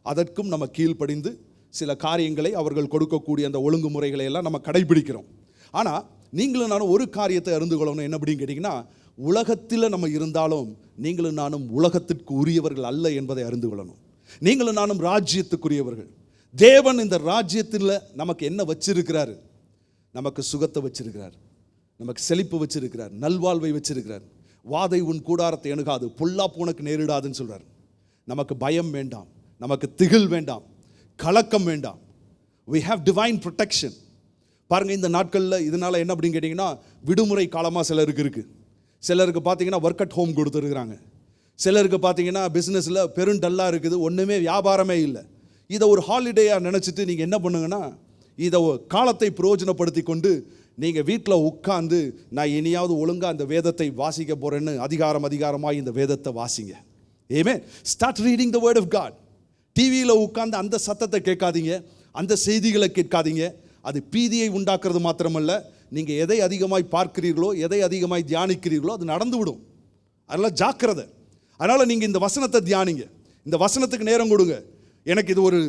அதற்கும் நம்ம கீழ்ப்படிந்து சில காரியங்களை அவர்கள் கொடுக்கக்கூடிய அந்த ஒழுங்குமுறைகளை எல்லாம் நம்ம கடைபிடிக்கிறோம். ஆனால் நீங்களும் நானும் ஒரு காரியத்தை அறிந்து கொள்ளணும். என்ன அப்படின்னு கேட்டிங்கன்னா, உலகத்தில் நம்ம இருந்தாலும் நீங்களும் நானும் உலகத்திற்கு உரியவர்கள் அல்ல என்பதை அறிந்து கொள்ளணும். நீங்களும் நானும் ராஜ்யத்துக்குரியவர்கள். தேவன் இந்த ராஜ்யத்தில் நமக்கு என்ன வச்சிருக்கிறாரு? நமக்கு சுகத்தை வச்சிருக்கிறார், நமக்கு செழிப்பு வச்சிருக்கிறார், நல்வாழ்வை வச்சிருக்கிறார். வாதை உன் கூடாரத்தை அணுகாது, பொல்லாப்பு உனக்கு நேரிடாதுன்னு சொல்றார். நமக்கு பயம் வேண்டாம், நமக்கு திகில் வேண்டாம், கலக்கம் வேண்டாம். we have divine protection. பாருங்க, இந்த நாட்களில் இதனால என்ன அப்படின்னு கேட்டிங்கன்னா, விடுமுறை காலமாக சிலருக்கு இருக்குது. சிலருக்கு பார்த்தீங்கன்னா ஒர்க் அட் ஹோம் கொடுத்துருக்குறாங்க. சிலருக்கு பார்த்தீங்கன்னா பிஸ்னஸில் பெருண்டல்லாக இருக்குது, ஒன்றுமே வியாபாரமே இல்லை. இதை ஒரு ஹாலிடேயாக நினச்சிட்டு நீங்கள் என்ன பண்ணுங்கன்னா, இதை காலத்தை பிரயோஜனப்படுத்தி கொண்டு நீங்கள் வீட்டில் உட்காந்து நான் இனியாவது ஒழுங்காக அந்த வேதத்தை வாசிக்க போகிறேன்னு அதிகாரமாக இந்த வேதத்தை வாசிங்க. ஆமென். Start reading the word of God. டிவியில் உட்காந்து அந்த சத்தத்தை கேட்காதீங்க, அந்த செய்திகளை கேட்காதீங்க. அது பீதியை உண்டாக்குறது மாத்திரமல்ல, நீங்கள் எதை அதிகமாய் பார்க்கிறீர்களோ, எதை அதிகமாய் தியானிக்கிறீர்களோ அது நடந்துவிடும். அதனால் ஜாக்கிரதை. அதனால் நீங்கள் இந்த வசனத்தை தியானிங்க, இந்த வசனத்துக்கு நேரம் கொடுங்க. எனக்கு இது ஒரு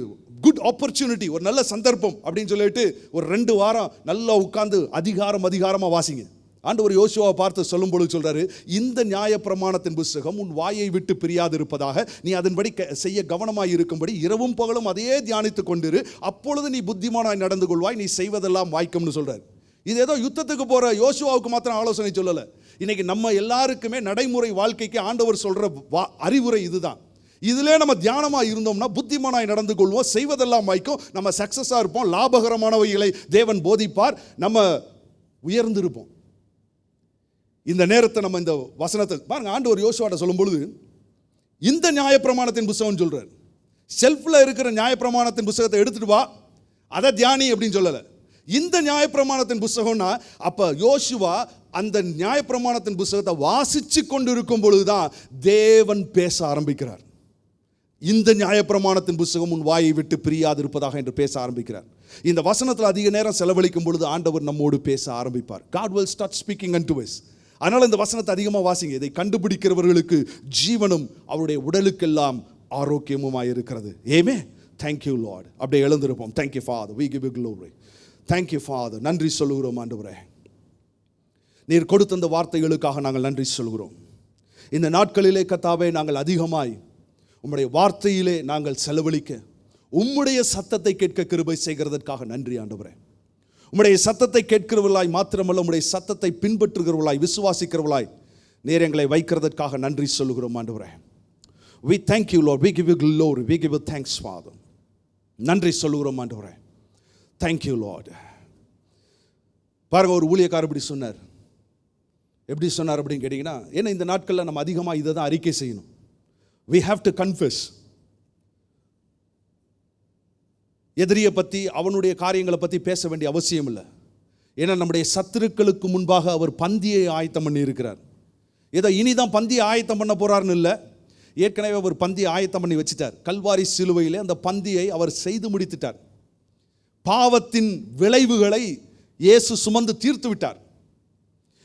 குட் ஆப்பர்ச்சுனிட்டி, ஒரு நல்ல சந்தர்ப்பம் அப்படின்னு சொல்லிட்டு ஒரு 2 வாரம் நல்லா உட்கார்ந்து அதிகாரமாக வாசிங்க. ஆண்டவர் யோசுவாவை பார்த்து சொல்லும் பொழுது சொல்றாரு, இந்த நியாயப்பிரமாணத்தின் புஸ்தகம் உன் வாயை விட்டு பிரியாது இருப்பதாக, நீ அதன்படி செய்ய கவனமாய் இருக்கும்படி இரவும் பகலும் அதையே தியானித்து கொண்டிரு, அப்பொழுது நீ புத்திமானாய் நடந்து கொள்வாய், நீ செய்வதெல்லாம் வாய்க்கும்னு சொல்றாரு. இது ஏதோ யுத்தத்துக்கு போற யோசுவாவுக்கு மாத்திரம் ஆலோசனை சொல்லலை. இன்னைக்கு நம்ம எல்லாருக்குமே நடைமுறை வாழ்க்கைக்கு ஆண்டவர் சொல்ற அறிவுரை இதுதான். இதிலே நம்ம தியானமாக இருந்தோம்னா புத்திமானாய் நடந்து கொள்வோம், செய்வதெல்லாம் வாய்க்கும், நம்ம சக்சஸாக இருப்போம், லாபகரமானவைகளை தேவன் போதிப்பார், நம்ம உயர்ந்திருப்போம். இந்த நேரத்தை நம்ம இந்த வசனத்தை பாருங்க, ஆண்டவர் யோசுவாட்ட சொல்லும் பொழுது இந்த நியாயப்பிரமாணத்தின் புஸ்தகம் சொல்றார். செல்ஃபில் இருக்கிற நியாயப்பிரமாணத்தின் புஸ்தகத்தை எடுத்துட்டு வா, அதை தியானி அப்படின்னு சொல்லலை. இந்த நியாயப்பிரமாணத்தின் புஸ்தகம்னா அப்போ யோசுவா அந்த நியாயப்பிரமாணத்தின் புஸ்தகத்தை வாசித்து கொண்டு இருக்கும் பொழுதுதான் தேவன் பேச ஆரம்பிக்கிறார். இந்த நியாயப்பிரமாணத்தின் புஸ்தகம் உன் வாயை விட்டு பிரியாது இருப்பதாக என்று பேச ஆரம்பிக்கிறார். இந்த வசனத்தில் அதிக நேரம் செலவழிக்கும் பொழுது ஆண்டவர் நம்மோடு பேச ஆரம்பிப்பார். God will start speaking unto us. அதனால் இந்த வசனத்தை அதிகமாக வாசிங்க. இதை கண்டுபிடிக்கிறவர்களுக்கு ஜீவனும் அவருடைய உடலுக்கெல்லாம் ஆரோக்கியமுமாய் இருக்கிறது. ஏமே, தேங்க்யூ லார்ட். அப்படியே எழுந்திருப்போம். Thank you father, we give you glory. Thank you father. நன்றி சொல்லுகிறோம் ஆண்டவரே, நீர் கொடுத்த இந்த வார்த்தைகளுக்காக நாங்கள் நன்றி சொல்கிறோம். இந்த நாட்களிலே கர்த்தாவே நாங்கள் அதிகமாய் உம்முடைய வார்த்தையிலே நாங்கள் செலவழிக்க, உம்முடைய சத்தத்தை கேட்க கிருபை செய்கிறதற்காக நன்றி ஆண்டவரே. உம்முடைய சத்தத்தை கேட்கிறவர்களாய் மாத்திரமல்ல, உம்முடைய சத்தத்தை பின்பற்றுகிறவர்களாய், விசுவாசிக்கிறவர்களாய் நீர் எங்களை வைக்கிறதற்காக நன்றி சொல்லுகிறோம் ஆண்டவரே. We thank you Lord, we give you glory, we give you thanks Father. நன்றி சொல்லுகிறோம் ஆண்டவரே. Thank you Lord. பாருங்க, ஒரு ஊழியக்காரர் இப்படி சொன்னார். எப்படி சொன்னார் அப்படின்னு கேட்டிங்கன்னா, ஏன்னா இந்த நாட்களில் நம்ம அதிகமாக இதை தான் அறிக்கை செய்யணும். We have to confess. எதிரியை பற்றி, அவனுடைய காரியங்களை பற்றி பேச வேண்டிய அவசியம் இல்லை. ஏன்னா நம்முடைய சத்துருக்களுக்கு முன்பாக அவர் பந்தியை ஆயத்தம் பண்ணி இருக்கிறார். ஏதோ இனிதான் பந்தியை ஆயத்தம் பண்ண போறாருன்னு இல்லை, ஏற்கனவே அவர் பந்தியை ஆயத்தம் பண்ணி வச்சுட்டார். கல்வாரி சிலுவையிலே அந்த பந்தியை அவர் செய்து முடித்துட்டார். பாவத்தின் விளைவுகளை இயேசு சுமந்து தீர்த்து விட்டார்.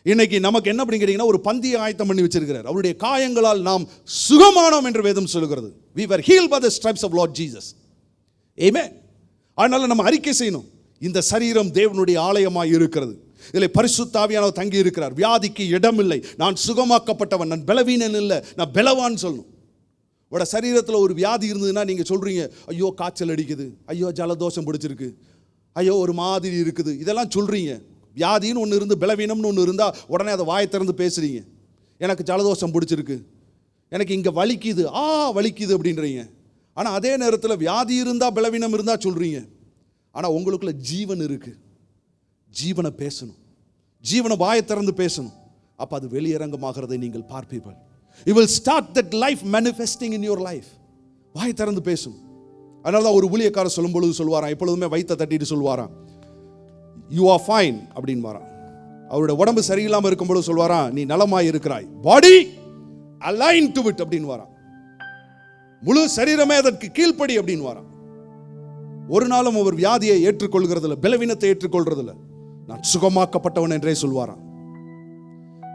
இன்னைக்கு நமக்கு என்ன அப்படின்னு கேட்டீங்கன்னா, ஒரு பந்தியை ஆயத்தம் பண்ணி வச்சிருக்கிறார். அவருடைய காயங்களால் நாம் சுகமானோம் என்று வேதம் சொல்லுகிறது. We were healed by the stripes of Lord Jesus. Amen. அதனால நம்ம அறிக்கை செய்யணும், இந்த சரீரம் தேவனுடைய ஆலயமாய் இருக்கிறது, இதில் பரிசுத்த ஆவியானவர் தங்கி இருக்கிறார், வியாதிக்கு இடம் இல்லை, நான் சுகமாக்கப்பட்டவன், நான் பலவீனன் இல்லை, நான் பலவான் சொல்லணும். உங்களோட சரீரத்தில் ஒரு வியாதி இருந்ததுன்னா நீங்கள் சொல்கிறீங்க, ஐயோ காய்ச்சல் அடிக்குது, ஐயோ ஜலதோஷம் பிடிச்சிருக்கு, ஐயோ ஒரு மாதிரி இருக்குது, இதெல்லாம் சொல்கிறீங்க. வியாதின்னு ஒன்று இருந்து பலவீனம்னு ஒன்று இருந்தால் உடனே அதை வாயை திறந்து பேசுகிறீங்க. எனக்கு ஜலதோஷம் பிடிச்சிருக்கு, எனக்கு இங்கே வலிக்குது, வலிக்குது அப்படின்றீங்க. ஆனால் அதே நேரத்தில் வியாதி இருந்தால் பலவீனம் இருந்தால் சொல்கிறீங்க. ஆனால் உங்களுக்குள்ள ஜீவன் இருக்குது. ஜீவனை பேசணும், ஜீவனை வாயை திறந்து பேசணும். அப்போ அது வெளியரங்கமாகிறதை நீங்கள் பார்ப்பீர்கள். You will start that life manifesting in your life. வாயை திறந்து பேசணும். அதனால தான் ஒரு ஊழியக்காரர் சொல்லும் பொழுது சொல்வாராம், எப்பொழுதுமே வயிற்றை தட்டிட்டு சொல்வாராம், யூ ஆர் ஃபைன் அப்படின்னு வாராம். அவருடைய உடம்பு சரியில்லாமல் இருக்கும் பொழுது சொல்வாராம், நீ நலமாய் இருக்கிறாய், பாடி அலைன் டு இட் அப்படின்னு வாராம். முழு சரீரமே அதற்கு கீழ்ப்படி அப்படின்னு வாராம். ஒரு நாளும் அவர் வியாதியை ஏற்றுக்கொள்கிறதில்ல, பலவீனத்தை ஏற்றுக்கொள்றதில்ல, நான் சுகமாக்கப்பட்டவன் என்றே சொல்வாராம்.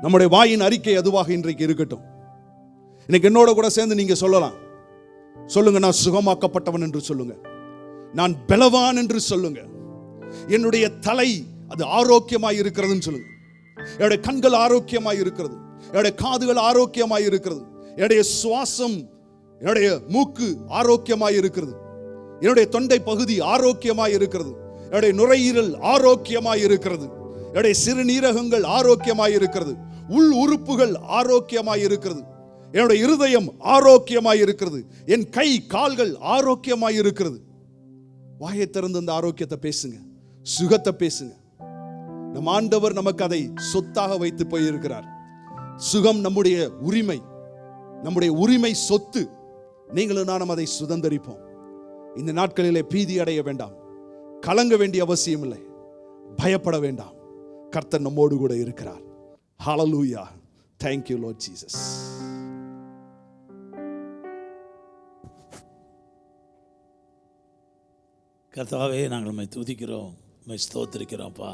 நம்முடைய வாயின் அறிக்கை அதுவாக இன்றைக்கு இருக்கட்டும். இன்னைக்கு என்னோட கூட சேர்ந்து நீங்க சொல்லலாம், சொல்லுங்க, நான் சுகமாக்கப்பட்டவன் என்று சொல்லுங்க, நான் பலவான் என்று சொல்லுங்க. என்னுடைய தலை அது ஆரோக்கியமாய் இருக்கிறதுன்னு சொல்லுங்க. என்னுடைய கண்கள் ஆரோக்கியமாய் இருக்கிறது, என்னுடைய காதுகள் ஆரோக்கியமாய் இருக்கிறது, என்னுடைய சுவாசம், என்னுடைய மூக்கு ஆரோக்கியமாய் இருக்கிறது, என்னுடைய தொண்டை பகுதி ஆரோக்கியமாய் இருக்கிறது, என்னுடைய நுரையீரல் ஆரோக்கியமாய் இருக்கிறது, என்னுடைய சிறுநீரகங்கள் ஆரோக்கியமாய் இருக்கிறது, உள் உறுப்புகள் ஆரோக்கியமாய் இருக்கிறது, என்னுடைய இருதயம் ஆரோக்கியமாய் இருக்கிறது, என் கை கால்கள் ஆரோக்கியமாய் இருக்கிறது. வாயை திறந்து அந்த ஆரோக்கியத்தை பேசுங்க, சுகத்தை பேசுங்க. நம் ஆண்டவர் நமக்கு அதை சொத்தாக வைத்து போயிருக்கிறார். சுகம் நம்முடைய உரிமை, நம்முடைய உரிமை சொத்து. நீங்களும் நானும் அதை சுதந்தரிப்போம். இந்த நாட்களிலே பீதி அடைய வேண்டாம், கலங்க வேண்டிய அவசியம் இல்லை, பயப்பட வேண்டாம். கர்த்தர் நம்மோடு கூட இருக்கிறார். ஹல்லேலூயா. Thank you Lord Jesus. கர்த்தாவே, நாங்கள் உம்மை துதிக்கிறோம், உம்மை ஸ்தோத்திரிக்கிறோம்ப்பா.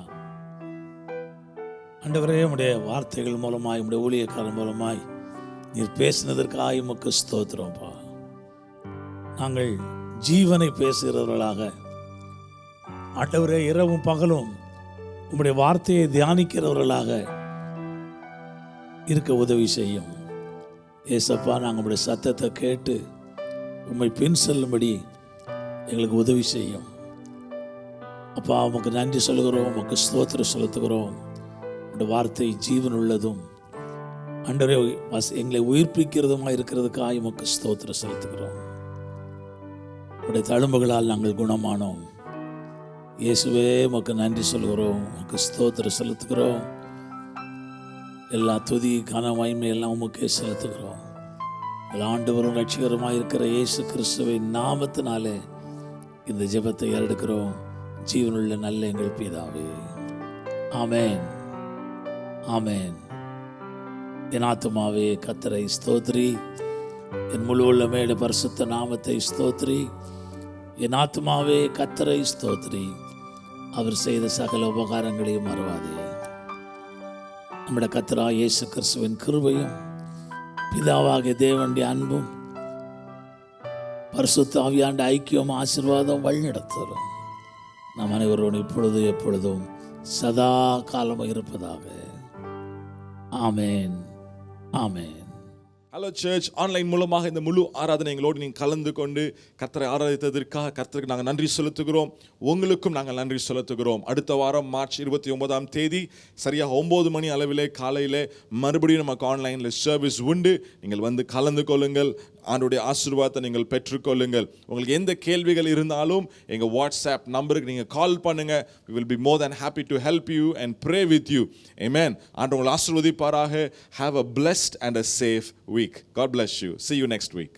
ஆண்டவரே, உம்முடைய வார்த்தைகள் மூலமாய், உம்முடைய ஊழியக்காரர் மூலமாய் நீர் பேசினதற்காக உமக்கு ஸ்தோத்திரம்ப்பா. நாங்கள் ஜீவனை பேசுகிறவர்களாக ஆண்டவரே, இரவும் பகலும் உம்முடைய வார்த்தையை தியானிக்கிறவர்களாக இருக்க உதவி செய்யும். ஏசப்பா, நாங்கள் உம்முடைய சத்தத்தை கேட்டு உம்மை பின் செல்லும்படி எங்களுக்கு உதவி செய்யும். அப்பா, உமக்கு நன்றி சொல்லுகிறோம், உமக்கு ஸ்தோத்திரம் செலுத்துகிறோம். உடைய வார்த்தை ஜீவன் உள்ளதும் ஆண்டவரே எங்களை உயிர்ப்பிக்கிறதுமாக இருக்கிறதுக்காக உமக்கு ஸ்தோத்திரம் செலுத்துகிறோம். உடைய தழும்புகளால் நாங்கள் குணமானோம். இயேசுவே, உமக்கு நன்றி சொல்கிறோம், உமக்கு ஸ்தோத்திரம் செலுத்துகிறோம். எல்லா துதி கன மகிமை எல்லாம் உமக்கே செலுத்துகிறோம். ஆண்டவரும் ரட்சிகரமாக இருக்கிற இயேசு கிறிஸ்துவின் நாமத்தினாலே இந்த ஜெபத்தை ஏறெடுக்கிறோம். ஜீவனுள்ள நல்ல எங்கள் பிதாவே, ஆமென், ஆமென். என் ஆத்துமாவே கர்த்தரை ஸ்தோத்திரி, என் முழு உள்ளமே பரிசுத்த நாமத்தை ஸ்தோத்திரி. என் ஆத்துமாவே கர்த்தரை ஸ்தோத்திரி, அவர் செய்த சகல உபகாரங்களையும் மறவாதே. நம்முடைய கர்த்தராகிய இயேசு கிறிஸ்துவின் கிருபையும் பிதாவாகிய தேவனுடைய அன்பும் பரிசுத்த ஆவியாண்ட ஐக்கியம் ஆசீர்வாதம் வழிநடத்தும் நம் அனைவரோடு இப்பொழுது எப்பொழுதும் சதா காலமும் இருப்பதாக. ஆமென், ஆமென். ஹலோ சர்ச், ஆன்லைன் மூலமாக இந்த முழு ஆராதனைகளோடு நீங்கள் கலந்து கொண்டு கர்த்தரை ஆராதித்ததற்காக கர்த்தருக்கு நாங்கள் நன்றி செலுத்துகிறோம். உங்களுக்கும் நாங்கள் நன்றி செலுத்துகிறோம். அடுத்த வாரம் மார்ச் 29 சரியாக 9 மணி அளவிலே காலையில் மறுபடியும் நமக்கு ஆன்லைனில் சர்வீஸ் உண்டு. நீங்கள் வந்து கலந்து கொள்ளுங்கள், ஆண்டவருடைய ஆசீர்வாதத்தை நீங்கள் பெற்றுக்கொள்ளுங்கள். உங்களுக்கு எந்த கேள்விகள் இருந்தாலும் எங்கள் வாட்ஸ்அப் நம்பருக்கு நீங்கள் கால் பண்ணுங்கள். we will be more than happy to help you and pray with you. Amen. ஆண்டவர் உங்களை ஆசீர்வதிப்பாராக. Have a blessed and a safe week. God bless you. See you next week.